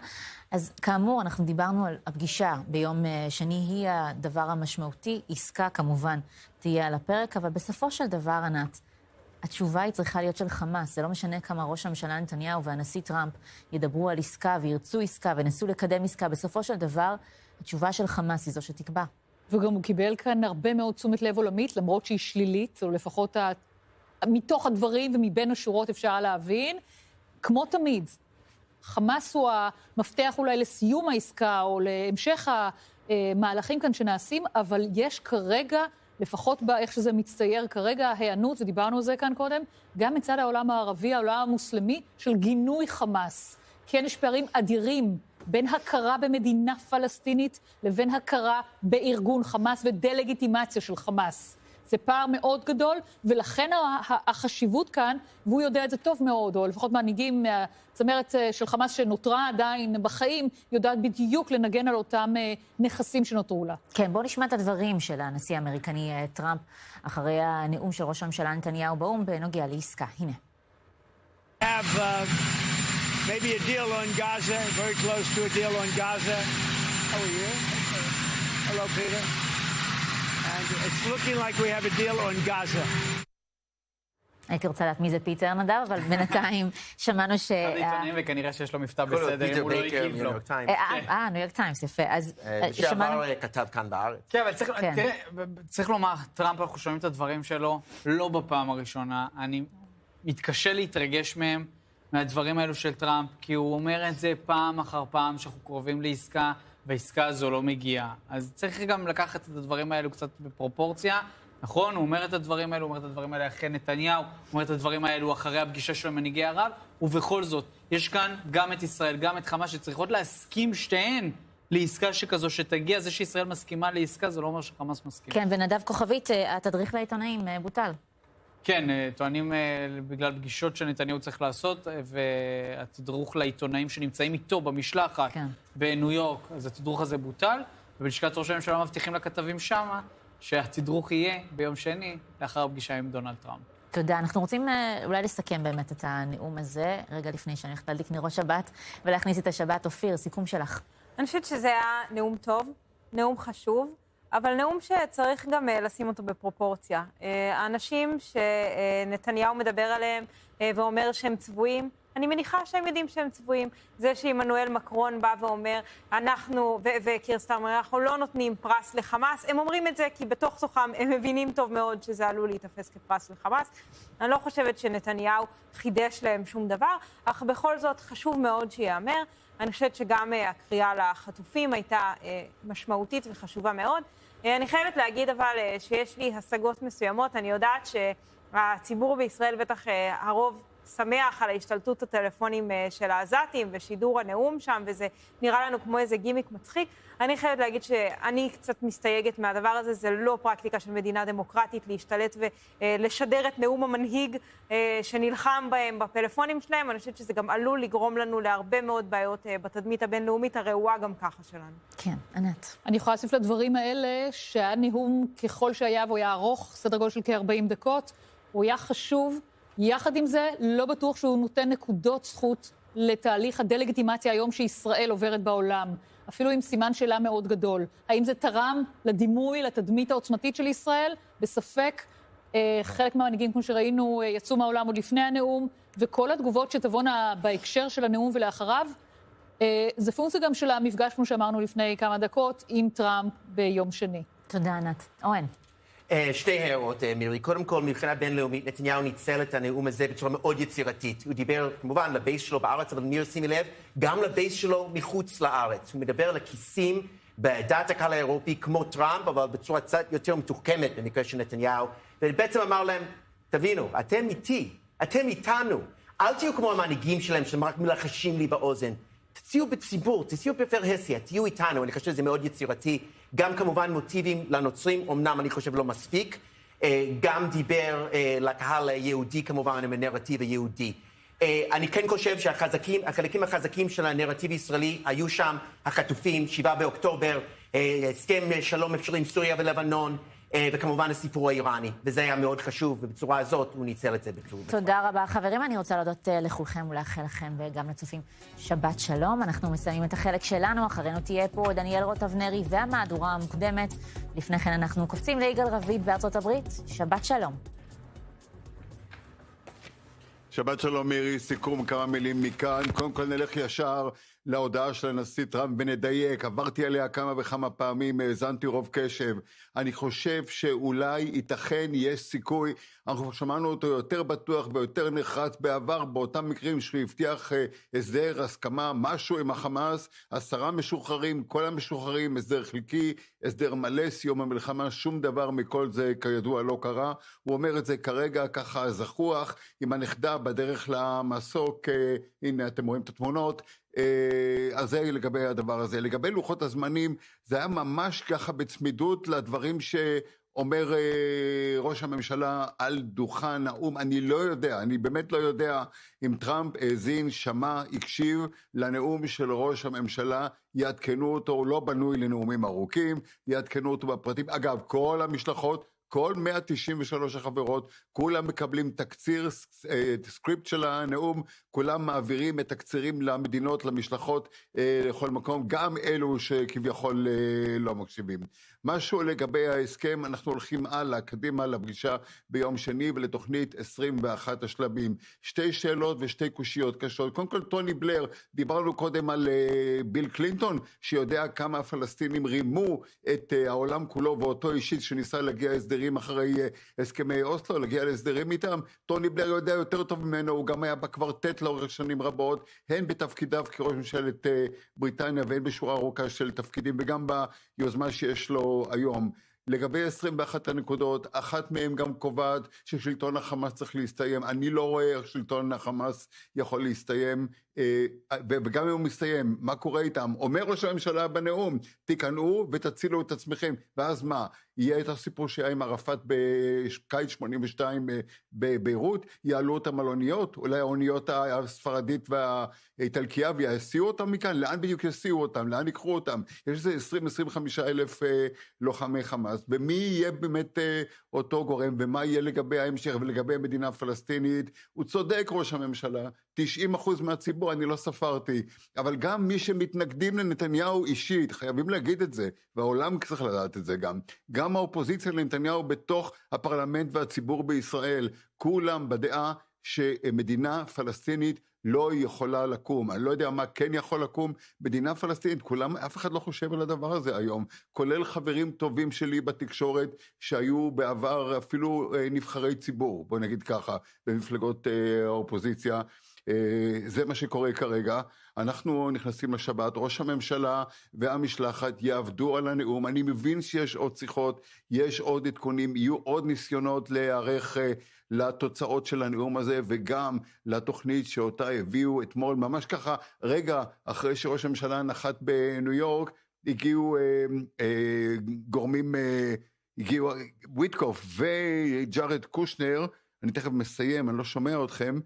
אז כאמור, אנחנו דיברנו על הפגישה ביום שני, היא הדבר המשמעותי, עסקה כמובן תהיה על הפרק, אבל בסופו של דבר, ענת, התשובה היא צריכה להיות של חמאס, זה לא משנה כמה ראש הממשלה נתניהו והנשיא טראמפ ידברו על עסקה וירצו עסקה ונסו לקדם עסקה, בסופו של דבר, התשובה של חמאס היא זו שתקבע. וגם הוא קיבל כאן הרבה מאוד תשומת לב עולמית, למרות שהיא שלילית, או לפחות מתוך הדברים ומבין השורות אפשר להבין, כמו תמיד, חמאס הוא המפתח אולי לסיום העסקה או להמשך המהלכים כאן שנעשים, אבל יש כרגע, לפחות באיך שזה מצטייר כרגע, ההיענות, ודיברנו על זה כאן קודם, גם מצד העולם הערבי, העולם המוסלמי, של גינוי חמאס. כן, יש פערים אדירים בין הכרה במדינה פלסטינית לבין הכרה בארגון חמאס ודלגיטימציה של חמאס. זה פער מאוד גדול, ולכן החשיבות כאן, והוא יודע את זה טוב מאוד, או לפחות מנהיגים מהצמרת של חמאס שנותרה עדיין בחיים, יודעת בדיוק לנגן על אותם נכסים שנותרו לה. כן, בואו נשמע את הדברים של הנשיא האמריקני טראמפ, אחרי הנאום של ראש הממשלה נתניהו באו"ם בנוגע לעסקה. הנה. Maybe a deal on Gaza, very close to a deal on Gaza. How are you? Hello, Peter. And it's looking like we have a deal on Gaza. הייתי רוצה לדעת מי זה פיטר נדב, אבל בינתיים שמענו ש... אחד העיתונים וכנראה שיש לו מכתב בסדר, אם הוא לא הגיב לו. ניו יורק טיימס, יפה. אז שעבר כתב כאן בארץ. כן, אבל צריך לומר, טראמפ, אנחנו שומעים את הדברים שלו, לא בפעם הראשונה. אני מתקשה להתרגש מהם, מהדברים האלו של טראמפ, כי הוא אומר את זה פעם אחר פעם שאנחנו קרובים לעסקה, והעסקה הזו לא מגיעה. אז צריך גם לקחת את הדברים האלו קצת בפרופורציה. נכון, הוא אומר את הדברים האלו, הוא אומר את הדברים האלו אחרי נתניהו, הוא אומר את הדברים האלו אחרי הפגישה של מנהיגי ערב, ובכל זאת, יש כאן גם את ישראל, גם את חמאס, שצריכות להסכים שתיהן לעסקה שכזו שתגיע. זה שישראל מסכימה לעסקה, זה לא אומר שחמאס מסכים. כן, ונדב כוכבית, התדריך לעיתונאים בוטל. כן, טוענים בגלל פגישות שנתניהו צריך לעשות, והתדרוך לעיתונאים שנמצאים איתו במשלחת בניו יורק, אז התדרוך הזה בוטל, ובלשכת ראש הממשלה מבטיחים לכתבים שמה שהתדרוך יהיה ביום שני, לאחר הפגישה עם דונלד טראמפ. תודה. אנחנו רוצים אולי לסכם באמת את הנאום הזה, רגע לפני שאני הולכת להדליק נרות שבת, ולהכניס את השבת. אופיר, סיכום שלך. אני חושבת שזה היה נאום טוב, נאום חשוב, אבל נאום שצריך גם לשים אותו בפרופורציה. האנשים שנתניהו מדבר עליהם ואומר שהם צבועים, אני מניחה שהם יודעים שהם צבועים. זה שעמנואל מקרון בא ואומר, אנחנו, וקיר סטארמר, אנחנו לא נותנים פרס לחמאס, הם אומרים את זה כי בתוך תוכם הם מבינים טוב מאוד שזה עלול להתאפס כפרס לחמאס. אני לא חושבת שנתניהו חידש להם שום דבר, אך בכל זאת חשוב מאוד שיאמר. אני חושבת שגם הקריאה לחטופים הייתה משמעותית וחשובה מאוד. אני חייבת להגיד אבל שיש לי השגות מסוימות. אני יודעת שהציבור בישראל, בטח הרוב, שמח על ההשתלטות הטלפונים של העזתים ושידור הנאום שם, וזה נראה לנו כמו איזה גימיק מצחיק. אני חייבת להגיד שאני קצת מסתייגת מהדבר הזה, זה לא פרקטיקה של מדינה דמוקרטית להשתלט ולשדר את נאום המנהיג שנלחם בהם בפלאפונים שלהם. אני חושבת שזה גם עלול לגרום לנו להרבה מאוד בעיות בתדמית הבינלאומית הרעועה גם ככה שלנו. כן, ענת. אני יכולה להוסיף לדברים האלה שהיה נאום ככל שהיה, והוא היה ארוך, סדר גודל של כ-40 דקות, הוא היה חשוב. יחד עם זה, לא בטוח שהוא נותן נקודות זכות לתהליך הדלגיטימציה היום שישראל עוברת בעולם, אפילו עם סימן שאלה מאוד גדול. האם זה תרם לדימוי, לתדמית העוצמתית של ישראל? בספק. חלק מהמנהיגים, כמו שראינו, יצאו מהעולם עוד לפני הנאום, וכל התגובות שתבואנה בהקשר של הנאום ולאחריו, זה פונקציה גם של המפגש, כמו שאמרנו לפני כמה דקות, עם טראמפ ביום שני. תודה, ענת. אוהן. שתי הערות, מירי. קודם כל, מבחינה בינלאומית, נתניהו ניצל את הנאום הזה בצורה מאוד יצירתית. הוא דיבר, כמובן, לבייס שלו בארץ, אבל ניר, שימי לב, גם לבייס שלו מחוץ לארץ. הוא מדבר לכיסים בדעת הקהל האירופי, כמו טראמפ, אבל בצורה קצת יותר מתוחכמת במקרה של נתניהו, ובעצם אמר להם, תבינו, אתם איתי, אתם איתנו. אל תהיו כמו המנהיגים שלהם, שהם רק מלחשים לי באוזן. תציעו בציבור, תציעו בפרהסיה, תהיו איתנו. אני חושב שזה מאוד יצירתי. גם כמובן מוטיבים לנוצרים, אמנם אני חושב לא מספיק. גם דיבר לקהל היהודי כמובן עם הנרטיב היהודי. אני כן חושב שהחלקים החזקים של הנרטיב הישראלי היו שם החטופים, 7 באוקטובר, הסכם שלום אפשרי עם סוריה ולבנון, וכמובן הסיפור האיראני, וזה היה מאוד חשוב, ובצורה הזאת הוא ניצל את זה בצורה. תודה רבה, חברים. אני רוצה להודות לכולכם ולאחל לכם וגם לצופים שבת שלום. אנחנו מסיימים את החלק שלנו, אחרינו תהיה פה דניאל רוטבנרי והמהדורה המוקדמת. לפני כן אנחנו קופצים ליגאל רביד בארצות הברית. שבת שלום. שבת שלום מירי, סיכום כמה מילים מכאן. קודם כל נלך ישר להודעה של הנשיא טראמפ ונדייק. עברתי עליה כמה וכמה פעמים, האזנתי רוב קשב. אני חושב שאולי ייתכן, יש סיכוי, אנחנו שמענו אותו יותר בטוח ויותר נחרץ בעבר, באותם מקרים שהוא הבטיח הסדר, הסכמה, משהו עם החמאס, 10 משוחררים, כל המשוחררים, הסדר חלקי, הסדר מלא, סיום המלחמה, שום דבר מכל זה כידוע לא קרה. הוא אומר את זה כרגע ככה זחוח, עם הנכדה בדרך למסוק, הנה אתם רואים את התמונות, אז זה לגבי הדבר הזה. לגבי לוחות הזמנים, זה היה ממש ככה בצמידות לדברים שאומר ראש הממשלה על דוכן האום. אני לא יודע, אני באמת לא יודע אם טראמפ האזין, שמע, הקשיב לנאום של ראש הממשלה, יעדכנו אותו, הוא לא בנוי לנאומים ארוכים, יעדכנו אותו בפרטים. אגב, כל המשלחות, כל 193 החברות, כולם מקבלים תקציר, סקריפט של הנאום, כולם מעבירים את תקצירים למדינות, למשלחות, לכל מקום, גם אלו שכביכול לא מקשיבים. משהו לגבי ההסכם, אנחנו הולכים הלאה, קדימה לפגישה ביום שני ולתוכנית 21 השלבים. 2 שאלות ו2 קושיות קשות. קודם כל, טוני בלר, דיברנו קודם על ביל קלינטון, שיודע כמה הפלסטינים רימו את העולם כולו, ואותו אישית שניסה להגיע הסדרים אחרי הסכמי אוסלו, להגיע להסדרים איתם. טוני בלר יודע יותר טוב ממנו, הוא גם היה בקוורטט לאורך שנים רבות, הן בתפקידיו כראש ממשלת בריטניה, והן בשורה ארוכה של תפקידים, וגם ביוזמה שיש לו היום. לגבי 21 הנקודות, אחת מהן גם קובעת ששלטון החמאס צריך להסתיים. אני לא רואה איך שלטון החמאס יכול להסתיים, וגם אם הוא מסתיים, מה קורה איתם? אומר ראש הממשלה בנאום, תיכנעו ותצילו את עצמכם, ואז מה? יהיה את הסיפור שהיה עם ערפאת בקיץ 82 בביירות, יעלו אותם על אוניות, אולי האוניות הספרדית והאיטלקיה, ויסיעו אותם מכאן, לאן בדיוק יסיעו אותם? לאן יקחו אותם? יש איזה 20-25 אלף לוחמי חמאס, ומי יהיה באמת אותו גורם, ומה יהיה לגבי ההמשך ולגבי המדינה הפלסטינית? הוא צודק ראש הממשלה, 90% מהציבור, אני לא ספרתי, אבל גם מי שמתנגדים לנתניהו אישית, חייבים להגיד את זה, והעולם צריך לדעת את זה גם האופוזיציה לנתניהו בתוך הפרלמנט והציבור בישראל, כולם בדעה שמדינה פלסטינית לא יכולה לקום. אני לא יודע מה כן יכול לקום, מדינה פלסטינית, כולם, אף אחד לא חושב על הדבר הזה היום, כולל חברים טובים שלי בתקשורת, שהיו בעבר אפילו נבחרי ציבור, בוא נגיד ככה, במפלגות האופוזיציה. זה מה שקורה כרגע. אנחנו נכנסים לשבת, ראש הממשלה והמשלחת יעבדו על הנאום. אני מבין שיש עוד שיחות, יש עוד עדכונים, יהיו עוד ניסיונות להיערך לתוצאות של הנאום הזה, וגם לתוכנית שאותה הביאו אתמול, ממש ככה, רגע אחרי שראש הממשלה נחת בניו יורק, הגיעו גורמים, הגיעו ויטקוף וג'ארד קושנר, אני תכף מסיים, אני לא שומע אתכם,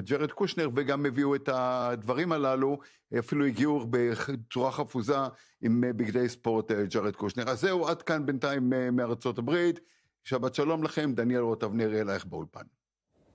ג'ארד קושנר, וגם הביאו את הדברים הללו, אפילו הגיעו בצורה חפוזה עם בגדי ספורט ג'ארד קושנר. אז זהו, עד כאן בינתיים מארצות הברית. שבת שלום לכם, דניאל רוטבנר אלייך באולפן.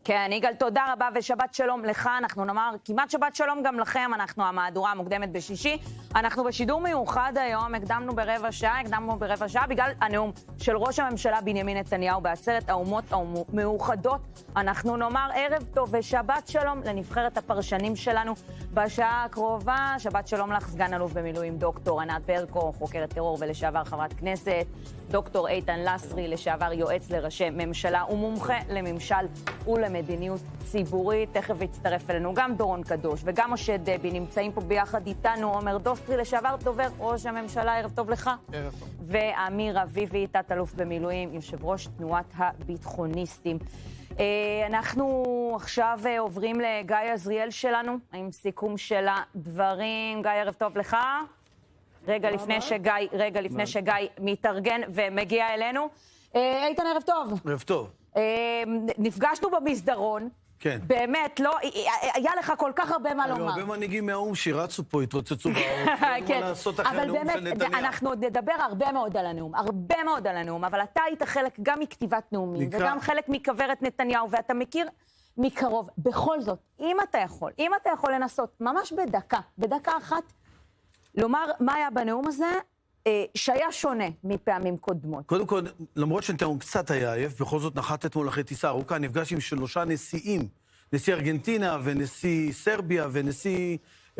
כן, יגאל, תודה רבה ושבת שלום לך. אנחנו נאמר כמעט שבת שלום גם לכם. אנחנו המהדורה המוקדמת בשישי. אנחנו בשידור מיוחד היום, הקדמנו ברבע שעה בגלל הנאום של ראש הממשלה בנימין נתניהו בעצרת האומות המאוחדות. אנחנו נאמר ערב טוב ושבת שלום לנבחרת הפרשנים שלנו בשעה הקרובה. שבת שלום לך, סגן אלוף במילואים דוקטור ענת ברקו, חוקרת טרור ולשעבר חברת כנסת, דוקטור איתן לסרי, לשעבר יועץ לראשי ממשלה ומומחה לממשל ולמדיניות ציבורית. תכף יצטרף אלינו גם דורון קדוש וגם משה דבי, נמצאים פה ביחד איתנו עומר דוסטרי, לשעבר דובר ראש הממשלה, ערב טוב לך. ערב טוב. ואמיר אביבי, תת אלוף במילואים, יושב ראש תנועת הביטחוניסטים. אנחנו עכשיו עוברים לגיא עזריאל שלנו, עם סיכום של הדברים. גיא, ערב טוב לך. רגע לפני שגיא מתארגן ומגיע אלינו. איתן, ערב טוב. ערב טוב. נפגשנו במסדרון. כן. באמת, לא, היה לך כל כך הרבה מה לומר. הרבה מנהיגים מהאו"ם שרצו פה, התרוצצו בארץ. כן, אבל באמת, אנחנו נדבר הרבה מאוד על הנאום, אבל אתה היית חלק גם מכתיבת נאומים, וגם חלק מכוורת נתניהו, ואתה מכיר מקרוב. בכל זאת, אם אתה יכול לנסות, ממש בדקה אחת, לומר מה היה בנאום הזה, שהיה שונה מפעמים קודמות. קודם כל, למרות שנתניהו קצת היה עייף, בכל זאת נחת אתמול אחרי טיסה ארוכה, נפגש עם 3 נשיאים, נשיא ארגנטינה ונשיא סרביה ונשיא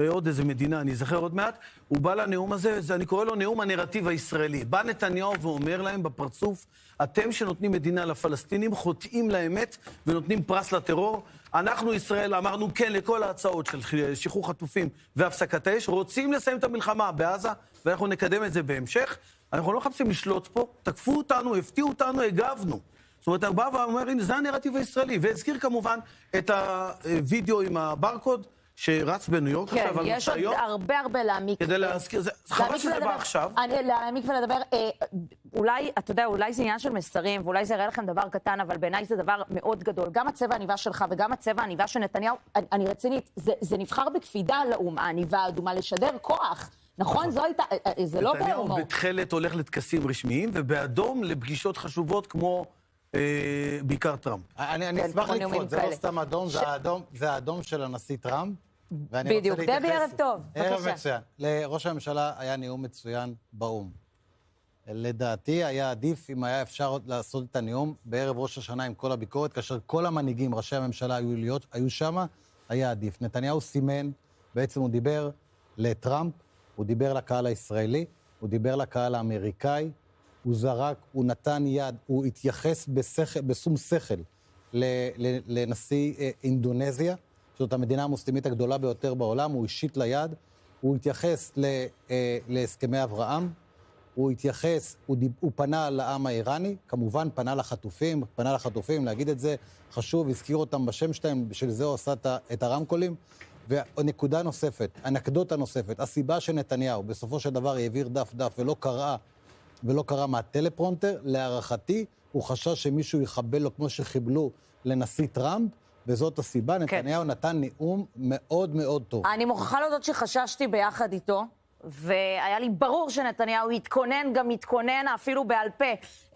עוד איזה מדינה, אני אזכר עוד מעט. הוא בא לנאום הזה, אני קורא לו נאום הנרטיב הישראלי. בא נתניהו ואומר להם בפרצוף, אתם שנותנים מדינה לפלסטינים, חוטאים לאמת ונותנים פרס לטרור. אנחנו ישראל אמרנו כן לכל ההצעות של שחרור חטופים והפסקת האש, רוצים לסיים את המלחמה בעזה, ואנחנו נקדם את זה בהמשך. אנחנו לא מחפשים לשלוט פה, תקפו אותנו, הפתיעו אותנו, הגבנו. זאת אומרת, הוא בא ואומר, הנה, זה הנרטיב הישראלי. והזכיר כמובן את הווידאו עם הברקוד, שרץ בניו יורק עכשיו על יש עוד הרבה להעמיק. כדי להזכיר, זה חבל שזה בא עכשיו. להעמיק ולדבר, אתה יודע, אולי זה עניין של מסרים, ואולי זה יראה לכם דבר קטן, אבל בעיניי זה דבר מאוד גדול. גם הצבע העניבה שלך וגם הצבע העניבה של נתניהו, אני רצינית, זה נבחר בקפידה לאו"ם, העניבה האדומה, לשדר כוח. נכון? זה לא בהומור. נתניהו בתחילת הולך לטקסים רשמיים, ובאדום לפגישות חשובות כמו בעיקר טראמפ. אני אשמח לקפוץ, זה לא סתם אדום, זה האדום של הנשיא טראמפ. בדיוק, דבי, ערב טוב. ערב מצוין. לראש הממשלה היה נאום מצוין באו"ם. לדעתי היה עדיף אם היה אפשר לעשות את הנאום בערב ראש השנה עם כל הביקורת, כאשר כל המנהיגים, ראשי הממשלה היו שם, היה עדיף. נתניהו סימן, בעצם הוא דיבר לטראמפ, הוא דיבר לקהל הישראלי, הוא דיבר לקהל האמריקאי, הוא זרק, הוא נתן יד, הוא התייחס בשום שכל לנשיא אינדונזיה, זאת המדינה המוסלמית הגדולה ביותר בעולם, הוא השיט ליד, הוא התייחס להסכמי אברהם, הוא התייחס, הוא פנה לעם האיראני, כמובן פנה לחטופים, להגיד את זה חשוב, הזכיר אותם בשם שלהם, בשביל זה הוא עשה את הרמקולים. ונקודה נוספת, אנקדוטה נוספת, הסיבה שנתניהו בסופו של דבר העביר דף ולא קרא מהטלפרונטר, להערכתי, הוא חשש שמישהו יחבל לו כמו שחיבלו לנשיא טראמפ, וזאת הסיבה, נתניהו נתן נאום מאוד מאוד טוב. אני מוכרחה להודות שחששתי ביחד איתו, והיה לי ברור שנתניהו התכונן אפילו בעל פה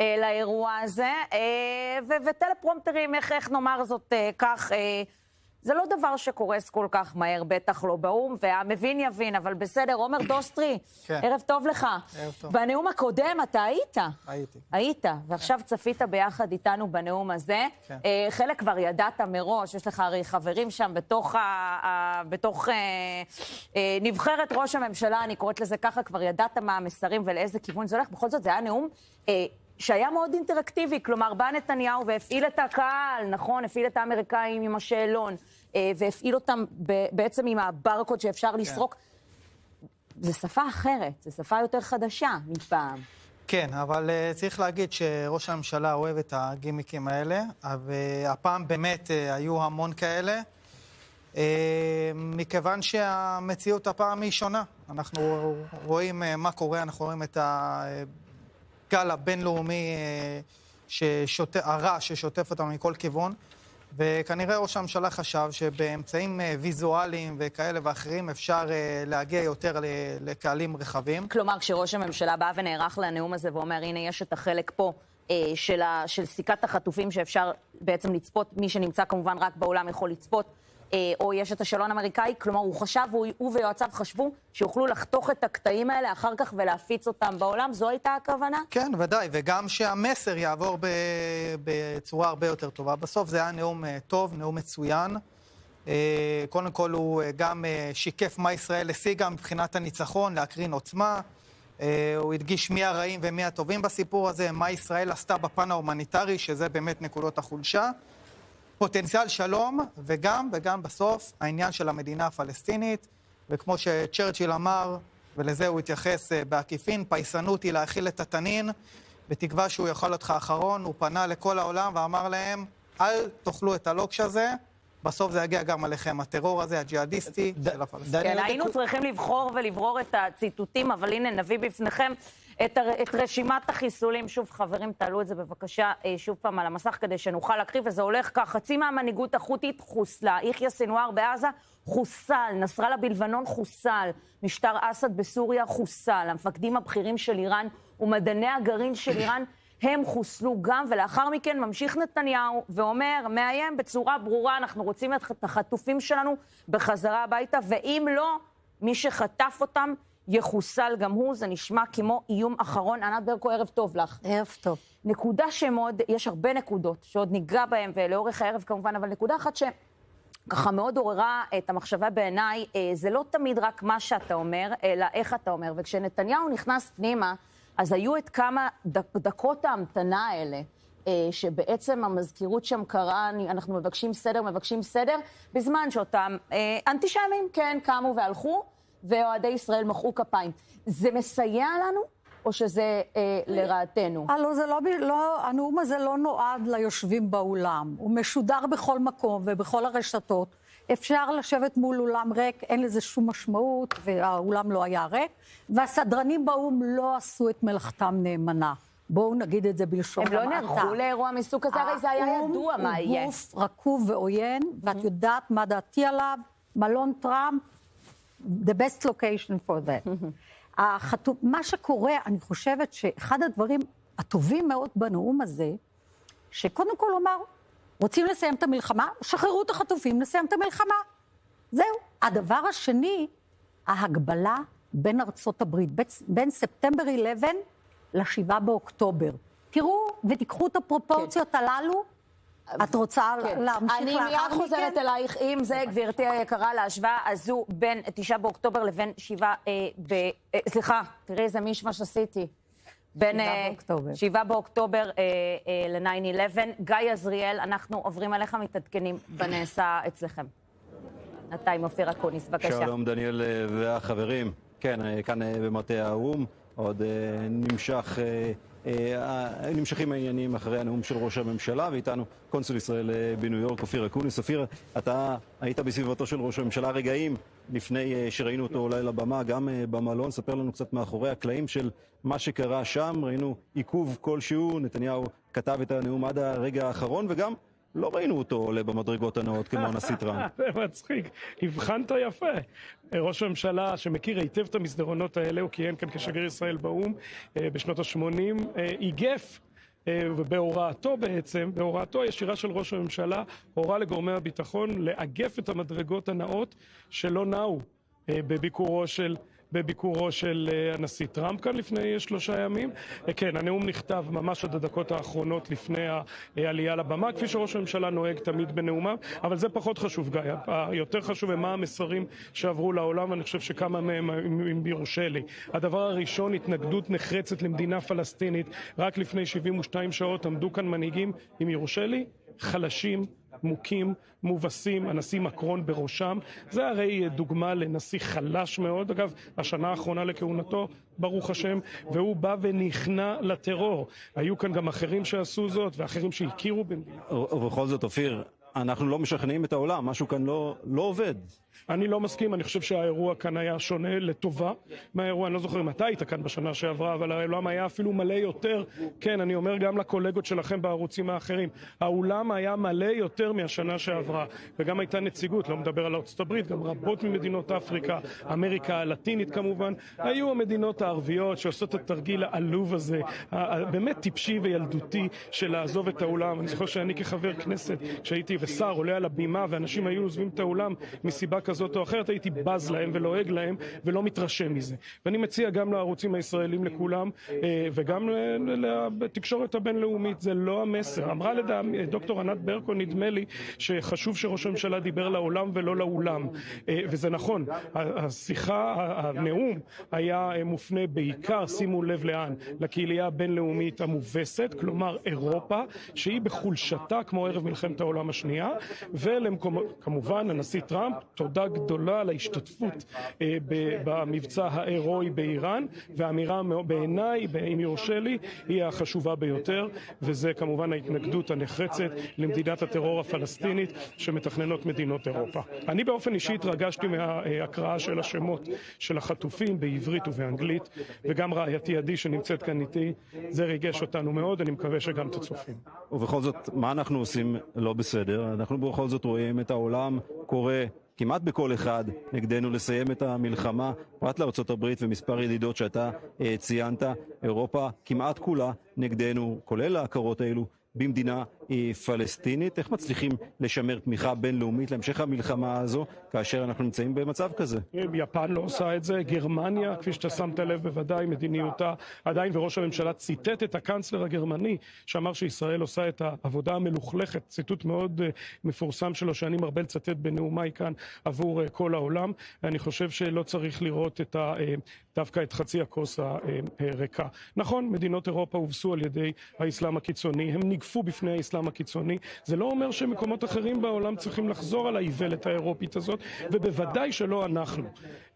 לאירוע הזה, וטלפרומטרים, איך נאמר זאת כך, זה לא דבר שקורס כל כך מהר, בטח לא באום, והמבין יבין, אבל בסדר. עומר דוסטרי, ערב טוב לך. ערב טוב. בנאום הקודם אתה היית. הייתי. היית, ועכשיו צפית ביחד איתנו בנאום הזה. חלק כבר ידעת מראש, יש לך הרי חברים שם בתוך נבחרת ראש הממשלה, אני קוראת לזה ככה, כבר ידעת מה המסרים ולאיזה כיוון זה הולך. בכל זאת, זה היה נאום שהיה מאוד אינטראקטיבי, כלומר, בא נתניהו והפעיל את הקהל, נכון? הפעיל את האמריקאים עם השאלון, והפעיל אותם בעצם עם הברקוד שאפשר לסרוק. זו שפה אחרת, זו שפה יותר חדשה מפעם. כן, אבל צריך להגיד שראש הממשלה אוהב את הגימיקים האלה, והפעם באמת היו המון כאלה, מכיוון שהמציאות הפעם היא שונה. אנחנו רואים מה קורה, אנחנו רואים את הגל הבינלאומי הרע ששוטף אותנו מכל כיוון, וכנראה ראש הממשלה חשב שבאמצעים ויזואליים וכאלה ואחרים אפשר להגיע יותר לקהלים רחבים. כלומר, כשראש הממשלה בא ונערך לנאום הזה ואומר, הנה יש את החלק פה של סיכת החטופים שאפשר בעצם לצפות, מי שנמצא כמובן רק בעולם יכול לצפות, או יש את השאלון האמריקאי, כלומר הוא חשב, הוא ויועציו חשבו שיוכלו לחתוך את הקטעים האלה אחר כך ולהפיץ אותם בעולם, זו הייתה הכוונה? כן, ודאי, וגם שהמסר יעבור בצורה הרבה יותר טובה. בסוף זה היה נאום טוב, נאום מצוין. קודם כל הוא גם שיקף מה ישראל השיגה מבחינת הניצחון, להקרין עוצמה. הוא הדגיש מי הרעים ומי הטובים בסיפור הזה, מה ישראל עשתה בפן ההומניטרי, שזה באמת נקודות החולשה. פוטנציאל שלום, וגם בסוף העניין של המדינה הפלסטינית, וכמו שצ'רצ'יל אמר, ולזה הוא התייחס בעקיפין, פייסנות היא להאכיל את התנין, בתקווה שהוא יכול אותך האחרון, הוא פנה לכל העולם ואמר להם, אל תאכלו את הלוקש הזה, בסוף זה יגיע גם עליכם, הטרור הזה, הג'יהאדיסטי של הפלסטינים. כן, היינו צריכים לבחור ולברור את הציטוטים, אבל הנה נביא בפניכם את רשימת החיסולים. שוב, חברים, תעלו את זה בבקשה שוב פעם על המסך כדי שנוכל להקריא, וזה הולך כך, חצי מהמנהיגות החות'ית חוסלה, יחיא סנואר בעזה חוסל, נסראללה בלבנון חוסל, משטר אסד בסוריה חוסל, המפקדים הבכירים של איראן ומדעני הגרעין של איראן הם חוסלו גם, ולאחר מכן ממשיך נתניהו ואומר, מאיים בצורה ברורה, אנחנו רוצים את החטופים שלנו בחזרה הביתה, ואם לא, מי שחטף אותם יחוסל גם הוא. זה נשמע כמו איום אחרון. ענת ברקו, ערב טוב לך. ערב טוב. נקודה שמאוד, יש הרבה נקודות שעוד ניגע בהן ולאורך הערב כמובן, אבל נקודה אחת שככה מאוד עוררה את המחשבה בעיניי, זה לא תמיד רק מה שאתה אומר, אלא איך אתה אומר. וכשנתניהו נכנס פנימה, אז היו את כמה דקות ההמתנה האלה, שבעצם המזכירות שם קראה, אנחנו מבקשים סדר, בזמן שאותם אנטישמים, כן, קמו והלכו, ואוהדי ישראל מחאו כפיים. זה מסייע לנו, או שזה לרעתנו? הלו, הנאום הזה לא נועד ליושבים באולם. הוא משודר בכל מקום ובכל הרשתות. אפשר לשבת מול אולם ריק, אין לזה שום משמעות, והאולם לא היה ריק, והסדרנים באום לא עשו את מלאכתם נאמנה. בואו נגיד את זה בלשון המעטה. הם לא נערכו לאירוע מסוג כזה, הרי זה היה ידוע מה יהיה. הוא גוף רקוב ועוין, ואת יודעת מה דעתי עליו, מלון טראמפ, the best location for that. מה שקורה, אני חושבת שאחד הדברים הטובים מאוד בנאום הזה, שקודם כל אומר, רוצים לסיים את המלחמה, שחררו את החטופים, נסיים את המלחמה. זהו. הדבר השני, ההגבלה בין ארצות הברית, בין ספטמבר 11 ל7 באוקטובר. תראו ותיקחו את הפרופורציות הללו, את רוצה להמשיך לאחר מכן? אני מיד חוזרת אלייך, אם זה, גבירתי היקרה, להשוואה הזו בין 9 באוקטובר לבין 7 סליחה, תראי איזה מישמש עשיתי. בין 7 באוקטובר ל-9/11. גיא עזריאל, אנחנו עוברים עליך, מתעדכנים בנעשה אצלכם. נתיים אופיר אקוניס, בבקשה. שלום דניאל והחברים. כן, כאן במטה האו"ם. עוד נמשכים העניינים אחרי הנאום של ראש הממשלה, ואיתנו קונסול ישראל בניו יורק, אופיר אקוניס. אופיר, אתה היית בסביבתו של ראש הממשלה רגעים לפני שראינו אותו אולי לבמה, גם במלון. ספר לנו קצת מאחורי הקלעים של מה שקרה שם. ראינו עיכוב כלשהו, נתניהו כתב את הנאום עד הרגע האחרון, וגם לא ראינו אותו עולה במדרגות הנאות כמו הנשיא טראמפ. זה מצחיק, הבחנת יפה. ראש הממשלה שמכיר היטב את המסדרונות האלה, הוא כיהן כאן כשגריר ישראל באו"ם בשנות ה-80, איגף, ובהוראתו בעצם, בהוראתו הישירה של ראש הממשלה, הורה לגורמי הביטחון לאגף את המדרגות הנאות שלא נעו בביקורו של הנשיא טראמפ כאן לפני 3 ימים. כן, הנאום נכתב ממש עד הדקות האחרונות לפני העלייה לבמה, כפי שראש הממשלה נוהג תמיד בנאומיו, אבל זה פחות חשוב, גיא. יותר חשוב הם מה המסרים שעברו לעולם, ואני חושב שכמה מהם, אם יורשה לי. הדבר הראשון, התנגדות נחרצת למדינה פלסטינית. רק לפני 72 שעות עמדו כאן מנהיגים, אם יורשה לי, חלשים, מוכים, מובסים, הנשיא מקרון בראשם. זה הרי דוגמה לנשיא חלש מאוד, אגב, השנה האחרונה לכהונתו, ברוך השם, והוא בא ונכנע לטרור. היו כאן גם אחרים שעשו זאת, ואחרים שהכירו במדינה. ובכל זאת, אופיר, אנחנו לא משכנעים את העולם, משהו כאן לא עובד. אני לא מסכים, אני חושב שהאירוע כאן היה שונה לטובה מהאירוע, אני לא זוכר אם אתה היית כאן בשנה שעברה, אבל העולם היה אפילו מלא יותר. כן, אני אומר גם לקולגות שלכם בערוצים האחרים, האולם היה מלא יותר מהשנה שעברה, וגם הייתה נציגות, לא מדבר על ארצות הברית, גם רבות ממדינות אפריקה, אמריקה הלטינית כמובן, היו המדינות הערביות שעושות את התרגיל העלוב הזה, באמת טיפשי וילדותי של לעזוב את האולם. אני זוכר שאני כחבר כנסת, כשהייתי ושר עולה על הבימה ואנשים היו עוזבים את האולם מסיבה כזאת או אחרת, הייתי בז להם ולועג להם ולא מתרשם מזה. ואני מציע גם לערוצים הישראלים לכולם, וגם לתקשורת הבינלאומית, זה לא המסר. אמרה דוקטור ענת ברקו, נדמה לי, שחשוב שראש הממשלה דיבר לעולם ולא לאולם. וזה נכון, השיחה, הנאום היה מופנה בעיקר, שימו לב לאן, לקהילייה הבינלאומית המובסת, כלומר אירופה, שהיא בחולשתה כמו ערב מלחמת העולם השנייה, וכמובן הנשיא טראמפ, תודה גדולה על ההשתתפות במבצע ההירואי באיראן, והאמירה בעיניי, אם יורשה לי, היא החשובה ביותר, וזה כמובן ההתנגדות הנחרצת למדינת הטרור הפלסטינית שמתכננות מדינות אירופה. אני באופן אישי התרגשתי מההקראה של השמות של החטופים בעברית ובאנגלית, וגם רעייתי עדי שנמצאת כאן איתי, זה ריגש אותנו מאוד, אני מקווה שגם תצופים. ובכל זאת, מה אנחנו עושים לא בסדר? אנחנו בכל זאת רואים את העולם קורא כמעט בכל אחד נגדנו לסיים את המלחמה, פרט לארצות הברית ומספר ידידות שאתה ציינת, אירופה כמעט כולה נגדנו, כולל ההכרות האלו במדינה פלסטינית. איך מצליחים לשמר תמיכה בינלאומית להמשך המלחמה הזו כאשר אנחנו נמצאים במצב כזה? יפן לא עושה את זה, גרמניה, כפי שאתה שמת לב בוודאי, מדיניותה עדיין, וראש הממשלה ציטט את הקנצלר הגרמני שאמר שישראל עושה את העבודה המלוכלכת, ציטוט מאוד מפורסם שלו שאני מרבה לצטט בנאומיי כאן עבור כל העולם. אני חושב שלא צריך לראות דווקא את חצי הכוס הריקה. נכון, מדינות אירופה הובסו על ידי האסלאם הקיצוני, הם נגפו בפני האסלאם הקיצוני. זה לא אומר שמקומות אחרים בעולם צריכים לחזור על האיוולת האירופית הזאת, ובוודאי שלא אנחנו.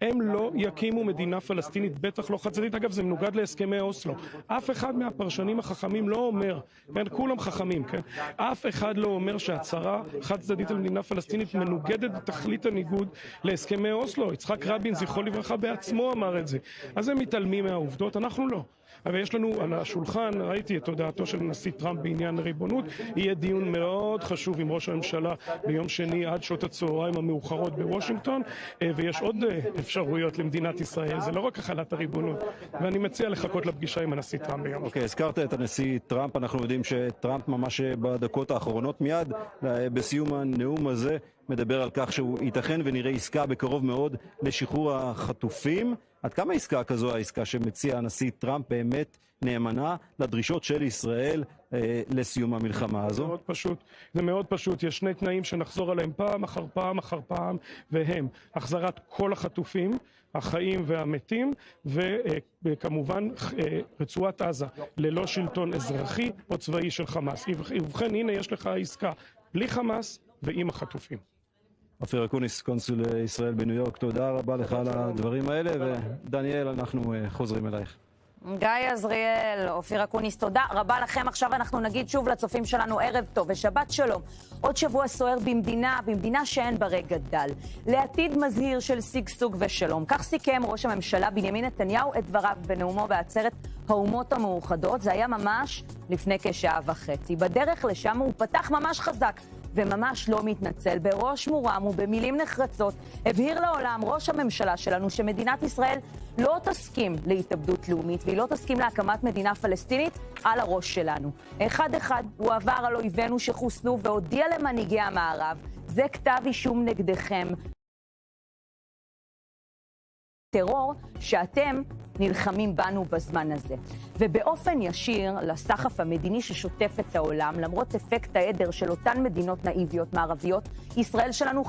הם לא יקימו מדינה פלסטינית, בטח לא חד-צדדית. אגב, זה מנוגד להסכמי אוסלו. אף אחד מהפרשנים החכמים לא אומר, כן, כולם חכמים, כן? אף אחד לא אומר שהצהרה חד-צדדית על מדינה פלסטינית מנוגדת בתכלית הניגוד להסכמי אוסלו. יצחק רבין, זכרו לברכה, בעצמו אמר את זה. אז הם מתעלמים מהעובדות, אנחנו לא. אבל יש לנו על השולחן, ראיתי את הודעתו של הנשיא טראמפ בעניין הריבונות, יהיה דיון מאוד חשוב עם ראש הממשלה ביום שני עד שעות הצהריים המאוחרות בוושינגטון, ויש עוד אפשרויות למדינת ישראל, זה לא רק החלת הריבונות, ואני מציע לחכות לפגישה עם הנשיא טראמפ ביום. אוקיי, הזכרת את הנשיא טראמפ, אנחנו יודעים שטראמפ ממש בדקות האחרונות מיד, בסיום הנאום הזה, מדבר על כך שהוא ייתכן ונראה עסקה בקרוב מאוד לשחרור החטופים. עד כמה עסקה כזו, העסקה שמציע הנשיא טראמפ, באמת נאמנה לדרישות של ישראל לסיום המלחמה הזו? מאוד פשוט, זה מאוד פשוט. יש שני תנאים שנחזור עליהם פעם אחר פעם אחר פעם, והם החזרת כל החטופים, החיים והמתים, וכמובן רצועת עזה, ללא שלטון אזרחי או צבאי של חמאס. ובכן, הנה יש לך עסקה בלי חמאס ועם החטופים. אופיר אקוניס, קונסול ישראל בניו יורק, תודה רבה לך על הדברים האלה, ודניאל, אנחנו חוזרים אלייך. גיא עזריאל, אופיר אקוניס, תודה רבה לכם. עכשיו אנחנו נגיד שוב לצופים שלנו ערב טוב ושבת שלום. עוד שבוע סוער במדינה שאין ברגע דל. לעתיד מזהיר של שגשוג ושלום. כך סיכם ראש הממשלה בנימין נתניהו את דבריו בנאומו בעצרת האומות המאוחדות. זה היה ממש לפני כשעה וחצי. בדרך לשם הוא פתח ממש חזק וממש לא מתנצל. בראש מורם ובמילים נחרצות הבהיר לעולם ראש הממשלה שלנו שמדינת ישראל לא תסכים להתאבדות לאומית והיא לא תסכים להקמת מדינה פלסטינית על הראש שלנו. אחד הוא עבר על אויבינו שחוסלו והודיע למנהיגי המערב, זה כתב אישום נגדכם. טרור שאתם נלחמים בנו בזמן הזה. ובאופן ישיר לסחף המדיני ששוטף את העולם, למרות אפקט העדר של אותן מדינות נאיביות מערביות, ישראל שלנו